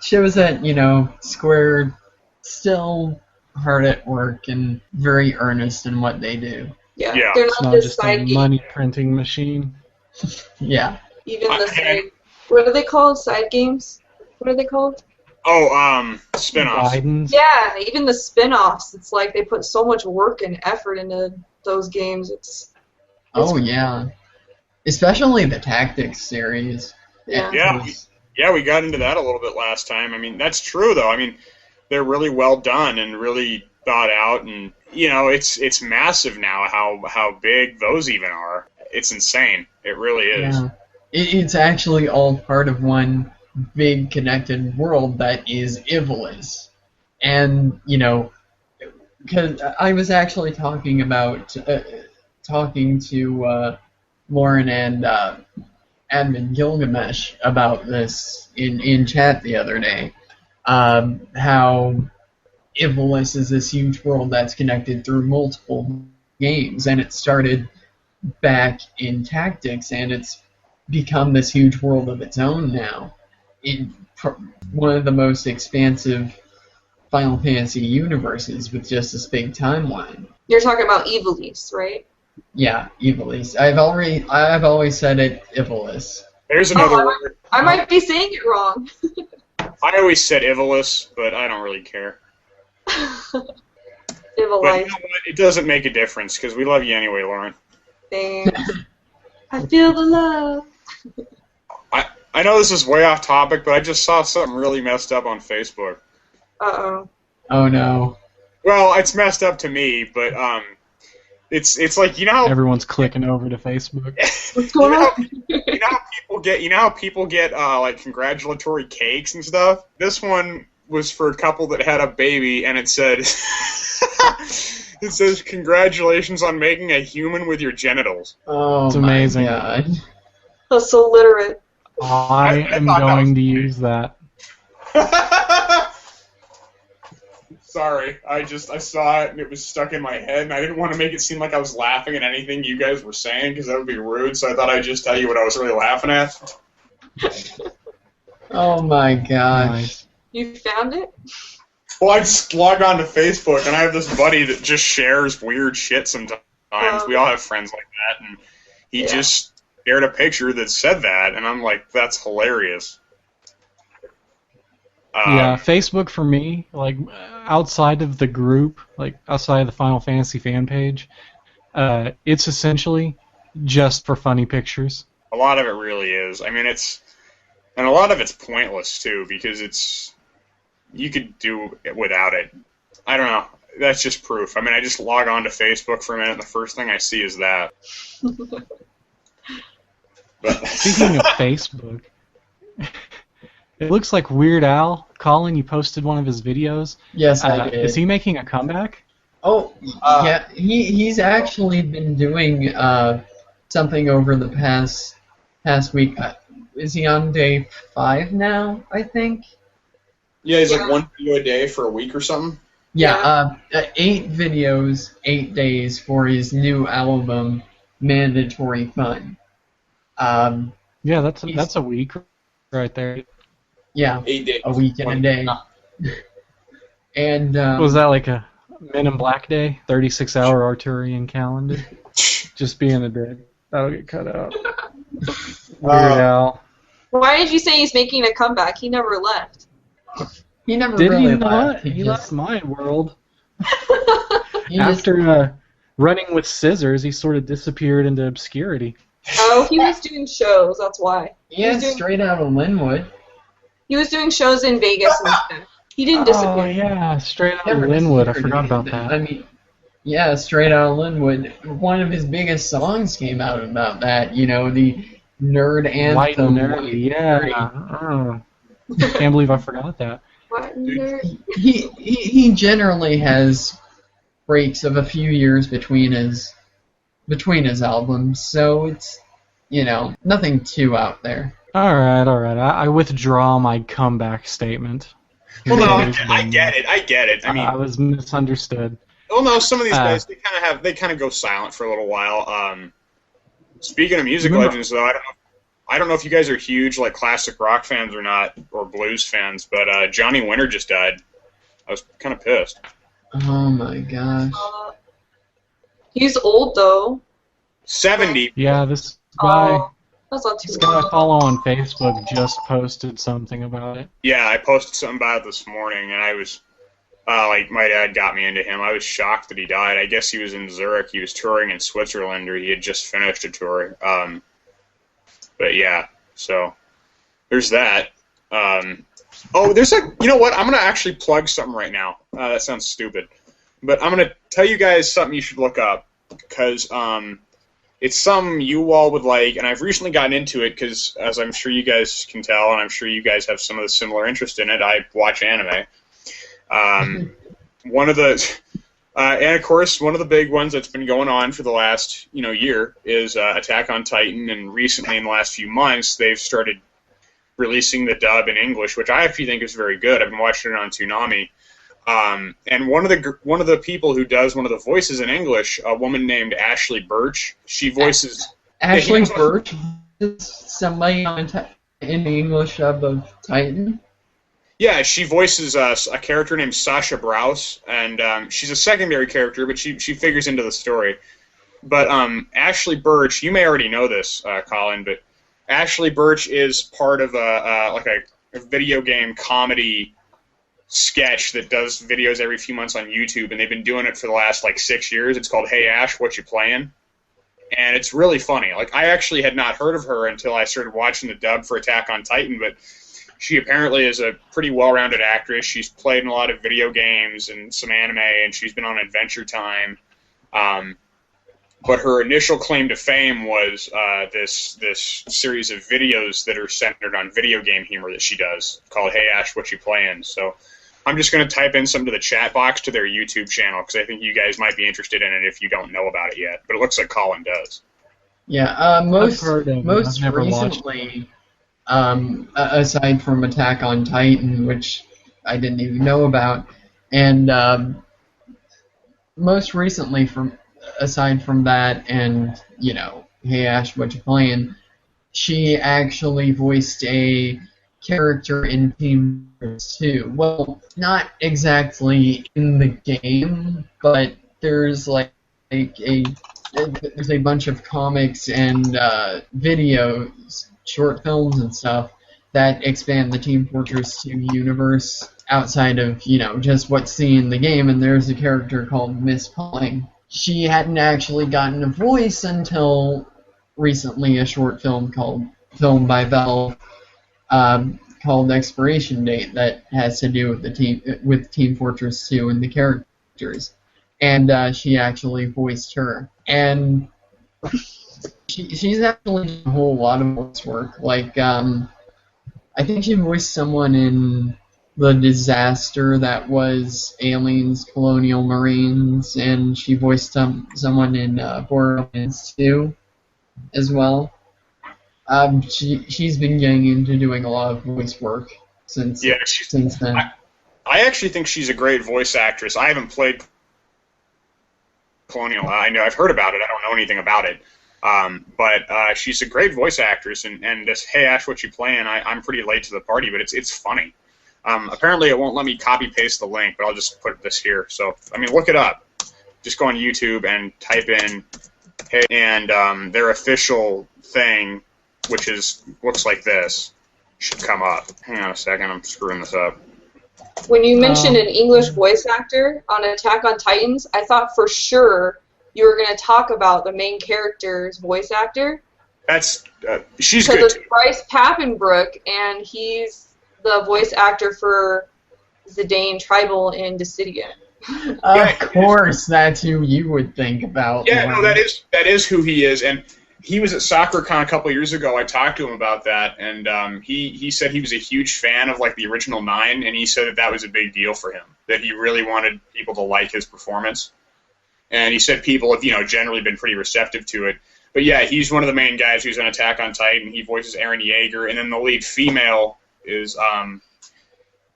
D: Shows that, you know, Square still hard at work and very earnest in what they do.
C: Yeah,
B: Yeah.
C: they're
A: It's
C: not
A: not
C: just
A: just a
C: side game.
A: money printing machine.
D: Yeah.
C: Even the side. What are they called? Side games? What are they called?
B: Oh, spin-offs.
A: Guidance.
C: Yeah, even the spin-offs. It's like they put so much work and effort into those games. It's
D: Oh, yeah. Especially the Tactics series.
C: Yeah.
B: Yeah, we got into that a little bit last time. I mean, that's true, though. I mean, they're really well done and really thought out, and, you know, it's massive now how big those even are. It's insane. It really is.
D: Yeah. It's actually all part of one big connected world that is Ivalice. And, you know, because I was actually talking to Lauren and Admin Gilgamesh about this in chat the other day. How Ivalice is this huge world that's connected through multiple games, and it started back in Tactics, and it's become this huge world of its own now. One of the most expansive Final Fantasy universes with just this big timeline.
C: You're talking about Ivalice, right?
D: Yeah, Ivalice. I've always said it Ivalice.
B: There's another word.
C: I might be saying it wrong.
B: I always said Ivalice, but I don't really care. But you know
C: Ivalice.
B: what? It doesn't make a difference, because we love you anyway, Lauren.
C: Thanks. I feel the love.
B: I know this is way off topic, but I just saw something really messed up on Facebook.
C: Uh-oh.
D: Oh no.
B: Well, it's messed up to me, but it's like, you know how
A: Everyone's clicking over to Facebook.
C: What's going on?
B: you know how people get like congratulatory cakes and stuff. This one was for a couple that had a baby, and it said it says congratulations on making a human with your genitals.
D: Oh,
A: It's amazing.
D: My God.
C: That's so literate.
A: I am
B: thought that
A: going
B: was-
A: to use that.
B: Sorry, I saw it and it was stuck in my head, and I didn't want to make it seem like I was laughing at anything you guys were saying, because that would be rude, so I thought I'd just tell you what I was really laughing at.
D: Oh my gosh.
A: Nice.
C: You found it?
B: Well, I just log on to Facebook, and I have this buddy that just shares weird shit sometimes. We all have friends like that, and he just shared a picture that said that, and I'm like, that's hilarious.
A: Yeah, Facebook for me, like outside of the group, like outside of the Final Fantasy fan page, it's essentially just for funny pictures.
B: A lot of it really is. I mean, and a lot of it's pointless too, because you could do it without it. I don't know. That's just proof. I mean, I just log on to Facebook for a minute, and the first thing I see is that. But
A: Speaking of Facebook, it looks like Weird Al, Colin, you posted one of his videos.
D: Yes, I did.
A: Is he making a comeback?
D: Oh, yeah. He's actually been doing something over the past week. Is he on day 5 now, I think?
B: yeah, he's like one video a day for a week or something.
D: Yeah, 8 videos, 8 days for his new album, Mandatory Fun.
A: Yeah, that's a week right there.
D: Yeah,
B: 8 days.
D: a week and a day. And
A: Was that like a Men in Black Day? 36-hour Arturian calendar? Just being a dick. That'll get cut out. Weird Al.
C: Why did you say he's making a comeback? He never left.
D: he never
A: Did
D: really
A: he
D: left.
A: not? He left my world. After running with scissors, he sort of disappeared into obscurity.
C: Oh, he was doing shows, that's why.
D: Yeah, straight out of Linwood.
C: He was doing shows in Vegas and stuff. He didn't disappear.
A: Oh, yeah, straight out of
D: Never
A: Linwood. I
D: disappeared.
A: forgot about that.
D: I mean, yeah, straight out of Linwood. One of his biggest songs came out about that. You know, the nerd anthem.
A: White and nerdy, yeah. Oh. Can't believe I forgot that.
C: What nerd?
D: He generally has breaks of a few years between his albums, so it's, you know, nothing too out there.
A: All right. I withdraw my comeback statement.
B: Well, no, I get it. I mean,
A: I was misunderstood.
B: well, no, some of these guys they kind of go silent for a little while. Speaking of music legends, though, I don't know if you guys are huge like classic rock fans or not, or blues fans, but Johnny Winter just died. I was kind of pissed.
D: Oh my gosh.
C: He's old though.
B: 70.
A: Yeah, this guy.
C: Oh, that's not too
A: This guy I
C: old.
A: follow on Facebook just posted something about it.
B: Yeah, I posted something about it this morning, and I was like, my dad got me into him. I was shocked that he died. I guess he was in Zurich. He was touring in Switzerland, or he had just finished a tour. But yeah, so there's that. There's you know what? I'm gonna actually plug something right now. That sounds stupid, but I'm gonna tell you guys something you should look up, because it's something you all would like, and I've recently gotten into it because, as I'm sure you guys can tell, and I'm sure you guys have some of the similar interest in it, I watch anime. One of the, and of course, one of the big ones that's been going on for the last year is Attack on Titan, and recently in the last few months they've started releasing the dub in English, which I actually think is very good. I've been watching it on Toonami. And one of the people who does one of the voices in English, a woman named Ashley Birch, she voices
D: Ashley Birch is somebody in the English dub of Titan.
B: Yeah, she voices a character named Sasha Browse, and she's a secondary character, but she figures into the story. But Ashley Birch, you may already know this, Colin, but Ashley Birch is part of a video game comedy sketch that does videos every few months on YouTube, and they've been doing it for the last 6 years. It's called Hey Ash, What You Playin'? And it's really funny. I actually had not heard of her until I started watching the dub for Attack on Titan, but she apparently is a pretty well-rounded actress. She's played in a lot of video games and some anime, and she's been on Adventure Time. But her initial claim to fame was this series of videos that are centered on video game humor that she does, called Hey Ash, What You Playin'? So I'm just going to type in some to the chat box to their YouTube channel, because I think you guys might be interested in it if you don't know about it yet. But it looks like Colin does.
D: Yeah, most
A: I've never
D: recently, aside from Attack on Titan, which I didn't even know about, and most recently, aside from that, and Hey Ash, What You Playin', she actually voiced a character in Team Fortress 2. Well, not exactly in the game, but there's there's a bunch of comics and videos, short films and stuff that expand the Team Fortress 2 universe outside of, just what's seen in the game, and there's a character called Miss Pulling. She hadn't actually gotten a voice until recently, a short film filmed by Valve, called Expiration Date, that has to do with Team Fortress 2 and the characters. And she actually voiced her. And she's actually done a whole lot of voice work. I think she voiced someone in the disaster that was Aliens, Colonial Marines, and she voiced someone in Borderlands 2 as well. She's been getting into doing a lot of voice work since then.
B: I actually think she's a great voice actress. I haven't played Colonial. I've heard about it. I don't know anything about it. But she's a great voice actress, and this "Hey Ash, what you playing?" I'm pretty late to the party, but it's funny. Apparently, it won't let me copy paste the link, but I'll just put this here. So I mean, look it up. Just go on YouTube and type in "Hey," and their official thing, which looks like this, should come up. Hang on a second, I'm screwing this up.
C: When you mentioned an English voice actor on Attack on Titans, I thought for sure you were going to talk about the main character's voice actor.
B: That's she's
C: good.
B: Because
C: it's Bryce Papenbrook, and he's the voice actor for Zidane Tribal in Dissidia.
D: Of course, that's who you would think about.
B: Yeah, no, that is who he is, and he was at SoccerCon a couple of years ago. I talked to him about that, and he said he was a huge fan of like the original 9, and he said that was a big deal for him, that he really wanted people to like his performance. And he said people have, generally been pretty receptive to it. But yeah, he's one of the main guys who's on Attack on Titan. He voices Eren Yeager, and then the lead female is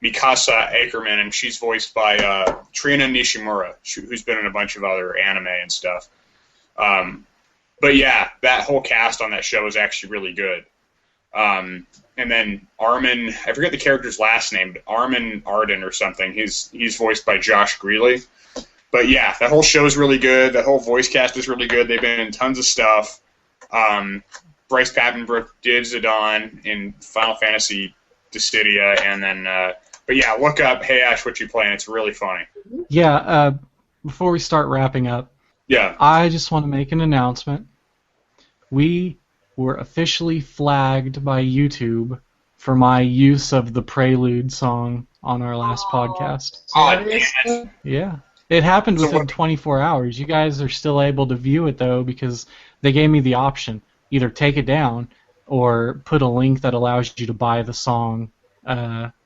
B: Mikasa Ackerman, and she's voiced by Trina Nishimura, who's been in a bunch of other anime and stuff. But yeah, that whole cast on that show is actually really good. And then Armin, I forget the character's last name, but Armin Arden or something. He's voiced by Josh Greeley. But yeah, that whole show is really good. That whole voice cast is really good. They've been in tons of stuff. Bryce Papenbrook did Zidane in Final Fantasy Dissidia, and then, but yeah, look up "Hey Ash, what you playing?" It's really funny.
A: Yeah. Before we start wrapping up,
B: yeah,
A: I just want to make an announcement. We were officially flagged by YouTube for my use of the Prelude song on our last podcast.
B: Oh,
A: yeah. It happened within 24 hours. You guys are still able to view it, though, because they gave me the option. Either take it down or put a link that allows you to buy the song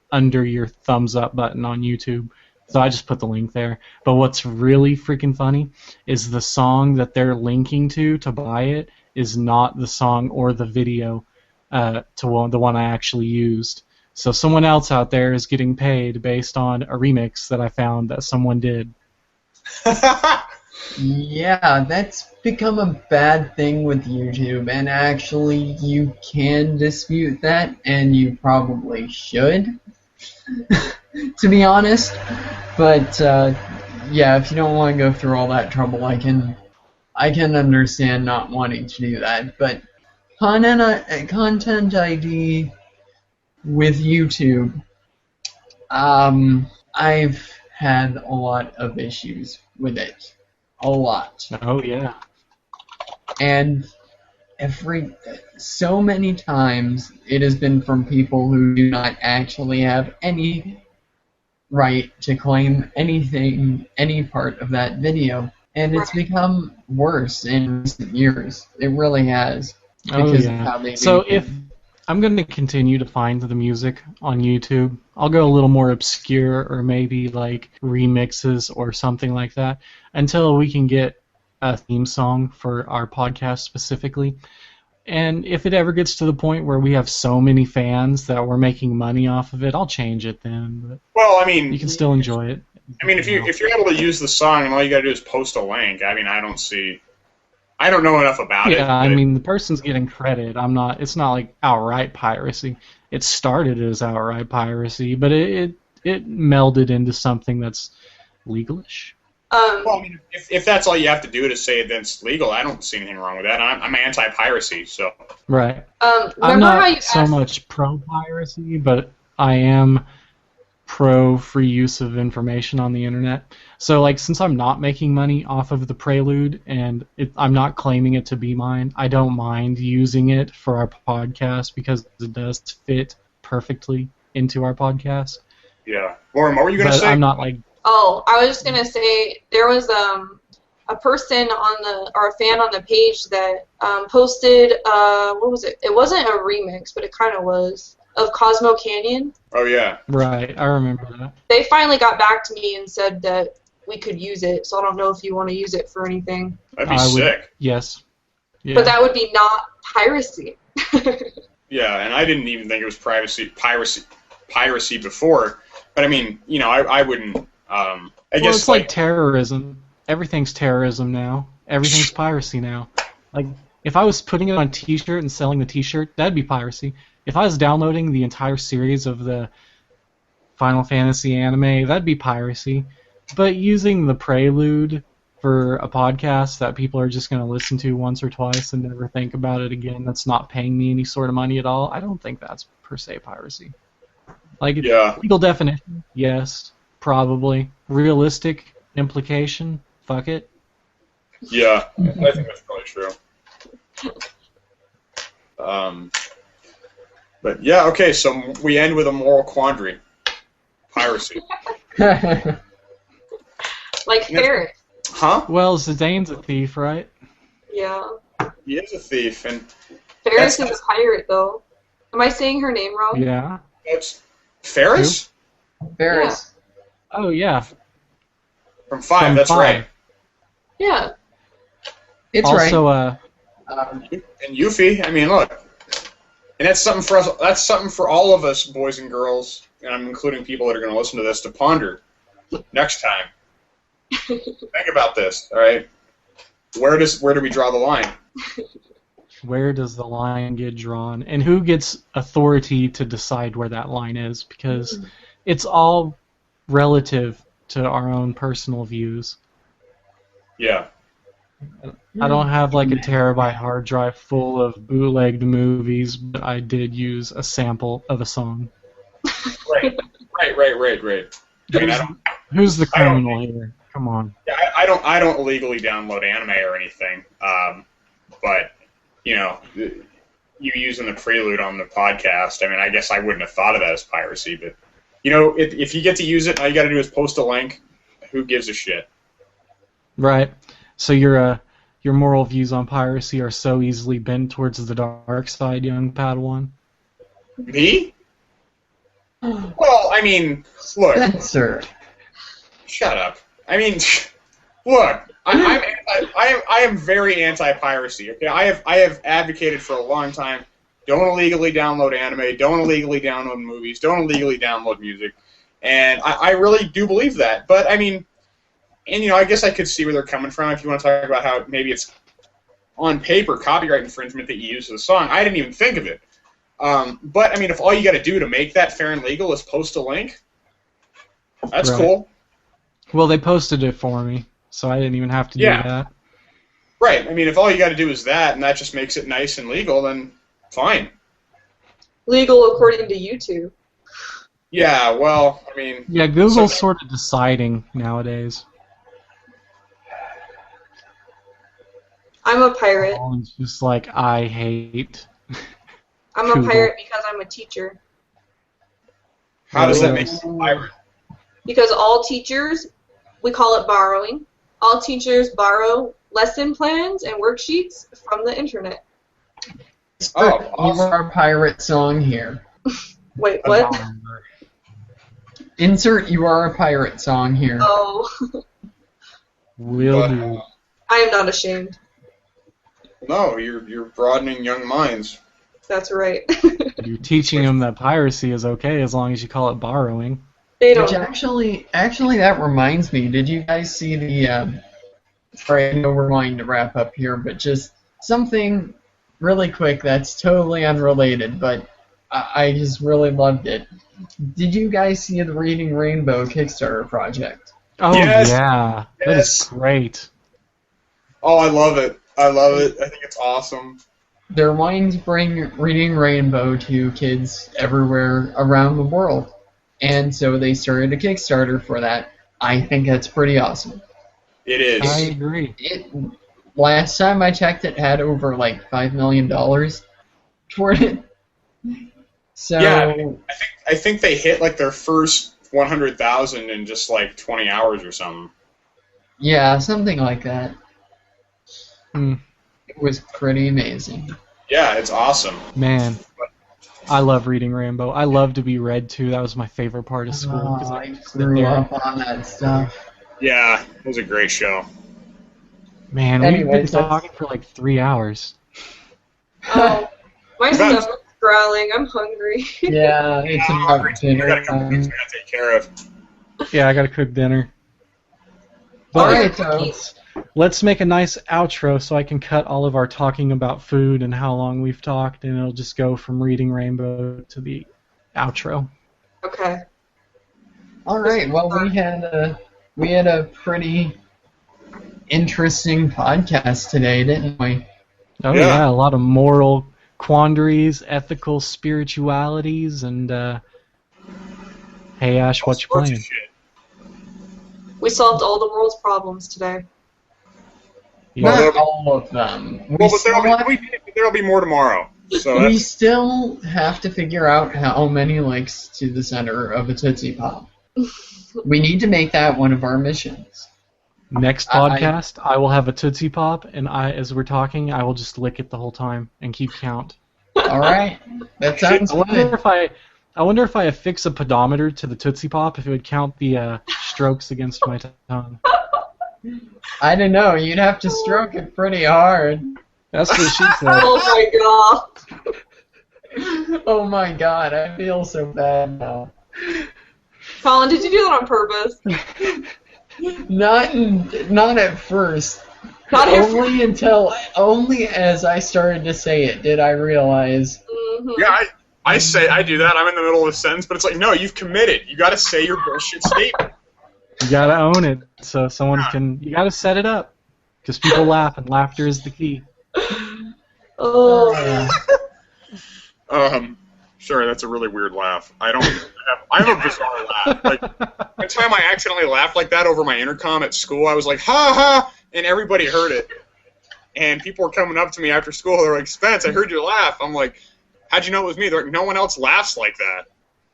A: under your thumbs up button on YouTube. So I just put the link there. But what's really freaking funny is the song that they're linking to buy it is not the song or the video to the one I actually used. So someone else out there is getting paid based on a remix that I found that someone did.
D: Yeah, that's become a bad thing with YouTube, and actually you can dispute that, and you probably should, to be honest. But yeah, if you don't want to go through all that trouble, I can understand not wanting to do that. But content ID with YouTube, I've had a lot of issues with it. A lot.
A: Oh, yeah.
D: And so many times it has been from people who do not actually have any right to claim anything, any part of that video. And it's become worse in recent years. It really has. Because of how they do
A: So
D: things.
A: if I'm going to continue to find the music on YouTube, I'll go a little more obscure or maybe like remixes or something like that until we can get a theme song for our podcast specifically. And if it ever gets to the point where we have so many fans that we're making money off of it, I'll change it then. But
B: well, I mean,
A: you can still enjoy it.
B: I mean, if you're able to use the song and all you got to do is post a link, I mean, I don't know enough about it.
A: Yeah, I mean, the person's getting credit. It's not like outright piracy. It started as outright piracy, but it melded into something that's legalish.
B: Well, I mean, if that's all you have to do to say that it's legal, I don't see anything wrong with that. I'm anti-piracy, so.
A: Right.
C: Remember
A: I'm
C: how
A: not
C: you
A: so
C: asked...
A: much pro-piracy, but I am pro-free use of information on the internet. So, like, since I'm not making money off of the Prelude and I'm not claiming it to be mine, I don't mind using it for our podcast because it does fit perfectly into our podcast.
B: Yeah. Lauren, what were you going to say?
A: I'm not like...
C: Oh, I was just going to say there was a person or a fan on the page that posted, what was it? It wasn't a remix, but it kind of was, of Cosmo Canyon.
B: Oh, yeah.
A: Right, I remember that.
C: They finally got back to me and said that we could use it, so I don't know if you want to use it for anything.
B: That'd be sick.
A: Yes. Yeah.
C: But that would be not piracy.
B: Yeah, and I didn't even think it was piracy before. But I mean, I wouldn't. I guess
A: it's like terrorism. Everything's terrorism now. Everything's piracy now. Like If I was putting it on a T-shirt and selling the T-shirt, that'd be piracy. If I was downloading the entire series of the Final Fantasy anime, that'd be piracy. But using the prelude for a podcast that people are just going to listen to once or twice and never think about it again, that's not paying me any sort of money at all, I don't think that's per se piracy. Like, legal definition, yes, probably. Realistic implication, fuck it.
B: Yeah, I think that's probably true. But yeah, okay, so we end with a moral quandary. Piracy.
C: Like Ferret.
B: Huh?
A: Well, Zidane's a thief, right?
C: Yeah.
B: He is a thief, and
C: Ferris is a pirate, though. Am I saying her name wrong?
A: Yeah.
B: it's Ferris?
D: Ferris.
A: Oh, yeah.
B: From 5,
A: From
B: that's
A: 5.
B: right.
C: Yeah.
D: It's
A: Also,
D: right.
B: And Yuffie, I mean, look. And that's something for us. That's something for all of us, boys and girls, and I'm including people that are going to listen to this, to ponder next time. Think about this, all right? Where do we draw the line?
A: where does the line get drawn? And who gets authority to decide where that line is? Because it's all relative to our own personal views.
B: Yeah.
A: I don't have like a terabyte hard drive full of bootlegged movies, but I did use a sample of a song.
B: Right. I mean,
A: Who's the criminal here? Come on.
B: Yeah, I don't illegally download anime or anything. But you know, you using the prelude on the podcast, I mean, I guess I wouldn't have thought of that as piracy. But you know, if you get to use it, all you got to do is post a link. Who gives a shit?
A: Right. So your moral views on piracy are so easily bent towards the dark side, young Padawan.
B: Me? Well, I mean, look.
D: Spencer.
B: Shut up. I mean, look. I am very anti-piracy. Okay, I have advocated for a long time. Don't illegally download anime. Don't illegally download movies. Don't illegally download music. And I really do believe that. But I mean, and you know, I guess I could see where they're coming from. If you want to talk about how maybe it's on paper copyright infringement that you use for the song, I didn't even think of it. But I mean, if all you got to do to make that fair and legal is post a link, that's cool.
A: Well, they posted it for me, so I didn't even have to do that.
B: Right. I mean, if all you got to do is that, and that just makes it nice and legal, then fine.
C: Legal according to YouTube.
B: Yeah, well, I mean...
A: Yeah, Google's sort of deciding nowadays.
C: I'm a pirate.
A: Colin's just like, I hate...
C: I'm a pirate because I'm a teacher.
B: How does that make you a pirate?
C: Because all teachers, we call it borrowing, all teachers borrow lesson plans and worksheets from the internet.
B: Oh, awesome.
D: You are a pirate song here.
C: Wait, what?
D: Insert "You Are a Pirate" song here.
C: Oh.
A: Will do.
C: I am not ashamed.
B: No, you're broadening young minds.
C: That's right.
A: You're teaching them that piracy is okay as long as you call it borrowing.
C: They don't.
D: Which actually, that reminds me. Did you guys see the? Sorry, I know we're wanting to wrap up here, but just something really quick that's totally unrelated, but I just really loved it. Did you guys see the Reading Rainbow Kickstarter project?
A: Oh,
B: yes.
A: Yeah.
B: Yes.
A: That is great.
B: Oh, I love it. I think it's awesome.
D: They're wanting to bring Reading Rainbow to kids everywhere around the world. And so they started a Kickstarter for that. I think that's pretty awesome.
B: It is.
A: I agree.
D: Last time I checked, it had over like $5 million toward it. So
B: Yeah, I think they hit like their first 100,000 in just like 20 hours or something.
D: yeah, something like that.
A: Mm.
D: It was pretty amazing.
B: Yeah, it's awesome.
A: Man, I love reading Rainbow. I love to be read to. That was my favorite part of school.
D: Oh,
A: 'Cause
D: I
A: sit
D: grew
A: there.
D: up on that stuff.
B: Yeah, it was a great show.
A: Man, we've been
D: Anyways,
A: talking for like 3 hours.
C: Oh, my stomach's growling. I'm hungry.
D: Yeah, it's about
B: I
D: dinner
B: got a couple
D: time.
B: things I gotta take care of.
A: Yeah, I gotta cook dinner.
D: All
A: But
D: right, folks.
A: let's make a nice outro so I can cut all of our talking about food and how long we've talked, and it'll just go from Reading Rainbow to the outro.
C: Okay.
D: All right. Well, we had a pretty interesting podcast today, didn't we?
A: Oh
B: Yeah.
A: yeah, a lot of moral quandaries, ethical spiritualities, and hey Ash, what you
B: All sorts of
A: playing?
B: shit.
C: We solved all the world's problems today.
A: Yeah.
D: Not all of them.
B: Well, but there'll be more tomorrow. So
D: We
B: that's,
D: still have to figure out how many likes to the center of a Tootsie Pop. We need to make that one of our missions.
A: Next
D: I-
A: podcast, I will have a Tootsie Pop, and as we're talking, I will just lick it the whole time and keep count.
D: All right, that sounds
A: I wonder
D: good.
A: if I affix a pedometer to the Tootsie Pop, if it would count the strokes against my tongue.
D: I don't know. You'd have to stroke it pretty hard.
A: That's what she said.
C: Oh my god.
D: Oh my god, I feel so bad now.
C: Colin, did you do that on purpose?
D: Not at first.
C: Not at
D: Only as I started to say it did I realize.
C: Mhm.
B: yeah, I do that. I'm in the middle of a sentence, but it's like, no, you've committed. You got to say your bullshit statement.
A: You gotta own it, so someone can. You gotta set it up, because people laugh, and laughter is the key.
C: Oh.
B: Sorry, that's a really weird laugh. I have a bizarre laugh. Like, one time I accidentally laughed like that over my intercom at school. I was like, ha ha, and everybody heard it. And people were coming up to me after school. They're like, Spence, I heard you laugh. I'm like, how'd you know it was me? They're like, no one else laughs like that.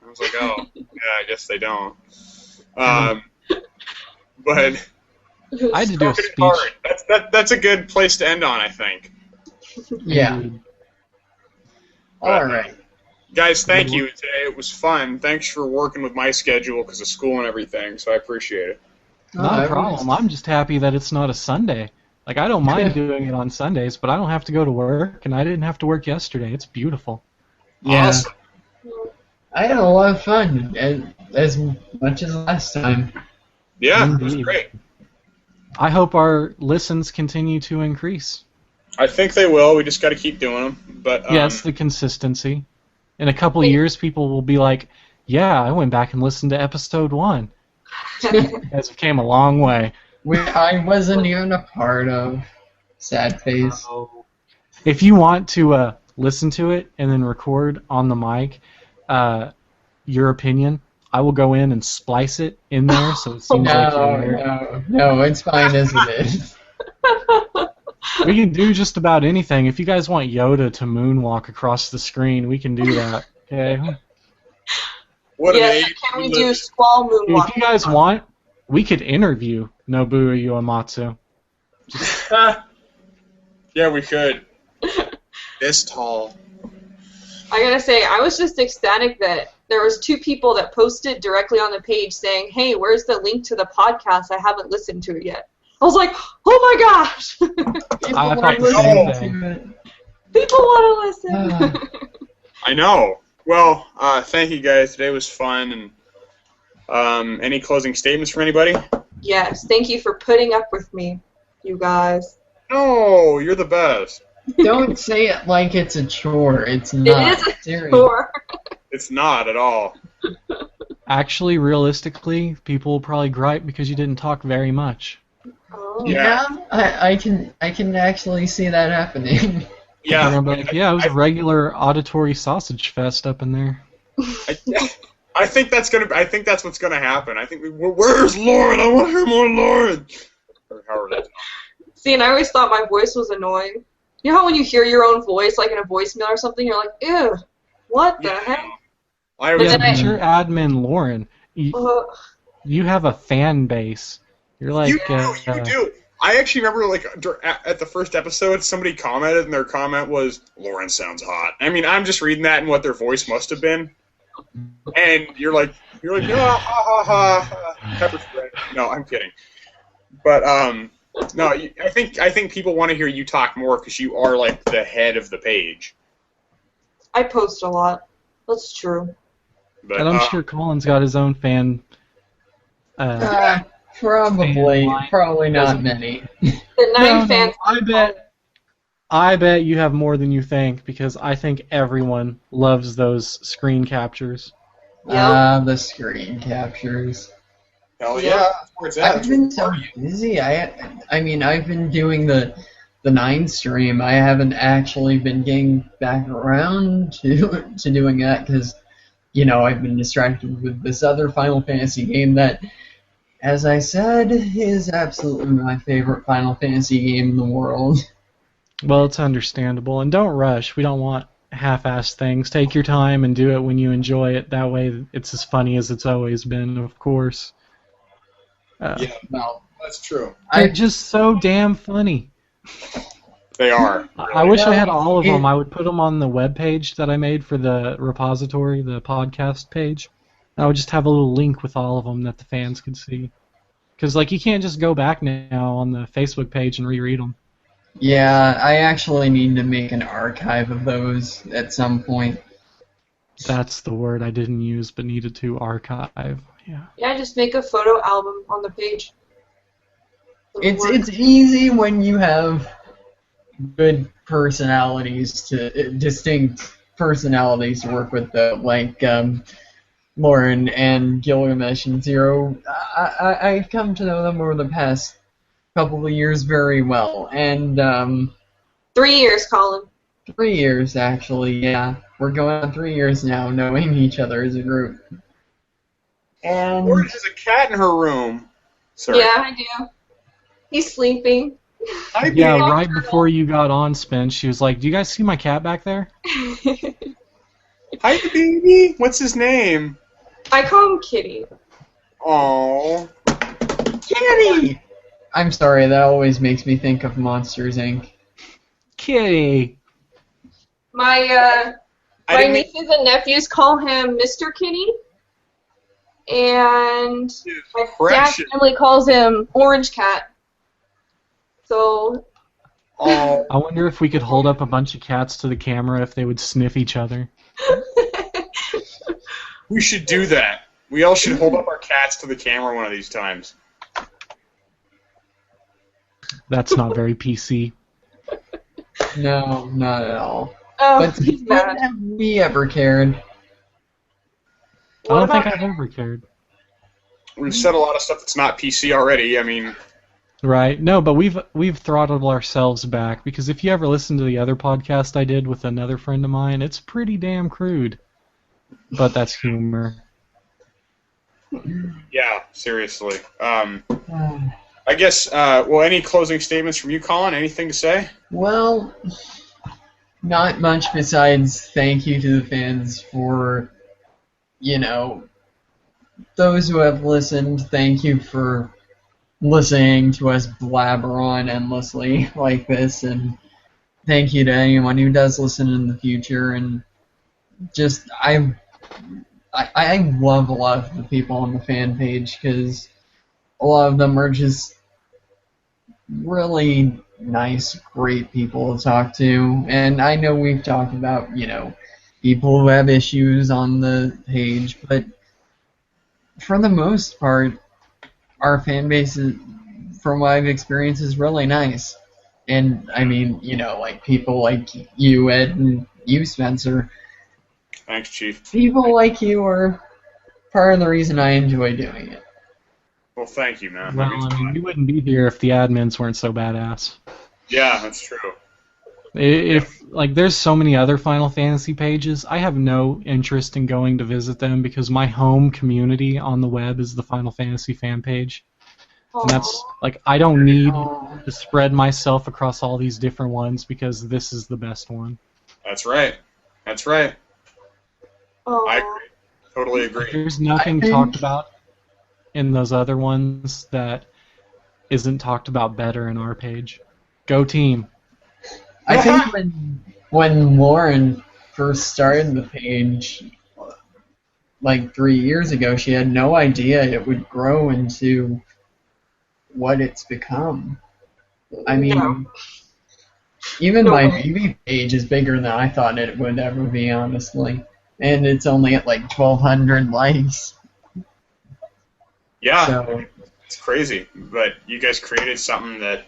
B: I was like, oh, yeah, I guess they don't. But
A: I had to do a
B: spoken
A: speech.
B: hard. That's a good place to end on, I think.
D: Yeah. All right.
B: Guys, thank you today. It was fun. Thanks for working with my schedule because of school and everything, so I appreciate it.
A: Not a problem. I'm just happy that it's not a Sunday. Like, I don't mind doing it on Sundays, but I don't have to go to work, and I didn't have to work yesterday. It's beautiful.
D: Yeah.
B: Awesome.
D: I had a lot of fun, as much as last time.
B: Yeah, it was
A: Indeed.
B: great.
A: I hope our listens continue to increase.
B: I think they will. We just got to keep doing them. But
A: Yes, the consistency. In a couple years, people will be like, yeah, I went back and listened to episode 1. As it came a long way.
D: I wasn't even a part of Sad Face.
A: If you want to listen to it and then record on the mic your opinion, I will go in and splice it in there so it seems like you're there.
D: No, it's fine as it is.
A: We can do just about anything. If you guys want Yoda to moonwalk across the screen, we can do that. Okay.
B: what an
C: Yeah,
B: age
C: can we
B: we
C: do
B: live
C: squall moonwalk?
A: If you guys want, we could interview Nobuo Uematsu.
B: in. Yeah, we could. This tall.
C: I gotta say, I was just ecstatic that there was 2 people that posted directly on the page saying, "Hey, where's the link to the podcast? I haven't listened to it yet." I was like, "Oh my gosh,
A: I thought the same thing.
C: people want to listen."
B: I know. Well, thank you guys. Today was fun. And any closing statements from anybody?
C: Yes, thank you for putting up with me, you guys.
B: No, you're the best.
D: Don't say it like it's a chore. It's not.
C: It is a
D: Seriously.
C: chore.
B: It's not at all.
A: Actually, realistically, people will probably gripe because you didn't talk very much.
C: Oh.
B: Yeah.
D: I can actually see that happening.
B: Yeah.
A: And I'm like, yeah, it was a regular auditory sausage fest up in there.
B: I think that's what's gonna happen. I think where's Lauren? I want to hear more Lauren. Or however that.
C: See, and I always thought my voice was annoying. You know how when you hear your own voice, like in a voicemail or something, you're like, ew, what the heck?
B: I
C: But
A: Yeah,
C: then
A: but you're admin Lauren. You have a fan base. You're like,
B: you do. I actually remember, like, at the first episode, somebody commented, and their comment was, "Lauren sounds hot." I mean, I'm just reading that and what their voice must have been, and you're like, ha ha ha, pepper spray. No, I'm kidding. But no, I think people want to hear you talk more because you are like the head of the page.
C: I post a lot. That's true.
B: But,
A: and I'm sure Colin's got his own fan.
D: Probably not many.
C: The 9 fans.
A: I bet you have more than you think, because I think everyone loves those screen captures.
D: The screen captures.
B: Hell
C: Yeah.
B: yeah, that's where it's at.
D: I've been so busy. I mean, I've been doing the 9 stream. I haven't actually been getting back around to doing that because, I've been distracted with this other Final Fantasy game that, as I said, is absolutely my favorite Final Fantasy game in the world.
A: Well, it's understandable, and don't rush. We don't want half-assed things. Take your time and do it when you enjoy it. That way it's as funny as it's always been, of course.
B: Yeah,
D: Well,
B: that's true.
A: They're just so damn funny.
B: They are.
A: I wish I had all of them. I would put them on the webpage that I made for the repository, the podcast page. I would just have a little link with all of them that the fans could see. Because, you can't just go back now on the Facebook page and reread them.
D: yeah, I actually need to make an archive of those at some point.
A: That's the word I didn't use but needed to, archive. Yeah.
C: Yeah, just make a photo album on the page.
D: It's easy when you have good personalities distinct personalities to work with, though, like Lauren and Gilgamesh and Zero. I've come to know them over the past couple of years very well, and
C: 3 years, Colin.
D: 3 years actually. Yeah, we're going on 3 years now, knowing each other as a group. And
B: Orange has a cat in her room. Sorry.
C: Yeah, I do. He's sleeping.
B: Hi,
A: Yeah,
B: baby.
A: right before you got on, Spence, she was like, "Do you guys see my cat back there?"
B: Hi, baby. What's his name?
C: I call him Kitty.
B: Oh.
D: Kitty! I'm sorry, that always makes me think of Monsters, Inc.
A: Kitty.
C: My nieces and nephews call him Mr. Kitty. And my dad's family calls him Orange Cat. So.
B: Oh.
A: I wonder if we could hold up a bunch of cats to the camera if they would sniff each other.
B: We should do that. We all should hold up our cats to the camera one of these times.
A: That's not very PC.
D: No, not at all.
C: Oh,
D: But
C: he's mad.
D: have we ever cared?
A: I don't think I've ever cared.
B: We've said a lot of stuff that's not PC already. I mean,
A: Right. No, but we've throttled ourselves back, because if you ever listen to the other podcast I did with another friend of mine, it's pretty damn crude. But that's humor.
B: yeah, seriously. I guess, any closing statements from you, Colin? Anything to say?
D: Well, not much besides thank you to the fans for, those who have listened. Thank you for listening to us blabber on endlessly like this, and thank you to anyone who does listen in the future. And just, I love a lot of the people on the fan page, because a lot of them are just really nice, great people to talk to. And I know we've talked about, people who have issues on the page, but for the most part, our fan base, from what I've experienced, is really nice. And, I mean, people like you, Ed, and you, Spencer.
B: Thanks, Chief.
D: People like you are part of the reason I enjoy doing it.
B: Well, thank you, man.
A: Well, I mean, we wouldn't be here if the admins weren't so badass.
B: Yeah, that's true.
A: If there's so many other Final Fantasy pages, I have no interest in going to visit them, because my home community on the web is the Final Fantasy Fanpage. And that's, I don't need to spread myself across all these different ones, because this is the best one.
B: That's right. That's right.
C: Aw.
B: I agree. Totally agree.
A: There's nothing talked about in those other ones that isn't talked about better in our page. Go team.
D: I think when Lauren first started the page, 3 years ago, she had no idea it would grow into what it's become. I mean, even my BB page is bigger than I thought it would ever be, honestly. And it's only at 1,200 likes.
B: Yeah,
D: So,
B: it's crazy. But you guys created something that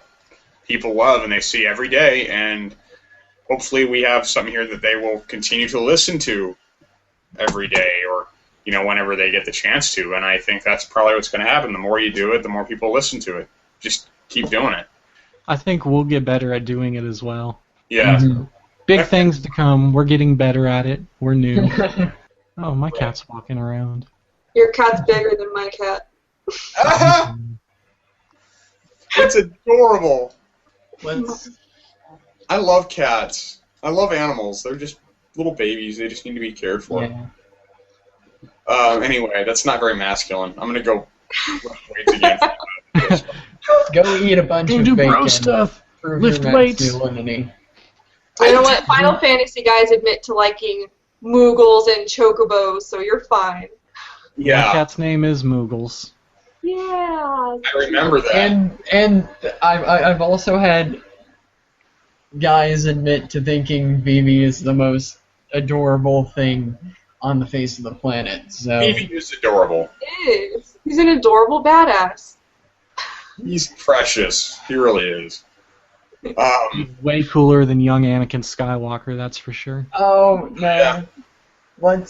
B: people love and they see every day, and hopefully we have something here that they will continue to listen to every day, or whenever they get the chance to. And I think that's probably what's going to happen. The more you do it, the more people listen to it. Just keep doing it.
A: I think we'll get better at doing it as well.
B: Yeah.
D: Mm-hmm.
A: Big things to come. We're getting better at it. We're new. Oh, my cat's walking around.
C: Your cat's bigger than my cat.
B: It's adorable.
D: Let's.
B: I love cats. I love animals. They're just little babies. They just need to be cared for.
D: Yeah.
B: Anyway, that's not very masculine. I'm gonna go lift weights again.
D: Go eat a bunch
A: Go
D: of
A: do
D: bacon.
A: bro stuff.
D: Prove
A: Lift
D: your
A: weights.
D: masculinity.
C: You know what? Final Fantasy guys admit to liking Moogles and Chocobos, so you're fine.
A: My
B: Yeah,
A: cat's name is Moogles.
C: Yeah.
B: I remember that.
D: And I've also had guys admit to thinking Vivi is the most adorable thing on the face of the planet. So
B: Evie is adorable.
C: He is. He's an adorable badass.
B: He's precious. He really is.
A: He's way cooler than young Anakin Skywalker, that's for sure.
D: oh no,
B: Yeah.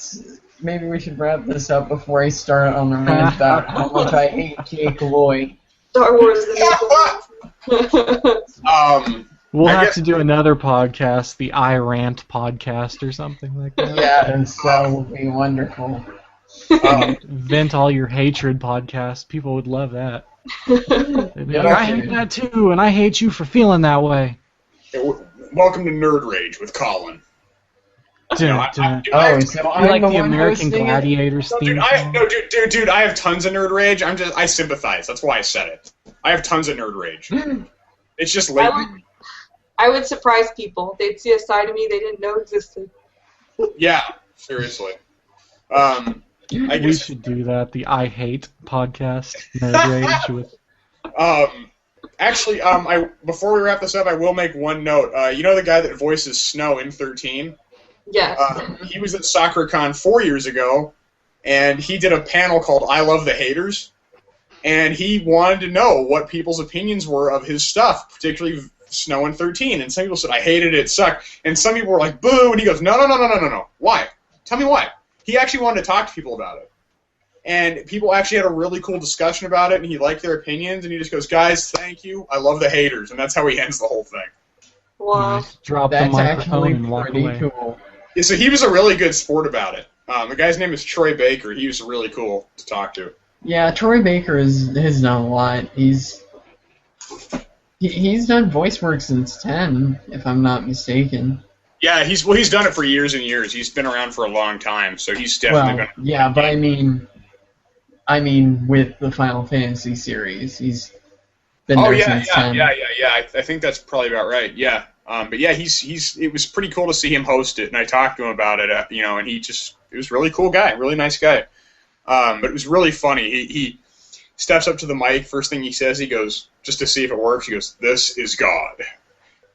D: Maybe we should wrap this up before I start on the rant about how much I hate Jake Lloyd.
C: Star Wars the new
A: We'll
B: I
A: have
B: guess-
A: to do another podcast, the I Rant podcast or something like that.
D: Yes, that would be wonderful.
A: Vent all your hatred podcast. People would love that. They'd be like, I hate that too, and I hate you for feeling that way.
B: Welcome to Nerd Rage with Colin.
A: Dun, dun.
D: Oh, so
A: You
D: I'm
A: like
D: the
A: the
D: one
A: American
D: hosting it?
A: Gladiators
B: No,
A: theme
B: dude,
A: song?
B: dude, I have tons of nerd rage. I sympathize. That's why I said it. I have tons of nerd rage. It's just late.
C: I would surprise people. They'd see a side of me they didn't know existed.
B: Yeah, seriously. I
A: We
B: guess.
A: should do that, the I Hate podcast, Nerd Rage with...
B: Actually, before we wrap this up, I will make one note. You know the guy that voices Snow in 13?
C: Yes.
B: He was at SoccerCon 4 years ago, and he did a panel called I Love the Haters, and he wanted to know what people's opinions were of his stuff, particularly Snow in 13. And some people said, I hated it, it sucked. And some people were like, boo, and he goes, no. Why? Tell me why. He actually wanted to talk to people about it. And people actually had a really cool discussion about it, and he liked their opinions, and he just goes, guys, thank you, I love the haters. And that's how he ends the whole thing.
C: Wow.
A: Drop the
D: That's
A: microphone
D: actually
A: and walk
D: pretty
A: away.
D: cool.
B: Yeah, so he was a really good sport about it. The guy's name is Troy Baker. He was really cool to talk to.
D: Yeah, Troy Baker has done a lot. He's done voice work since 10, if I'm not mistaken.
B: Yeah, he's done it for years and years. He's been around for a long time, so he's definitely
D: Well,
B: going to...
D: yeah, but I mean with the Final Fantasy series, he's been there since 10.
B: Yeah. I think that's probably about right. Yeah, but yeah, it was pretty cool to see him host it, and I talked to him about it. And he was a really cool guy, really nice guy. But it was really funny. He steps up to the mic. First thing he says, he goes, just to see if it works. He goes, "This is God,"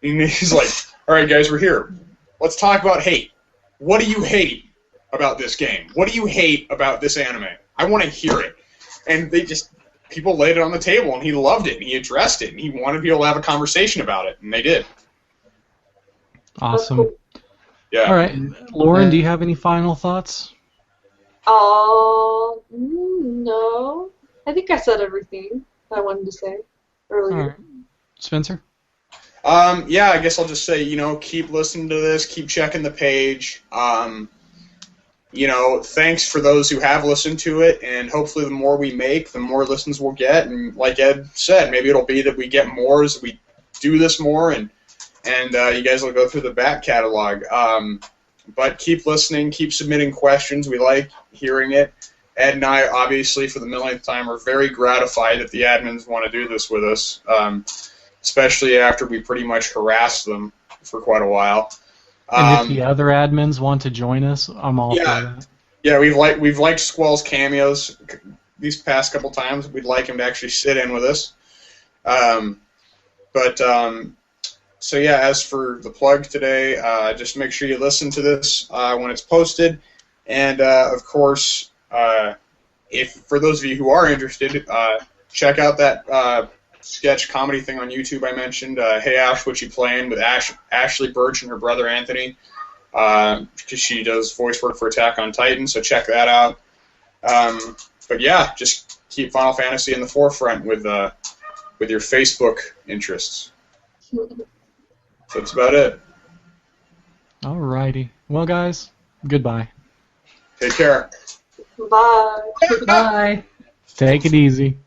B: and he's like, "All right, guys, we're here. Let's talk about hate. What do you hate about this game? What do you hate about this anime? I want to hear it." And people laid it on the table, and he loved it, and he addressed it, and he wanted people to have a conversation about it, and they did.
A: Awesome.
B: Yeah.
A: All right, Lauren, do you have any final thoughts?
C: No. I think I said everything I wanted to say earlier.
A: All right. Spencer?
B: Yeah, I guess I'll just say, keep listening to this, keep checking the page. Thanks for those who have listened to it, and hopefully the more we make, the more listens we'll get. And like Ed said, maybe it'll be that we get more as we do this more, and you guys will go through the back catalog. But keep listening, keep submitting questions. We like hearing it. Ed and I, obviously, for the millionth time, are very gratified that the admins want to do this with us, especially after we pretty much harassed them for quite a while.
A: And if the other admins want to join us, I'm all for
B: Yeah.
A: that.
B: Yeah, we've liked Squall's cameos these past couple times. We'd like him to actually sit in with us. So yeah, as for the plug today, just make sure you listen to this when it's posted, and of course, if for those of you who are interested, check out that sketch comedy thing on YouTube I mentioned. Hey Ash, what you playing? With Ashley Birch and her brother Anthony. Because she does voice work for Attack on Titan, so check that out. But yeah, just keep Final Fantasy in the forefront with your Facebook interests. So that's about it.
A: Alrighty. Well, guys, goodbye.
B: Take care.
C: Bye.
D: Bye.
A: Take it easy.